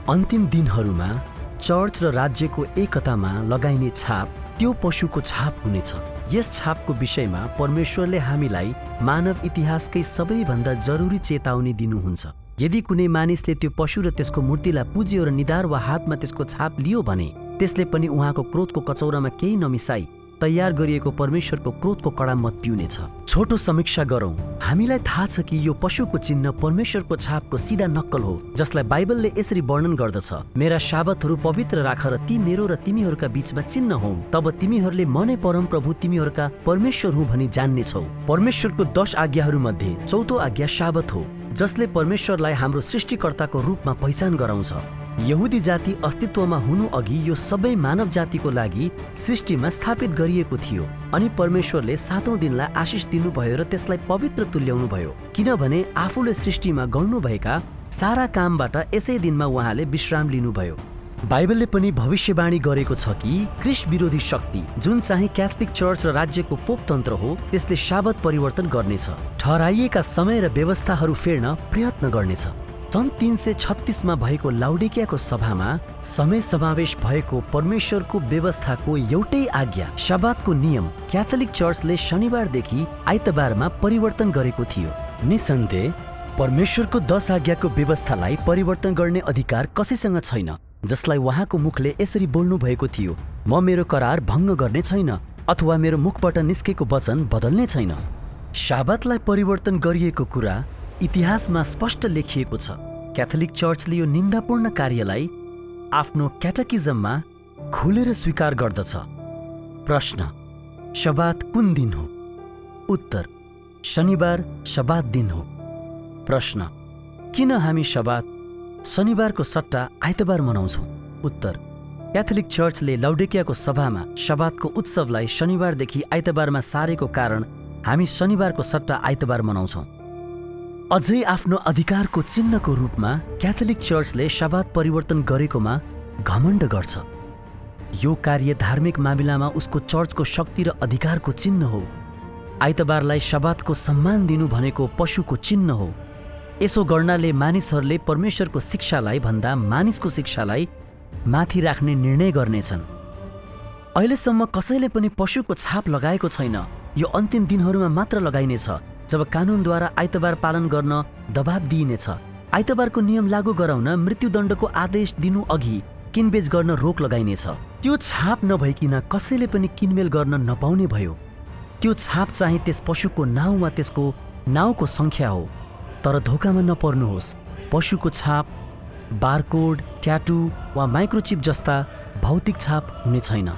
अन्तिम दिनहरूमा चर्च र राज्यको एकतामा लगाइने छाप त्यो पशुको छाप हुनेछ। यस छापको विषयमा परमेश्वरले हामीलाई मानव इतिहासकै सबैभन्दा जरुरी चेतावनी दिनुहुन्छ। यदि कुनै मानिसले त्यो पशु र त्यसको मूर्तिलाई पुज्यो र निधार वा हातमा त्यसको छाप लियो भने त्यसले पनि उहाँको क्रोधको कचौरामा केही नमिसाई तयार गरिएको परमेश्वरको क्रोधको कडा मत पिउनेछ। छोटो समीक्षा गरौँ। हामीलाई थाहा छ कि यो पशुको चिन्ह परमेश्वरको छापको सिधा नक्कल हो, जसलाई बाइबलले यसरी वर्णन गर्दछ, मेरा शाबतहरू पवित्र राख र ती मेरो र तिमीहरूका बीचमा चिन्ह हुन्, तब तिमीहरूले म नै परमप्रभु तिमीहरूका परमेश्वर हुँ भनी जान्नेछौ। परमेश्वरको 10 आज्ञाहरू मध्ये चौथो आज्ञा शाबत हो। जसले परमेश्वरलाई हाम्रो सृष्टिकर्ताको रूपमा पहिचान गराउँछ। यहुदी जाति अस्तित्वमा हुनु अघि यो सबै मानव जातिको लागि सृष्टिमा स्थापित गरिएको थियो अनि परमेश्वरले 7औं दिनलाई आशिष दिनुभयो र त्यसलाई पवित्र तुल्याउनु भयो, किनभने आफूले सृष्टिमा गर्नुभएका सारा कामबाट यसै दिनमा उहाँले विश्राम लिनुभयो। बाइबलले पनि भविष्यवाणी गरेको छ कि ख्रीष्ट विरोधी शक्ति जुन चाहिँ क्याथोलिक चर्च र राज्यको पोपतन्त्र हो त्यसले शाबत परिवर्तन गर्नेछ, ठहराइएका समय र व्यवस्थाहरू फेर्न प्रयत्न गर्नेछ। सन् 336 मा भएको लाउडिकियाको सभामा समय समावेश भएको परमेश्वरको व्यवस्थाको एउटै आज्ञा शाबातको नियम क्याथोलिक चर्चले शनिबारदेखि आइतबारमा परिवर्तन गरेको थियो। निसन्देह परमेश्वरको 10 आज्ञाको व्यवस्थालाई परिवर्तन गर्ने अधिकार कसैसँग छैन, जसलाई उहाँको मुखले यसरी बोल्नु भएको थियो, म मेरो करार भङ्ग गर्ने छैन अथवा मेरो मुखबाट निस्केको वचन बदल्ने छैन। शाबातलाई परिवर्तन गरिएको कुरा इतिहासमा स्पष्ट लेखिएको छ। क्याथोलिक चर्चले यो निन्दापूर्ण कार्यलाई आफ्नो क्याटेकिजममा खुलेर स्वीकार गर्दछ। प्रश्न: शबात कुन दिन हो? उत्तर: शनिबार शबात दिन हो। प्रश्न: किन हामी शबात शनिबारको सट्टा आइतबार मनाउँछौँ? उत्तर: क्याथोलिक चर्चले लाउडिकियाको सभामा शबातको उत्सवलाई शनिबारदेखि आइतबारमा सारेको कारण हामी शनिबारको सट्टा आइतबार मनाउँछौँ। अझै आफ्नो अधिकारको चिन्हको रूपमा क्याथोलिक चर्चले शबात परिवर्तन गरेकोमा घमण्ड गर्छ। यो कार्य धार्मिक मामिलामा उसको चर्चको शक्ति र अधिकारको चिन्ह हो। आइतबारलाई शबातको सम्मान दिनु भनेको पशुको चिन्ह हो। यसो गर्नाले मानिसहरूले परमेश्वरको शिक्षालाई भन्दा मानिसको शिक्षालाई माथि राख्ने निर्णय गर्नेछन्। अहिलेसम्म कसैले पनि पशुको छाप लगाएको छैन। यो अन्तिम दिनहरूमा मात्र लगाइनेछ, जब कानुनद्वारा आइतबार पालन गर्न दबाब दिइनेछ। आइतबारको नियम लागू गराउन मृत्युदण्डको आदेश दिनु अघि किनबेच गर्न रोक लगाइनेछ। त्यो छाप नभइकन कसैले पनि किनमेल गर्न नपाउने भयो। त्यो छाप चाहिँ त्यस पशुको नाउँ वा त्यसको नाउँको सङ्ख्या हो। तर धोकामा नपर्नुहोस्, पशुको छाप, बारकोड, ट्याटू वा माइक्रोचिप जस्ता भौतिक छाप हुने छैन।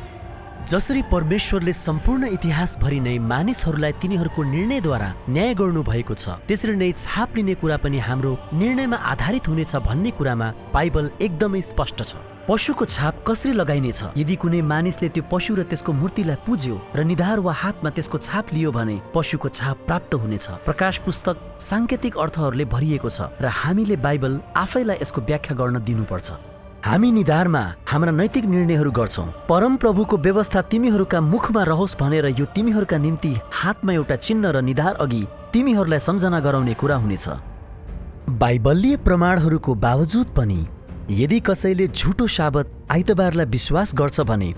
जसरी परमेश्वरले सम्पूर्ण इतिहासभरि नै मानिसहरूलाई तिनीहरूको निर्णयद्वारा न्याय गर्नुभएको छ, त्यसरी नै छाप लिने कुरा पनि हाम्रो निर्णयमा आधारित हुनेछ भन्ने कुरामा बाइबल एकदमै स्पष्ट छ। पशुको छाप कसरी लगाइनेछ? यदि कुनै मानिसले त्यो पशु र त्यसको मूर्तिलाई पुज्यो र निधार वा हातमा त्यसको छाप लियो भने पशुको छाप प्राप्त हुनेछ। प्रकाश पुस्तक साङ्केतिक अर्थहरूले भरिएको छ र हामीले बाइबल आफैलाई यसको व्याख्या गर्न दिनुपर्छ। हामी निधारमा हाम्रा नैतिक निर्णयहरू गर्छौँ। परमप्रभुको व्यवस्था तिमीहरूका मुखमा रहोस् भनेर यो तिमीहरूका निम्ति हातमा एउटा चिन्ह र निधार अघि तिमीहरूलाई सम्झना गराउने कुरा हुनेछ। बाइबलीय प्रमाणहरूको बावजुद पनि यदि कसैले झुटो शाबत आइतबारलाई विश्वास गर्छ भने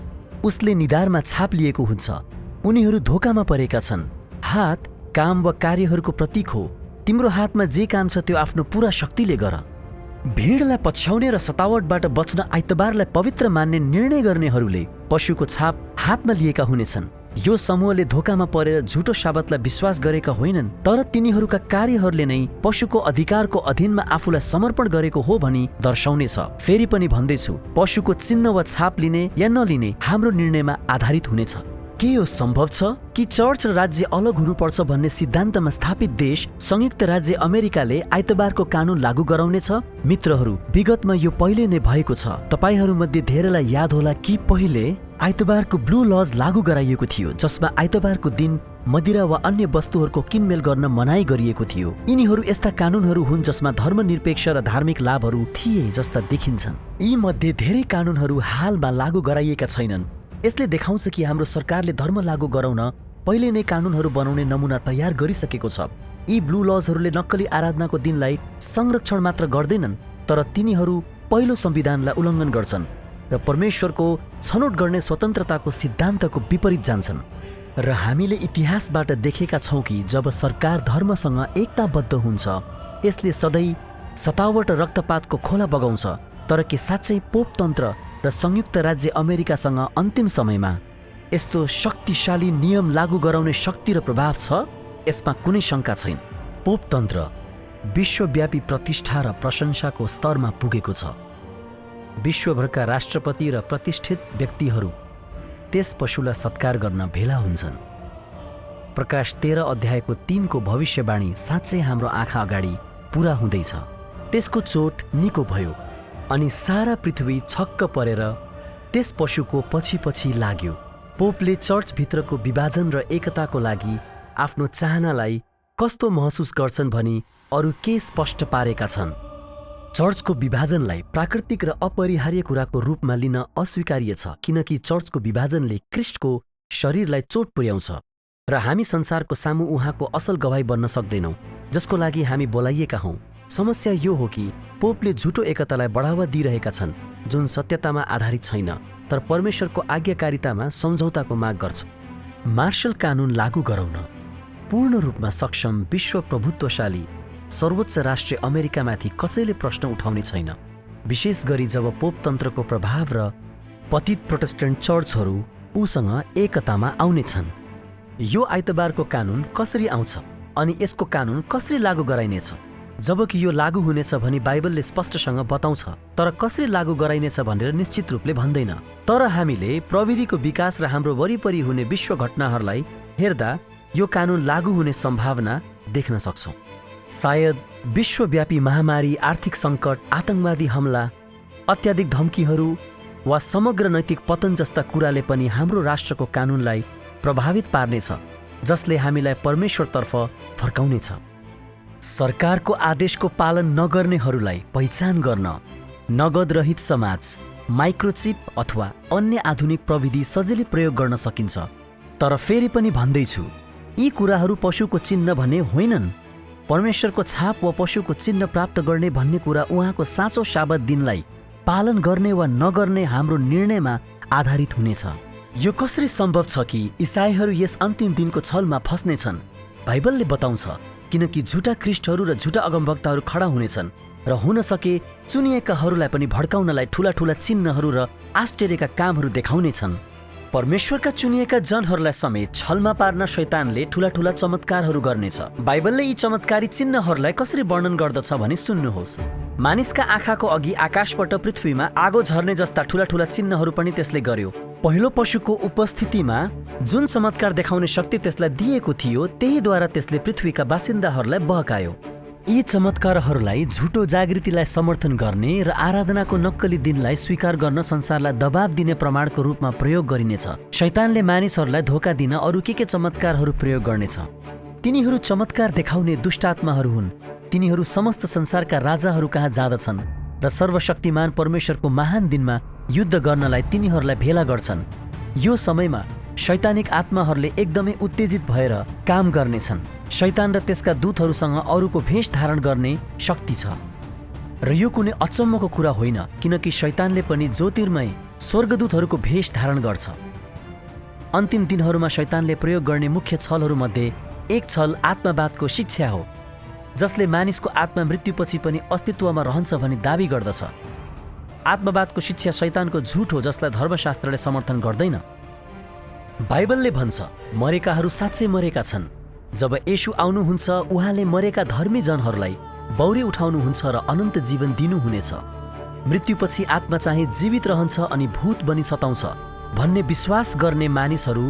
उसले निधारमा छाप लिएको हुन्छ। उनीहरू धोकामा परेका छन्। हात काम वा कार्यहरूको प्रतीक हो। तिम्रो हातमा जे काम छ त्यो आफ्नो पूरा शक्तिले गर। भिडलाई पछ्याउने र सतावटबाट बच्न आइतबारलाई पवित्र मान्ने निर्णय गर्नेहरूले पशुको छाप हातमा लिएका हुनेछन्। यो समूहले धोकामा परेर झुटो शाबतलाई विश्वास गरेका होइनन्, तर तिनीहरूका कार्यहरूले नै पशुको अधिकारको अधीनमा आफूलाई समर्पण गरेको हो भनी दर्शाउनेछ। फेरि पनि भन्दैछु, पशुको चिन्ह वा छाप लिने या नलिने हाम्रो निर्णयमा आधारित हुनेछ। के यो सम्भव छ कि चर्च र राज्य अलग हुनुपर्छ भन्ने सिद्धान्तमा स्थापित देश संयुक्त राज्य अमेरिकाले आइतबारको कानुन लागू गराउनेछ? मित्रहरू, विगतमा यो पहिले नै भएको छ। तपाईहरूमध्ये धेरैलाई याद होला कि पहिले आइतबारको ब्लू लज लागू गराइएको थियो, जसमा आइतबारको दिन मदिरा वा अन्य वस्तुहरूको किनमेल गर्न मनाही गरिएको थियो। यिनीहरू यस्ता कानुनहरू हुन् जसमा धर्मनिरपेक्ष र धार्मिक लाभहरू थिए जस्ता देखिन्छन्। यी मध्ये धेरै कानुनहरू हालमा लागू गराइएका छैनन्। यसले देखाउँछ कि हाम्रो सरकारले धर्म लागू गराउन पहिले नै कानुनहरू बनाउने नमुना तयार गरिसकेको छ। यी ब्लू लजहरूले नक्कली आराधनाको दिनलाई संरक्षण मात्र गर्दैनन्, तर तिनीहरू पहिलो संविधानलाई उल्लङ्घन गर्छन् र परमेश्वरको छनौट गर्ने स्वतन्त्रताको सिद्धान्तको विपरीत जान्छन्। र हामीले इतिहासबाट देखेका छौँ कि जब सरकार धर्मसँग एकताबद्ध हुन्छ, यसले सधैँ सतावट र रक्तपातको खोला बगाउँछ। तर के साँच्चै पोपतन्त्र र संयुक्त राज्य अमेरिकासँग अन्तिम समयमा यस्तो शक्तिशाली नियम लागू गराउने शक्ति र प्रभाव छ? यसमा कुनै शङ्का छैन। पोपतन्त्र विश्वव्यापी प्रतिष्ठा र प्रशंसाको स्तरमा पुगेको छ। विश्वभरका राष्ट्रपति र प्रतिष्ठित व्यक्तिहरू त्यस पशुलाई सत्कार गर्न भेला हुन्छन्। प्रकाश 13 अध्यायको 3 को भविष्यवाणी साँच्चै हाम्रो आँखा अगाडि पूरा हुँदैछ। त्यसको चोट निको भयो अनि सारा पृथ्वी छक्क परेर त्यस पशुको पछि पछि लाग्यो। पोपले चर्चभित्रको विभाजन र एकताको लागि आफ्नो चाहनालाई कस्तो महसुस गर्छन् भनी अरू के स्पष्ट पारेका छन्। चर्चको विभाजनलाई प्राकृतिक र अपरिहार्य कुराको रूपमा लिन अस्वीकार्य छ, किनकि चर्चको विभाजनले ख्रिस्टको शरीरलाई चोट पुर्याउँछ र हामी संसारको सामु उहाँको असल गवाही बन्न सक्दैनौँ, जसको लागि हामी बोलाइएका हौँ। समस्या यो हो कि पोपले झुटो एकतालाई बढावा दिइरहेका छन्, जुन सत्यतामा आधारित छैन तर परमेश्वरको आज्ञाकारितामा सम्झौताको माग गर्छ। मार्शल कानुन लागू गराउन पूर्ण रूपमा सक्षम विश्व प्रभुत्वशाली सर्वोच्च राष्ट्र अमेरिकामाथि कसैले प्रश्न उठाउने छैन, विशेष गरी जब पोपतन्त्रको प्रभाव र पतित प्रोटेस्टेन्ट चर्चहरू उसँग एकतामा आउनेछन्। यो आइतबारको कानुन कसरी आउँछ अनि यसको कानुन कसरी लागू गराइनेछ? जबकि यो लागू हुनेछ भनी बाइबलले स्पष्टसँग बताउँछ, तर कसरी लागू गराइनेछ भनेर निश्चित रूपले भन्दैन। तर हामीले प्रविधिको विकास र हाम्रो वरिपरि हुने विश्व घटनाहरूलाई हेर्दा यो कानुन लागू हुने सम्भावना देख्न सक्छौँ। सायद विश्वव्यापी महामारी, आर्थिक सङ्कट, आतंकवादी हमला, अत्याधिक धम्कीहरू वा समग्र नैतिक पतन जस्ता कुराले पनि हाम्रो राष्ट्रको कानुनलाई प्रभावित पार्नेछ, जसले हामीलाई परमेश्वरतर्फ फर्काउनेछ। सरकारको आदेशको पालन नगर्नेहरूलाई पहिचान गर्न नगद रहित समाज, माइक्रोचिप अथवा अन्य आधुनिक प्रविधि सजिलै प्रयोग गर्न सकिन्छ। तर फेरि पनि भन्दैछु, यी कुराहरू पशुको चिन्ह भन्ने होइनन्। परमेश्वरको छाप वा पशुको चिन्ह प्राप्त गर्ने भन्ने कुरा उहाँको साँचो साबत दिनलाई पालन गर्ने वा नगर्ने हाम्रो निर्णयमा आधारित हुनेछ। यो कसरी सम्भव छ कि इसाईहरू यस अन्तिम दिनको छलमा फस्नेछन्? बाइबलले बताउँछ, किनकि झुटा ख्रिस्टहरू र झुटा अगमवक्ताहरू खडा हुनेछन् र हुन सके चुनिएकाहरूलाई पनि भड्काउनलाई ठूला ठूला चिन्हहरू र आश्चर्यका कामहरू देखाउनेछन्। परमेश्वरका चुनिएका जनहरूलाई समेत छलमा पार्न शैतानले ठूला ठूला चमत्कारहरू गर्नेछ। बाइबलले यी चमत्कारी चिन्हहरूलाई कसरी वर्णन गर्दछ भने सुन्नुहोस्। मानिसका आँखाको अघि आकाशबाट पृथ्वीमा आगो झर्ने जस्ता ठूला ठूला चिन्हहरू पनि त्यसले गर्यो। पहिलो पशुको उपस्थितिमा जुन चमत्कार देखाउने शक्ति त्यसलाई दिएको थियो, त्यहीद्वारा त्यसले पृथ्वीका बासिन्दाहरूलाई बहकायो। यी चमत्कारहरूलाई झुटो जागृतिलाई समर्थन गर्ने र आराधनाको नक्कली दिनलाई स्वीकार गर्न संसारलाई दबाब दिने प्रमाणको रूपमा प्रयोग गरिनेछ। शैतानले मानिसहरूलाई धोका दिन अरू के चमत्कारहरू प्रयोग गर्नेछ। तिनीहरू चमत्कार देखाउने दुष्टात्माहरू हुन्। तिनीहरू समस्त संसारका राजाहरू कहाँ जाँदछन् र सर्वशक्तिमान परमेश्वरको महान दिनमा युद्ध गर्नलाई तिनीहरूलाई भेला गर्छन्। यो समयमा शैतानिक आत्माहरूले एकदमै उत्तेजित भएर काम गर्नेछन्। शैतान र त्यसका दूतहरूसँग अरूको भेष धारण गर्ने शक्ति छ र यो कुनै अचम्मको कुरा होइन, किनकि शैतानले पनि ज्योतिर्मय स्वर्गदूतहरूको भेष धारण गर्छ। अन्तिम दिनहरूमा शैतानले प्रयोग गर्ने मुख्य छलहरूमध्ये एक छल आत्मवादको शिक्षा हो, जसले मानिसको आत्मा मृत्युपछि पनि अस्तित्वमा रहन्छ भनी दाबी गर्दछ। आत्मवादको शिक्षा शैतानको झुट हो, जसलाई धर्मशास्त्रले समर्थन गर्दैन। बाइबलले भन्छ, मरेकाहरू साँच्चै मरेका छन्। जब येशू आउनुहुन्छ, उहाँले मरेका धर्मी जनहरूलाई बौरी उठाउनुहुन्छ र अनन्त जीवन दिनुहुनेछ। मृत्युपछि आत्मा चाहिँ जीवित रहन्छ अनि भूत बनी सताउँछ भन्ने विश्वास गर्ने मानिसहरू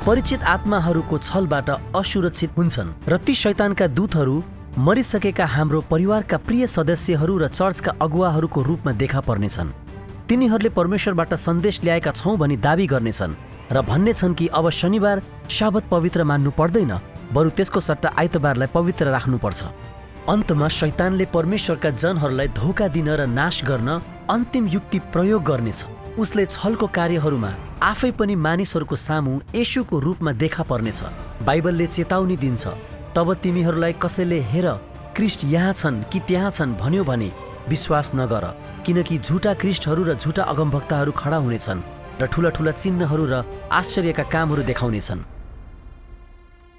परिचित आत्माहरूको छलबाट असुरक्षित हुन्छन् र ती शैतानका दूतहरू मरिसकेका हाम्रो परिवारका प्रिय सदस्यहरू र चर्चका अगुवाहरूको रूपमा देखा पर्नेछन्। तिनीहरूले परमेश्वरबाट सन्देश ल्याएका छौँ भनी दाबी गर्नेछन् र भन्नेछन् कि अब शनिबार साबत पवित्र मान्नु पर्दैन, बरु त्यसको सट्टा आइतबारलाई पवित्र राख्नुपर्छ। अन्तमा शैतानले परमेश्वरका जनहरूलाई धोका दिन र नाश गर्न अन्तिम युक्ति प्रयोग गर्नेछ। उसले छलको कार्यहरूमा आफै पनि मानिसहरूको सामु येशूको रूपमा देखा पर्नेछ। बाइबलले चेतावनी दिन्छ, तब तिमीहरूलाई कसैले हेर क्रिस्ट यहाँ छन् कि त्यहाँ छन् भन्यो भने विश्वास नगर, किनकि झुटा क्रिस्टहरू र झुटा अगमवक्ताहरू खडा हुनेछन् र ठूला ठूला चिन्हहरू र आश्चर्यका कामहरू देखाउनेछन्।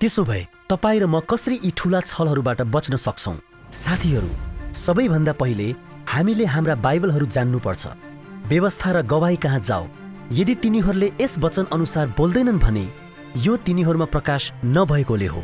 त्यसो भए तपाईँ र म कसरी यी ठूला छलहरूबाट बच्न सक्छौँ? साथीहरू, सबैभन्दा पहिले हामीले हाम्रा बाइबलहरू जान्नुपर्छ। व्यवस्था र गवाही कहाँ जाऊ। यदि तिनीहरूले यस वचन अनुसार बोल्दैनन् भने यो तिनीहरूमा प्रकाश नभएकोले हो।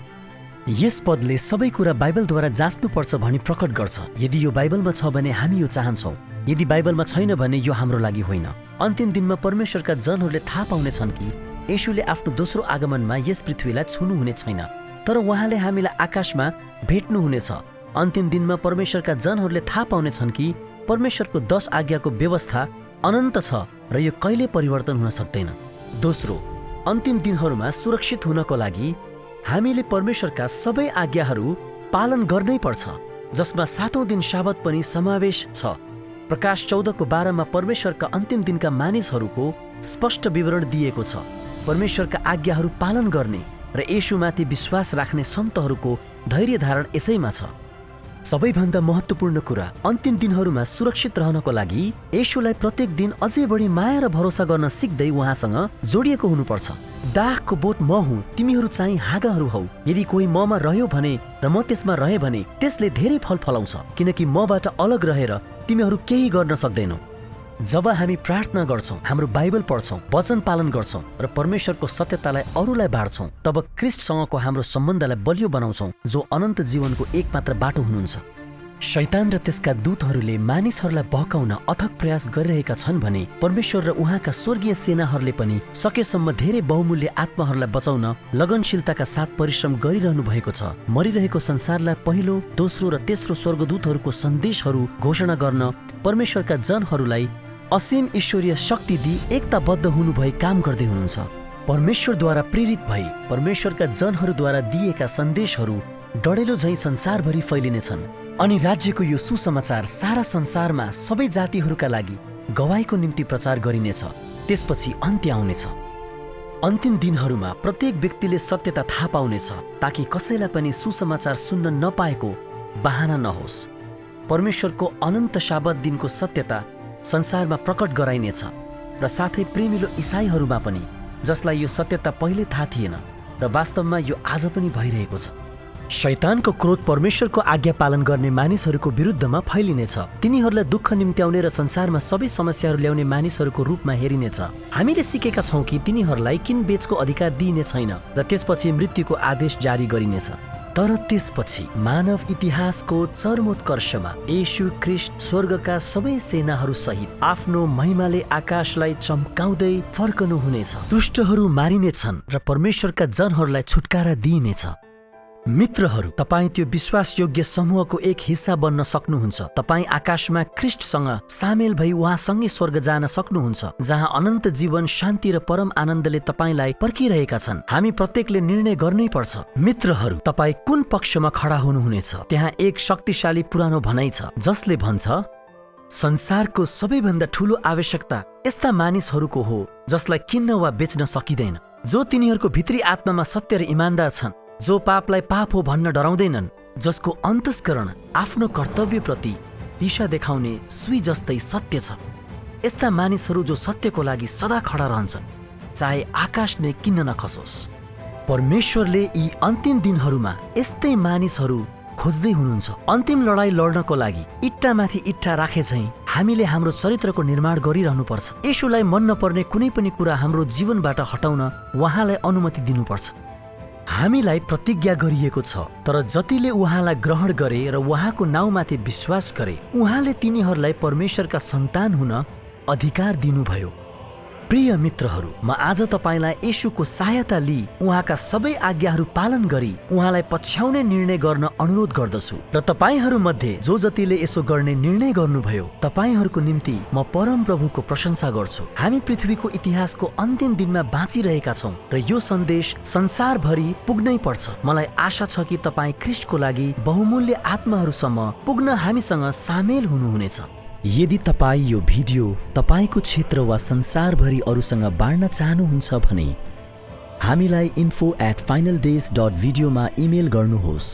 यस पदले सबै कुरा बाइबलद्वारा जाँच्नुपर्छ भनी प्रकट गर्छ। यदि यो बाइबलमा छ भने हामी यो चाहन्छौँ, यदि बाइबलमा छैन भने यो हाम्रो लागि होइन। अन्तिम दिनमा परमेश्वरका जनहरूले थाहा पाउनेछन् कि येशूले आफ्नो दोस्रो आगमनमा यस पृथ्वीलाई छुनुहुने छैन, तर उहाँले हामीलाई आकाशमा भेट्नुहुनेछ अन्तिम दिनमा परमेश्वरका जनहरूले थाहा पाउनेछन् कि परमेश्वरको 10 आज्ञाको व्यवस्था अनन्त छ र यो कहिले परिवर्तन हुन सक्दैन। दोस्रो, अन्तिम दिनहरूमा सुरक्षित हुनको लागि हामीले परमेश्वरका सबै आज्ञाहरू पालन गर्नै पर्छ, जसमा 7औं दिन साबत पनि समावेश छ। प्रकाश 14:12 मा परमेश्वरका अन्तिम दिनका मानिसहरूको स्पष्ट विवरण दिएको छ। परमेश्वरका आज्ञाहरू पालन गर्ने र येशूमाथि विश्वास राख्ने सन्तहरूको धैर्य धारण यसैमा छ। सबैभन्दा महत्त्वपूर्ण कुरा, अन्तिम दिनहरूमा सुरक्षित रहनको लागि येशूलाई प्रत्येक दिन अझै बढी माया र भरोसा गर्न सिक्दै उहाँसँग जोडिएको हुनुपर्छ। दागको बोट म हुँ, तिमीहरू चाहिँ हाँगाहरू हौ। यदि कोही ममा रह्यो भने र म त्यसमा रहे भने त्यसले धेरै फल फलाउँछ, किनकि मबाट अलग रहेर तिमीहरू केही गर्न सक्दैनौ। जब हामी प्रार्थना गर्छौँ, हाम्रो बाइबल पढ्छौँ, वचन पालन गर्छौँ र परमेश्वरको सत्यतालाई अरूलाई बाँड्छौँ, तब ख्रीष्टसँगको हाम्रो सम्बन्धलाई बलियो बनाउँछौँ, जो अनन्त जीवनको एकमात्र बाटो हुनुहुन्छ। शैतान र त्यसका दूतहरूले मानिसहरूलाई बहकाउन अथक प्रयास गरिरहेका छन् भने परमेश्वर र उहाँका स्वर्गीय सेनाहरूले पनि सकेसम्म धेरै बहुमूल्य आत्माहरूलाई बचाउन लगनशीलताका साथ परिश्रम गरिरहनु भएको छ। मरिरहेको संसारलाई पहिलो, दोस्रो र तेस्रो स्वर्गदूतहरूको सन्देशहरू घोषणा गर्न परमेश्वरका जनहरूलाई असीम ईश्वरीय शक्ति दिई एकताबद्ध हुनुभई काम गर्दै हुनुहुन्छ। परमेश्वरद्वारा प्रेरित भई परमेश्वरका जनहरूद्वारा दिएका सन्देशहरू डढेलो झैं संसारभरि फैलिनेछन् अनि राज्यको यो सुसमाचार सारा संसारमा सबै जातिहरूका लागि गवाईको निम्ति प्रचार गरिनेछ। त्यसपछि अन्त्य आउनेछ। अन्तिम दिनहरूमा प्रत्येक व्यक्तिले सत्यता थाहा पाउनेछ, ताकि कसैलाई पनि सुसमाचार सुन्न नपाएको बहाना नहोस्। परमेश्वरको अनन्त साबत दिनको सत्यता संसारमा प्रकट गराइनेछ र साथै प्रेमिलो इसाईहरूमा पनि, जसलाई यो सत्यता पहिले थाहा थिएन र वास्तवमा यो आज पनि भइरहेको छ। शैतानको क्रोध परमेश्वरको आज्ञा पालन गर्ने मानिसहरूको विरुद्धमा फैलिनेछ। तिनीहरूलाई दुःख निम्त्याउने र संसारमा सबै समस्याहरू ल्याउने मानिसहरूको रूपमा हेरिनेछ। हामीले सिकेका छौँ कि तिनीहरूलाई किनबेचको अधिकार दिइने छैन र त्यसपछि मृत्युको आदेश जारी गरिनेछ। तर त्यसपछि मानव इतिहासको चरमोत्कर्षमा येशू ख्रीष्ट स्वर्गका सबै सेनाहरू सहित आफ्नो महिमाले आकाशलाई चम्काउँदै फर्कनु हुनेछ। दुष्टहरू मारिनेछन् र परमेश्वरका जनहरूलाई छुटकारा दिइनेछ। मित्रहरू, तपाईँ त्यो विश्वासयोग्य समूहको एक हिस्सा बन्न सक्नुहुन्छ। तपाईँ आकाशमा ख्रीष्टसँग सामेल भई उहाँसँगै स्वर्ग जान सक्नुहुन्छ, जहाँ अनन्त जीवन, शान्ति र परम आनन्दले तपाईँलाई पर्खिरहेका छन्। हामी प्रत्येकले निर्णय गर्नै पर्छ। मित्रहरू, तपाईँ कुन पक्षमा खडा हुनुहुनेछ? त्यहाँ एक शक्तिशाली पुरानो भनाइ छ, जसले भन्छ, संसारको सबैभन्दा ठूलो आवश्यकता यस्ता मानिसहरूको हो जसलाई किन्न वा बेच्न सकिँदैन, जो तिनीहरूको भित्री आत्मामा सत्य र इमानदार छन्, जो पापलाई पाप हो भन्न डराउँदैनन्, जसको अन्तस्करण आफ्नो कर्तव्यप्रति दिशा देखाउने सुई जस्तै सत्य छ। यस्ता मानिसहरू जो सत्यको लागि सदा खडा रहन्छन्, चाहे आकाश नै किन्न नखसोस्। परमेश्वरले यी अन्तिम दिनहरूमा यस्तै मानिसहरू खोज्दै हुनुहुन्छ। अन्तिम लडाई लड्नको लागि इट्टामाथि इट्टा राखे झैं हामीले हाम्रो चरित्रको निर्माण गरिरहनुपर्छ। येशूलाई मन नपर्ने कुनै पनि कुरा हाम्रो जीवनबाट हटाउन उहाँलाई अनुमति दिनुपर्छ। हामीलाई प्रतिज्ञा गरिएको छ, तर जतिले उहाँलाई ग्रहण गरे र उहाँको नाउँमाथि विश्वास गरे, उहाँले तिनीहरूलाई परमेश्वरका सन्तान हुन अधिकार दिनुभयो। प्रिय मित्रहरू, म आज तपाईलाई येशूको सहायता लिई उहाँका सबै आज्ञाहरू पालन गरी उहाँलाई पछ्याउने निर्णय गर्न अनुरोध गर्दछु र तपाईहरूमध्ये जो जतिले यसो गर्ने निर्णय गर्नुभयो, तपाईहरूको निम्ति म परम प्रभुको प्रशंसा गर्छु। हामी पृथ्वीको इतिहासको अन्तिम दिनमा बाँचिरहेका छौं र यो सन्देश संसारभरि पुग्नै पर्छ। मलाई आशा छ कि तपाईँ ख्रीष्टको लागि बहुमूल्य आत्माहरूसम्म पुग्न हामीसँग सामेल हुनुहुनेछ। यदि तपाईँ यो भिडियो तपाईको क्षेत्र वा संसारभरि अरूसँग बाँड्न चाहनुहुन्छ भने हामीलाई info@finaldays.video मा इमेल गर्नुहोस्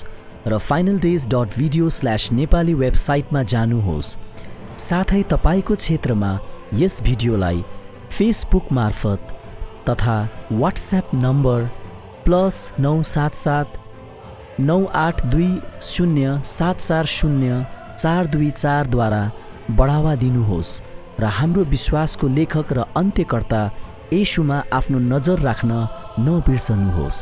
र finaldays.video/नेपाली वेबसाइटमा जानुहोस्। साथै तपाईको क्षेत्रमा यस भिडियोलाई फेसबुक मार्फत तथा व्हाट्सएप नम्बर +977 982 0740 424 द्वारा बढावा दिनुहोस् र हाम्रो विश्वासको लेखक र अन्त्यकर्ता येशूमा आफ्नो नजर राख्न नबिर्सनुहोस्।